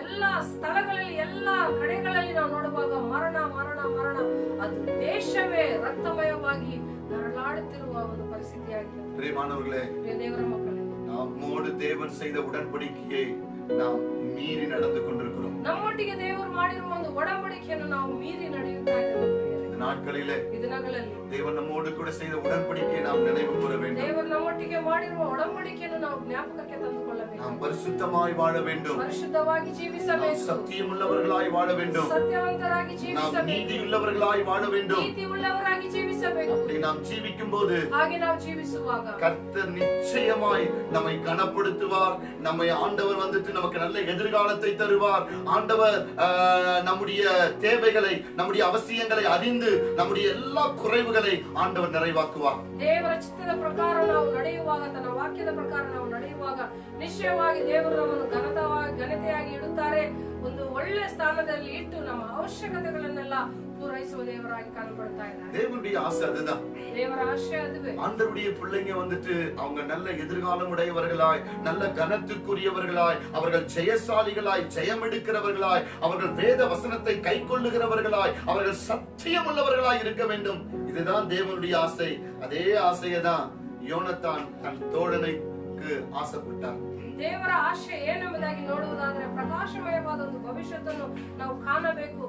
ಎಲ್ಲಾ ಸ್ಥಳಗಳಲ್ಲಿ ಎಲ್ಲಾ ಕಡೆಗಳಲ್ಲಿ ನಾವು ನೋಡುವಾಗ ಮರಣ ಮರಣ ಮರಣ, ಅದು ದೇಶವೇ ರಕ್ತಮಯವಾಗಿ ನರಳಾಡುತ್ತಿರುವ ಒಂದು ಪರಿಸ್ಥಿತಿಯಾಗಿದೆ. பிரியமானவர்களே, ದೇವರ ಮಕ್ಕಳೇ, நம்மோடு தேவன் செய்த உடன்படிக்கையை நாம் மீறி நடந்து கொண்டிருக்கிறோம். ನಮ್ಮೊಟ್ಟಿಗೆ ದೇವರು ಮಾಡಿರುವ ಒಂದು ಒಡಂಬಡಿಕೆಯನ್ನು ನಾವು ಮೀರಿ ನಡೆಯುತ್ತಾ ಇದ್ದೇವೆ. இந்த நாட்களிலே ಈ ದಿನಗಳಲ್ಲಿ தேவன் நம்மோடு கூட செய்த உடன்படிக்கையை நாம் நினைவு கூற வேண்டும். ದೇವರು ನಮ್ಮೊಟ್ಟಿಗೆ ಮಾಡಿರುವ ಒಡಂಬಡಿಕೆಯನ್ನು ನಾವು ಜ್ಞಾಪಕಕ್ಕೆ ತಂದುಕೊಳ್ಳಬೇಕು. நாம் பரிசுத்தமாய் வாழ வேண்டும், ಪರಿಶುದ್ಧವಾಗಿ ಜೀವಿಸಬೇಕು, சத்தியமுள்ளவர்களாய் வாழ வேண்டும், ಸತ್ಯವಂತರಾಗಿ நாம் ಜೀವಿಸಬೇಕು, நீதியுள்ளவர்களாய் வாழ வேண்டும். ನೀತಿ ಉಳ್ಳವರಾಗಿ ಜೀವಿಸಬೇಕು. அப்படி நாம் ஜீவிக்கும் போது ಹಾಗೆ ನಾವು ಜೀವಿಸುವಾಗ கர்த்தர் நிச்சயமாய் நம்மை கனப்படுத்துவார். நம்மை ஆண்டவர் வந்துட்டு நமக்கு நல்ல எதிர்காலத்தை தருவார். ஆண்டவர் நம்முடைய தேவைகளை, நம்முடைய அவசியங்களை அறிந்து நம்முடைய எல்லா குறைவுகளை ஆண்டவர் நிறைவாக்குவார். ದೇವರ ಚಿತ್ತದ ಪ್ರಕಾರ ನಾವು ನಡೆಯುವಾಗ, ತನ್ನ ವಾಕ್ಯದ ಪ್ರಕಾರ ನಾವು ನಡೆಯುವಾಗ ನಿಶ್ಚಯವಾಗಿ ದೇವರು ನಮ್ಮನ್ನು ಘನತೆಯಾಗಿ ಇಡುತ್ತಾರೆ. ಒಂದು ಒಳ್ಳೆ ಸ್ಥಾನದಲ್ಲಿ ಇಟ್ಟು ನಮ್ಮ ಅವಶ್ಯಕತೆಗಳನ್ನೆಲ್ಲ பூரைசுவ தேவராய் காணப்படுத்தா இದ್ದಾರೆ. தேவனுடைய ஆசை அதுதான். தேவர ஆசை அதுவே. ஆண்டவருடைய பிள்ளைங்க வந்துட்டு அவங்க நல்ல எதிர்காலம் உடையவர்களாய், நல்ல கனத்துக்குரியவர்களாய், அவர்கள் ஜெயசாலிகளாய், ஜெயம் எடுக்கிறவர்களாய், அவர்கள் வேத வசனத்தை கைக்கொள்ளுகிறவர்களாய், அவர்கள் சத்தியம் உள்ளவர்களாய் இருக்க வேண்டும். இதுதான் தேவனுடைய ஆசை. அதே ஆசையை தான் யோனத்தான் தன் தோழனுக்கு ஆசைப்பட்டார். ದೇವರ ಆಶೆ ಏನೆಂಬುದಾಗಿ ನೋಡುವುದಾದರೆ ಪ್ರಕಾಶಮಯವಾದ ಒಂದು ಭವಿಷ್ಯವನ್ನು ನಾವು ಕಾಣಬೇಕು.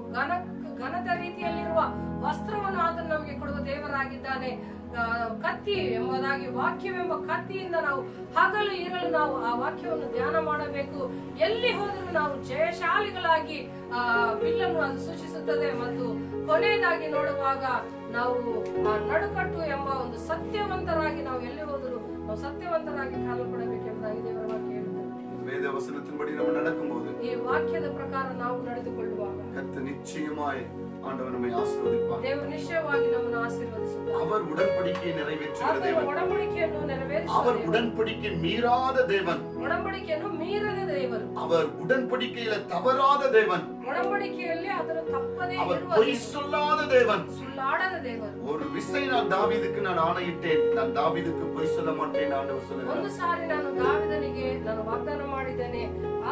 ಘನತ ರೀತಿಯಲ್ಲಿರುವ ವಸ್ತ್ರವನ್ನು ಆತನು ನಮಗೆ ಕೊಡುವ ದೇವರಾಗಿದ್ದಾನೆ. ಕತ್ತಿ ಎಂಬುದಾಗಿ ವಾಕ್ಯವೆಂಬ ಕತ್ತಿಯಿಂದ ನಾವು ಹಗಲು ಇರಲು ನಾವು ಆ ವಾಕ್ಯವನ್ನು ಧ್ಯಾನ ಮಾಡಬೇಕು. ಎಲ್ಲಿ ಹೋದರೂ ನಾವು ಜಯಶಾಲಿಗಳಾಗಿ ಬಿಲ್ಲನ್ನು ಅದು ಸೂಚಿಸುತ್ತದೆ. ಮತ್ತು ಕೊನೆಯದಾಗಿ ನೋಡುವಾಗ ನಾವು ಆ ನಡುಕಟ್ಟು ಎಂಬ ಒಂದು ಸತ್ಯವಂತರಾಗಿ ನಾವು ಎಲ್ಲಿ ಹೋದರೂ ನಾವು ಸತ್ಯವಂತರಾಗಿ ಕಾಣಲ್ಪಡಬೇಕೆಂಬುದಾಗಿ ದೇವರ ವಾಕ್ಯ ಹೇಳುತ್ತದೆ. வேத வசனத்தின்படி நம்ம நடக்கும்போது, ಈ ವಾಕ್ಯದ ಪ್ರಕಾರ ನಾವು ನಡೆದುಕೊಳ್ಳುವಾಗ கர்த்தர் நிச்சயமாய் ஆண்டவர் நம்மை ஆசீர்வதிப்பார். ದೇವರು ನಿಶ್ಚಯವಾಗಿ ನಮ್ಮನ್ನು ಆಶೀರ್ವದಿಸುತ್ತಾನೆ. அவர் உடன்படிக்கையை நிறைவேற்றுகிற தேவன். ಒಡಂಬಡಿಕೆಯನ್ನು ನೆರವೇರಿಸುವ அவர் உடன்படிக்கை மீறாத தேவன். ಒಡಂಬಡಿಕೆಯನ್ನು ಮೀರದ ದೇವರು. அவர் உடன்படிக்கையில தவறாத தேவன். ಒಡಂಬಡಿಕೆಯಲ್ಲಿ ಅದನ್ನು ತಪ್ಪದೇ அவர் ಇರುವ பொய் சொல்லாத தேவன். ಸುಳ್ಳಾಡದ ದೇವರು. ஒரு விசை நான் தாவீதுக்கு நான் ஆணையிட்டேன், நான் தாவீதுக்கு பொய் சொல்ல மாட்டேன் ஆண்டவர் சொல்லுகிறார். ಒಂದು ಸಾರಿ ನಾನು ದಾವೀದನಿಗೆ ನಾನು ವಾಗ್ದಾನ ಮಾಡಿದ್ದೇನೆ,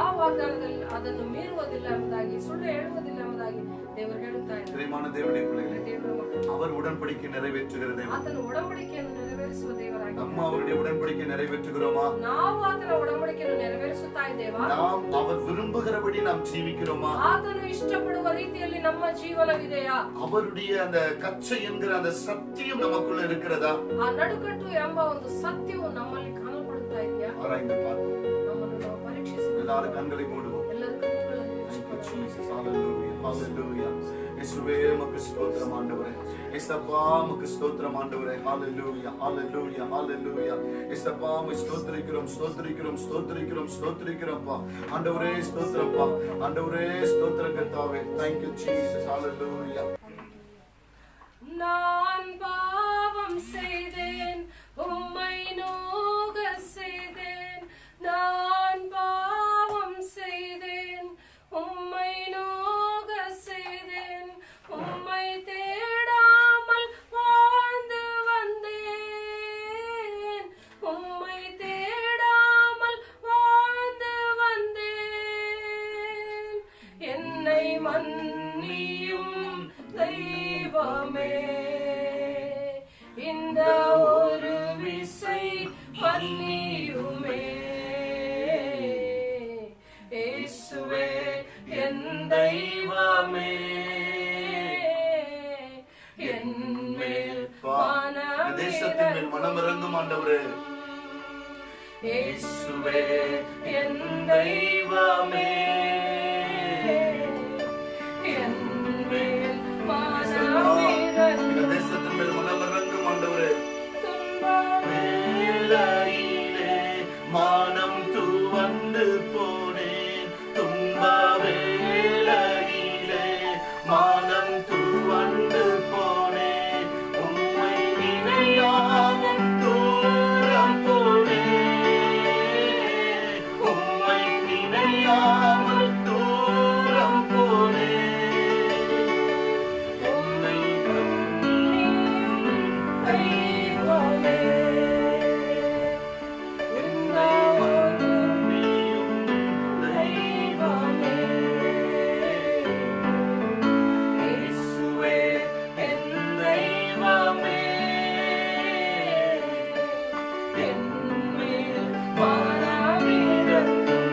ಆ ವಾಗ್ದಾನದಲ್ಲಿ ಅದನ್ನು ಮೀರುವುದಿಲ್ಲ ಎಂಬುದಾಗಿ, ಸುಳ್ಳು ಹೇಳುವುದಿಲ್ಲ ಎಂಬುದಾಗಿ ದೇವರು ಹೇಳುತ್ತಾ ಇದ್ದಾರೆ. பிரியமான தேவனுடைய பிள்ளைகளே, ದೇವರ ಮಕ್ಕಳೇ, அவர் உடன்படிக்கை நிறைவேற்றுகிற தேவன். ಆತನು ಒಡಂಬಡಿಕೆಯನ್ನು ನೆರವೇರಿಸುವ ದೇವರಾಗಿದ್ದಾನೆ. நம்ம அவருடைய உடன்படிக்கை நிறைவேற்றுகிறோமா? ನಾವು ಆತನ ಒಡಂಬಡಿಕೆಯನ್ನು ನೆರವೇರಿಸುತ್ತಾ ಇದ್ದೇವಾ? நாம் அவர் விரும்புகிறபடி நாம் ஜீவிக்கிறோமா? ಆತನು ಇಷ್ಟಪಡುವ ರೀತಿಯಲ್ಲಿ ನಮ್ಮ ಜೀವನವಿದೆಯಾ? அவருடைய அந்த கச்சை என்கிற அந்த சத்தியம் நமக்குள்ள இருக்கிறதா? ಆ ನಡುಕಟ್ಟು ಎಂಬ ಒಂದು ಸತ್ಯವು ನಮ್ಮಲ್ಲಿ ಕಾಣಲ್ಪಡುತ್ತಾ ಇದೆಯಾ? ஆராய்ந்து பார்ப்போம். ನಮ್ಮನ್ನು ನಾವು ಪರೀಕ್ಷಿಸಿ எல்லாரும் கண்களை மூடுவோம். ಎಲ್ಲರ ಕಣ್ಣುಗಳನ್ನು Thank you, ಮುಚ್ಚಿಕೊಳ್ಳೋಣ. Jesus. Hallelujah. Hallelujah. இயேசுவே உமக்கு ஸ்தோத்திரம் ஆண்டவரே. இயேசப்பா உமக்கு ஸ்தோத்திரம் ஆண்டவரே. ஹalleluya ஹalleluya ஹalleluya. இயேசப்பா உம்மை ஸ்தோத்திரிக்கிறோம் ஸ்தோத்திரிக்கிறோம் ஸ்தோத்திரிக்கிறோம் ஸ்தோத்திரிக்கிறோம்ப்பா. ஆண்டவரே ஸ்தோத்திரம்ப்பா. ஆண்டவரே ஸ்தோத்திரம் கர்த்தாவே. Thank you Jesus. Hallelujah. நான் பாவம் செய்தேன், உம்மை நோக செய்தேன். நான் பாவம் செய்தேன், உம்மை நோக செய்தேன். உம்மை தேடாமல் வாழ்ந்து வந்தேன். உம்மை தேடாமல் வாழ்ந்து வந்தேன். என்னை மன்னியும் தெய்வமே, இந்த ஒரு விசை மன்னியுமே. இயேசுவே என் தெய்வமே, என் மேல் தேசத்தின் மேல் மனமிறங்கும் ஆண்டவரே. இயேசுவே என் தெய்வமே, என் மேல் தேசத்தின் மேல் மனமிறங்கும் ஆண்டவரே. வேளையிலே மானம் துவண்டு போனேன், துன்ப வேளையிலே மானம் துவண்டு போனேன். உம்மை நினையாமல் தூரம் போனேன், உம்மை நினையாமல் தூரம் போனேன். என்னை தெய்வமே, என்னை மன்னியும் தெய்வமே. இயேசுவே என் தெய்வமே, என் மேல் மனமிறங்கும்.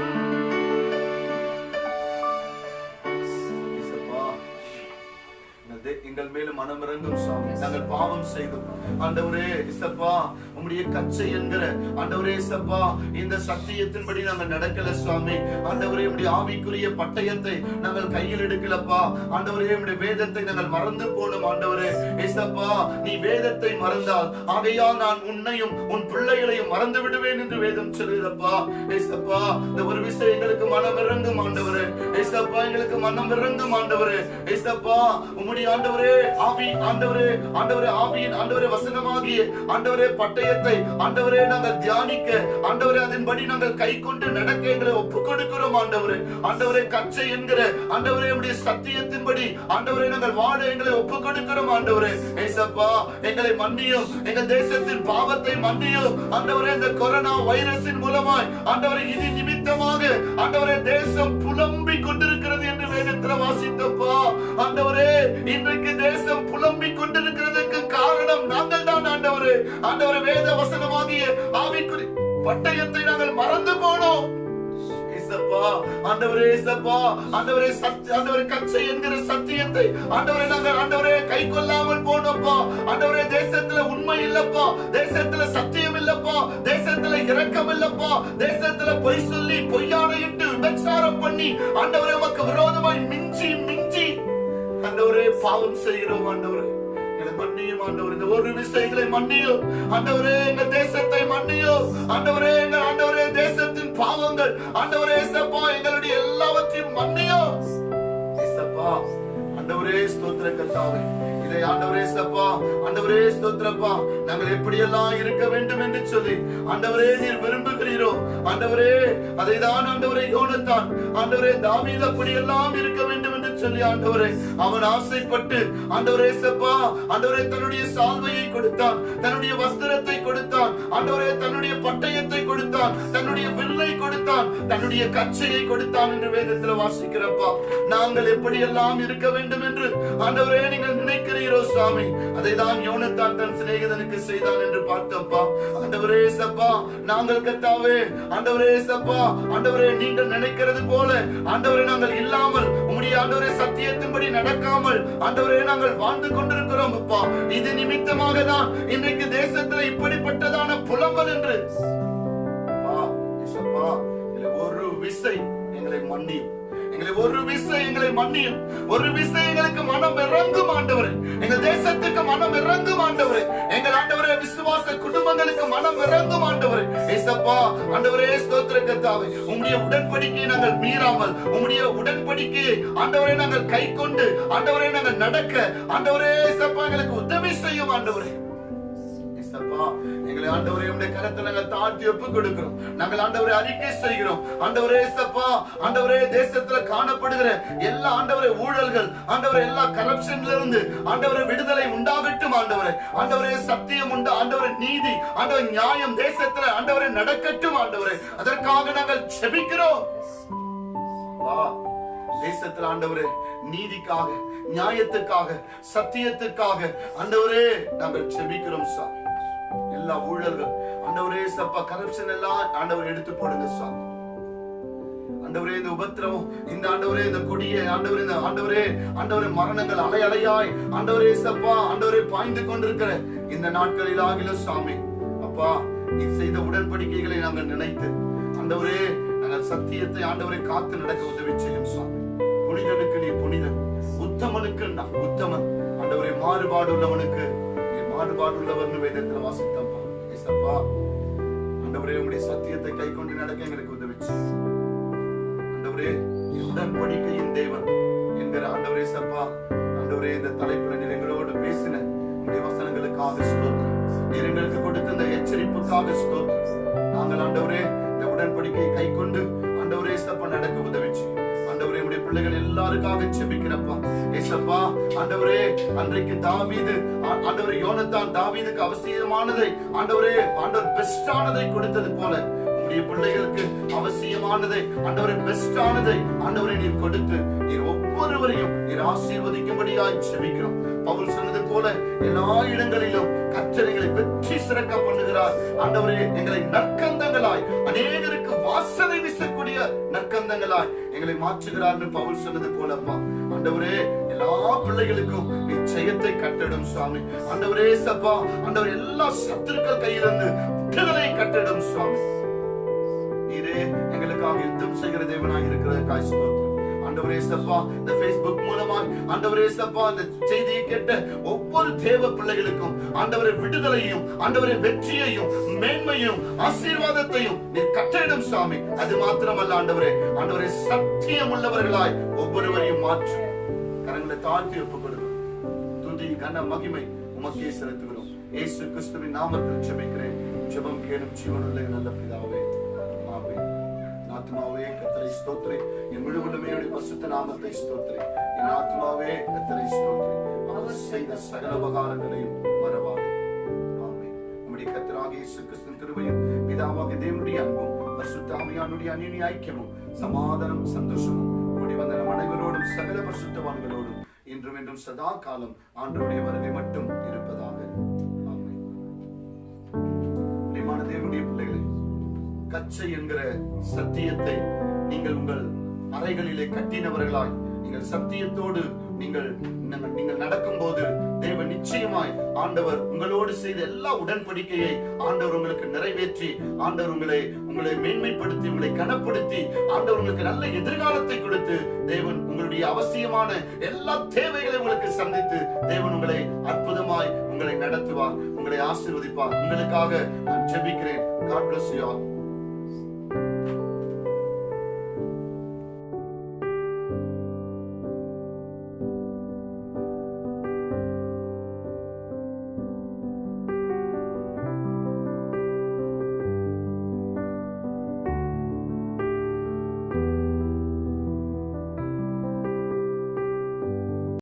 எங்கள் மேல மனமிறங்கும் சுவாமி. நாங்கள் பாவம் செய்தோம் ஆண்டவரே. இசப்பா உம்முடைய கச்சை என்கிற ஆண்டவரே இசப்பா இந்த சத்தியத்தின்படி நாங்கள் நடக்கல சுவாமி. ஆண்டவரே உம்முடைய ஆவிக்குரிய பட்டயத்தை நாங்கள் கையில் எடுக்கலப்பா. ஆண்டவரே உம்முடைய வேதத்தை நாங்கள் மறந்து போனோம் ஆண்டவரே. இசப்பா நீ வேதத்தை மறந்தால் ஆகையால் நான் உன்னையும் உன் பிள்ளைகளையும் மறந்து விடுவேன் என்று வேதம் சொல்லுதப்பா. இசப்பா இந்த ஒரு விஷயம் எங்களுக்கு மனமிறங்கும் ஆண்டவரே. இசப்பா எங்களுக்கு மனமிறங்கும் ஆண்டவரே. இசப்பா உம்முடைய ஆண்டவரே ஆவி ஆண்டவரே ஆண்டவரே ஆவியின் ஆண்டவரே வசனமாகிய ஆண்டவரே பட்டயத்தை ஆண்டவரே நாங்கள் தியானிக்க ஆண்டவரே அதன்படி நாங்கள் கை கொண்டு நடக்க எங்களை ஒப்புக் கொடுக்கிறோம் ஆண்டவரே. ஆண்டவரே கச்சை என்கிற ஆண்டவரே உடைய சத்தியத்தின்படி ஆண்டவரே நாங்கள் வாழ எங்களை ஒப்புக் கொடுக்கிறோம் ஆண்டவரே. ஏசப்பா எங்களை மன்னியும், எங்கள் தேசத்தின் பாவத்தை மன்னியும் ஆண்டவரே. இந்த கொரோனா வைரஸின் மூலமாய் ஆண்டவரே இது நிமித்தமாக ஆண்டவரே தேசம் புலம்பி கொண்டிருக்கிறது என்று வேதத்தில் வாசித்தப்பா. ஆண்டவரே இன்றைக்கு தேசம் புலம்பிக் கொண்டிருக்கிறதுக்கு காரணம் நாங்கள் தான் ஆண்டவரே. ஆண்டவரே வேத வசனமாகிய ஆவிக்குரிய பட்டயத்தை நாங்கள் மறந்து போனோம் ஆண்டவரே. ஆண்டவரே ஆண்டவரே கச்சை என்கிற சத்தியத்தை ஆண்டவரே நாங்கள் ஆண்டவரே கை கொள்ளாமல் போனோம்ப்பா. ஆண்டவரே தேசத்துல உண்மை இல்லப்பா, தேசத்துல சத்தியம் இல்லப்பா, தேசத்துல இரக்கம் இல்லப்பா, தேசத்துல பொய் சொல்லி பொய்யானையிட்டு விபச்சாரம் பண்ணி ஆண்டவரே உமக்கு விரோதமாய் மிஞ்சி மிஞ்சி ஆண்டவரே பாவம் செய்கிறோம் ஆண்டவரே. மன்னியும் ஆண்டவரே. இந்த ஒரு விஷயங்களை மன்னியும் ஆண்டவரே. எங்கள் தேசத்தை மன்னியும் ஆண்டவரே. எங்கள் ஆண்டவரே தேசத்தின் பாவங்கள் ஆண்டவரே இயேசப்பா எங்களுடைய எல்லாவற்றையும் மன்னியும் இயேசப்பா. ஆண்டவரே ஸ்தோத்திர கர்த்தாவே. இதை ஆண்டவரே இயேசப்பா ஆண்டவரே ஸ்தோத்திரப்பா நாங்கள் எப்படியெல்லாம் இருக்க வேண்டும் என்று சொல்லி ஆண்டவரே நீர் விரும்புகிறீரோ ஆண்டவரே அதை தான் ஆண்டவரே யோனத்தான் ஆண்டவரே தாவீது அப்படியெல்லாம் இருக்க வேண்டும் என்று சொல்லி ஆண்டவரே அவன் ஆசைப்பட்டு ஆண்டவரே இயேசப்பா ஆண்டவரே தன்னுடைய சால்வையை கொடுத்தான், தன்னுடைய வஸ்திரத்தை கொடுத்தான் ஆண்டவரே, தன்னுடைய பட்டயத்தை கொடுத்தான், தன்னுடைய வில்லை கொடுத்தான், தன்னுடைய கச்சையை கொடுத்தான் என்று வேதத்தில் வாசிக்கிறப்பா. நாங்கள் எப்படியெல்லாம் இருக்க வேண்டும் என்று ஆண்டவரே நீங்கள் நினைக்கிறீரோ சாமி, அதை தான் யோனத்தான் தன் சிநேகிதனுக்கு செய்தான் என்று பார்த்தப்பா. ஆண்டவரே இயேசப்பா நாங்கள் கர்த்தாவே ஆண்டவரே இயேசப்பா ஆண்டவரே நீங்கள் நினைக்கிறது போல ஆண்டவரே நாங்கள் இல்லாமல் உம்முடைய ஆண்டவரே சத்தியத்தின்படி நடக்காமல் ஆண்டவரே நாங்கள் வாழ்ந்து கொண்டிருக்கிறோம் அப்பா. இது நிமித்தமாக தான் இன்றைக்கு தேசத்தில் இப்படிப்பட்டதான புலம்பல் என்று ஒரு விசை எங்களை மன்னியும். எங்களை ஒரு விசை எங்களை மன்னியும். ஒரு விசை எங்களுக்கு மனம் இறங்கும் ஆண்டவரே. எங்கள் தேசத்துக்கு மனம் இறங்கும் ஆண்டவரே. எங்கள் ஆண்டவரே விசுவாச குடும்பங்களுக்கு மனம் இறங்கும் ஆண்டவரே. ஏசப்பா ஆண்டவரே ஸ்தோத்திர கர்த்தாவே, உம்முடைய உடன்படிக்கையை நாங்கள் மீறாமல், உம்முடைய உடன்படிக்கையை ஆண்டவரே நாங்கள் கை கொண்டு ஆண்டவரே நாங்கள் நடக்க ஆண்டவரே ஏசப்பா எங்களுக்கு உதவி செய்யும் ஆண்டவரே. எங்களை ஆண்டவரே உம்முடைய கரத்தில் நாங்கள் தாழ்த்தி ஒப்புக் கொடுக்கிறோம். நாங்கள் ஆண்டவரே அறிக்கை செய்கிறோம். ஆண்டவரே ஏசப்பா ஆண்டவரே தேசத்துல காணப்படுகிற எல்லா ஆண்டவரே ஊழல்கள், ஆண்டவரே எல்லா கரப்ஷன்ல இருந்து ஆண்டவரே விடுதலை உண்டாகட்டும் ஆண்டவரே. ஆண்டவரே சத்தியம் உண்டு ஆண்டவரே, நீதி ஆண்டவரே, நியாயம் தேசத்துல ஆண்டவரே நடக்கட்டும் ஆண்டவரே. அதற்காக நாங்கள் ஜெபிக்கிறோம். தேசத்தில் ஆண்டவரே நீதிக்காக, நியாயத்துக்காக, சத்தியத்துக்காக ஆண்டவரே நாங்கள் ஜெபிக்கிறோம் சாமி. எல்லா ஊழல்கள் ஆண்டவரே சப்பா கரப்ஷன் எல்லாம் ஆண்டவரே எடுத்து போடுங்க சாமி. ஆண்டவரே இந்த உபத்திரவம், இந்த ஆண்டவரே இந்த கொடிய ஆண்டவரே, இந்த ஆண்டவரே மரணங்கள் அலை அலையாய் ஆண்டவரே சப்பா ஆண்டவரே பாய்ந்து கொண்டிருக்கிற இந்த நாட்களில் ஆகிலும் சாமி அப்பா, நீ செய்த உடன்படிக்கைகளை நாங்கள் நினைத்து ஆண்டவரே நாங்கள் சத்தியத்தை ஆண்டவரை காத்து நடக்க உதவி செய்யும் சாமி. புனிதனுக்கு நீ புனிதன், உத்தமனுக்கு நான் உத்தமன் ஆண்டவரே, மாறுபாடு உள்ளவனுக்கு மாறுபாடு உள்ளவர் வேதத்தில் வாசித்தப்பா. ஏசப்பா ஆண்டவரே உம்முடைய சத்தியத்தை கை கொண்டு நடக்க எங்களுக்கு உதவி செய்யும் ஆண்டவரே. உடன்படிக்கையின் தேவன் என்கிற ஆண்டவரே சப்பா ஆண்டவரே, இந்த தலைப்புல நீர் எங்களோடு பேசின உம்முடைய வசனங்களுக்காக ஸ்தோத்திரம். நீர் எங்களுக்கு கொடுத்த இந்த எச்சரிப்புக்காக ஸ்தோத்திரம். நாங்கள் ஆண்டவரே இந்த உடன்படிக்கையை கை கொண்டு ஆண்டவரே சப்பா நடக்க உதவி செய்யும் ஆண்டவரே. உடைய பிள்ளைகள் எல்லாருக்காக ஜெபிக்கிறப்பா ஏசப்பா ஆண்டவரே. அன்றைக்கு தாவீது ஆண்டவரே, யோனத்தான் தாவீதுக்கு அவசியமானதை ஆண்டவரே ஆண்டவர் பெஸ்டானதை கொடுத்தது போல உடைய பிள்ளைகளுக்கு அவசியமானதை ஆண்டவரே, பெஸ்டானதை ஆண்டவரே நீர் கொடுத்து நீர் ஒவ்வொருவரையும் நீர் ஆசீர்வதிக்கும்படியாய் ஜெபிக்கிறோம். பவுல் சொன்னது போல எல்லா இடங்களிலும் கர்த்தர் எங்களை வெற்றி சிறக்க பண்ணுகிறார் ஆண்டவரே. எங்களை நற்கந்தங்களாய், அநேகருக்கு வாசனை வீசக்கூடிய நற்கந்தங்களாய் எங்களை மாற்றுகிறார் என்று பவுல் சொன்னது போலப்பா ஆண்டவரே. எல்லா பிள்ளைகளுக்கும் நீ ஜெயத்தை கட்டிடும் சுவாமி ஆண்டவரே சப்பா ஆண்டவர். எல்லா சத்துருக்கள் கையிலிருந்து விடுதலை கட்டிடும் சுவாமி. நீரே எங்களுக்காக யுத்தம் செய்கிற தேவனாய் இருக்கிறதற்காய் ஸ்தோத்திரம் ஆண்டவரே சப்பா. இந்த Facebook மூலமாய் ஆண்டவரே சப்பா இந்த செய்தியை கேட்ட ஒவ்வொரு தேவ பிள்ளைகளுக்கும் ஆண்டவரே விடுதலையும் ஆண்டவரே வெற்றியையும் மேன்மையும் ஆசீர்வாதத்தையும் நீர் கட்டளையிடும் சுவாமி. அது மாத்திரமல்ல ஆண்டவரே ஆண்டவரே, சத்தியம் உள்ளவர்களாய் ஒவ்வொருவரையும் மாற்று. கரங்களை தாழ்த்தி ஒப்புக் கொடுக்கிறோம். துதி கன மகிமை உமக்கே செலுத்துகிறோம். இயேசு கிறிஸ்துவின் நாமத்தில் ஜெபிக்கிறேன். ஜெபம் கேளும் ஜீவனுள்ள நல்ல பிதாவே, ஆமென். ஆத்மாவே கர்த்தரை ஸ்தோத்திரி, என் முழு உள்ளமையோட பரிசுத்த நாமத்தை ஸ்தோத்திரி. என் ஆத்மாவே கர்த்தரை ஸ்தோத்திரி, அவர் செய்த சகல உபகாரங்களையும் மறவாதே. ஆமென். நம்முடைய கர்த்தராகிய இயேசு கிறிஸ்துவின் கிருபையும் பிதாவாகிய தேவனுடைய அன்பும் பரிசுத்த ஆவியானவருடைய அந்யோன்ய ஐக்கியமும் சமாதானம் சந்தோஷமும் கூடி வந்த நம் அனைவரோடும் சகல பரிசுத்தவான்களோடும் இன்றும் என்றும் சதா காலம் ஆண்டவருடைய வருகை மட்டும் இருப்பதாக. ஆமென். பிரியமான தேவனுடைய பிள்ளைகளே, கச்சை என்கிற சத்தியத்தை நீங்கள் உங்கள் அறைகளிலே கட்டினவர்களாய், நீங்கள் சத்தியத்தோடு நீங்கள் நடக்கும் போது தேவன் நிச்சயமாய் ஆண்டவர் உங்களோடு செய்த எல்லா உடன்படிக்கையை ஆண்டவர் உங்களுக்கு நிறைவேற்றி, ஆண்டவர் உங்களை மேன்மைப்படுத்தி, உங்களை கனப்படுத்தி, ஆண்டவர் உங்களுக்கு நல்ல எதிர்காலத்தை கொடுத்து, தேவன் உங்களுடைய அவசியமான எல்லா தேவைகளை உங்களுக்கு சந்தித்து, தேவன் உங்களை அற்புதமாய் உங்களை நடத்துவார், உங்களை ஆசீர்வதிப்பார். உங்களுக்காக நான் ஜெபிக்கிறேன். God bless you all.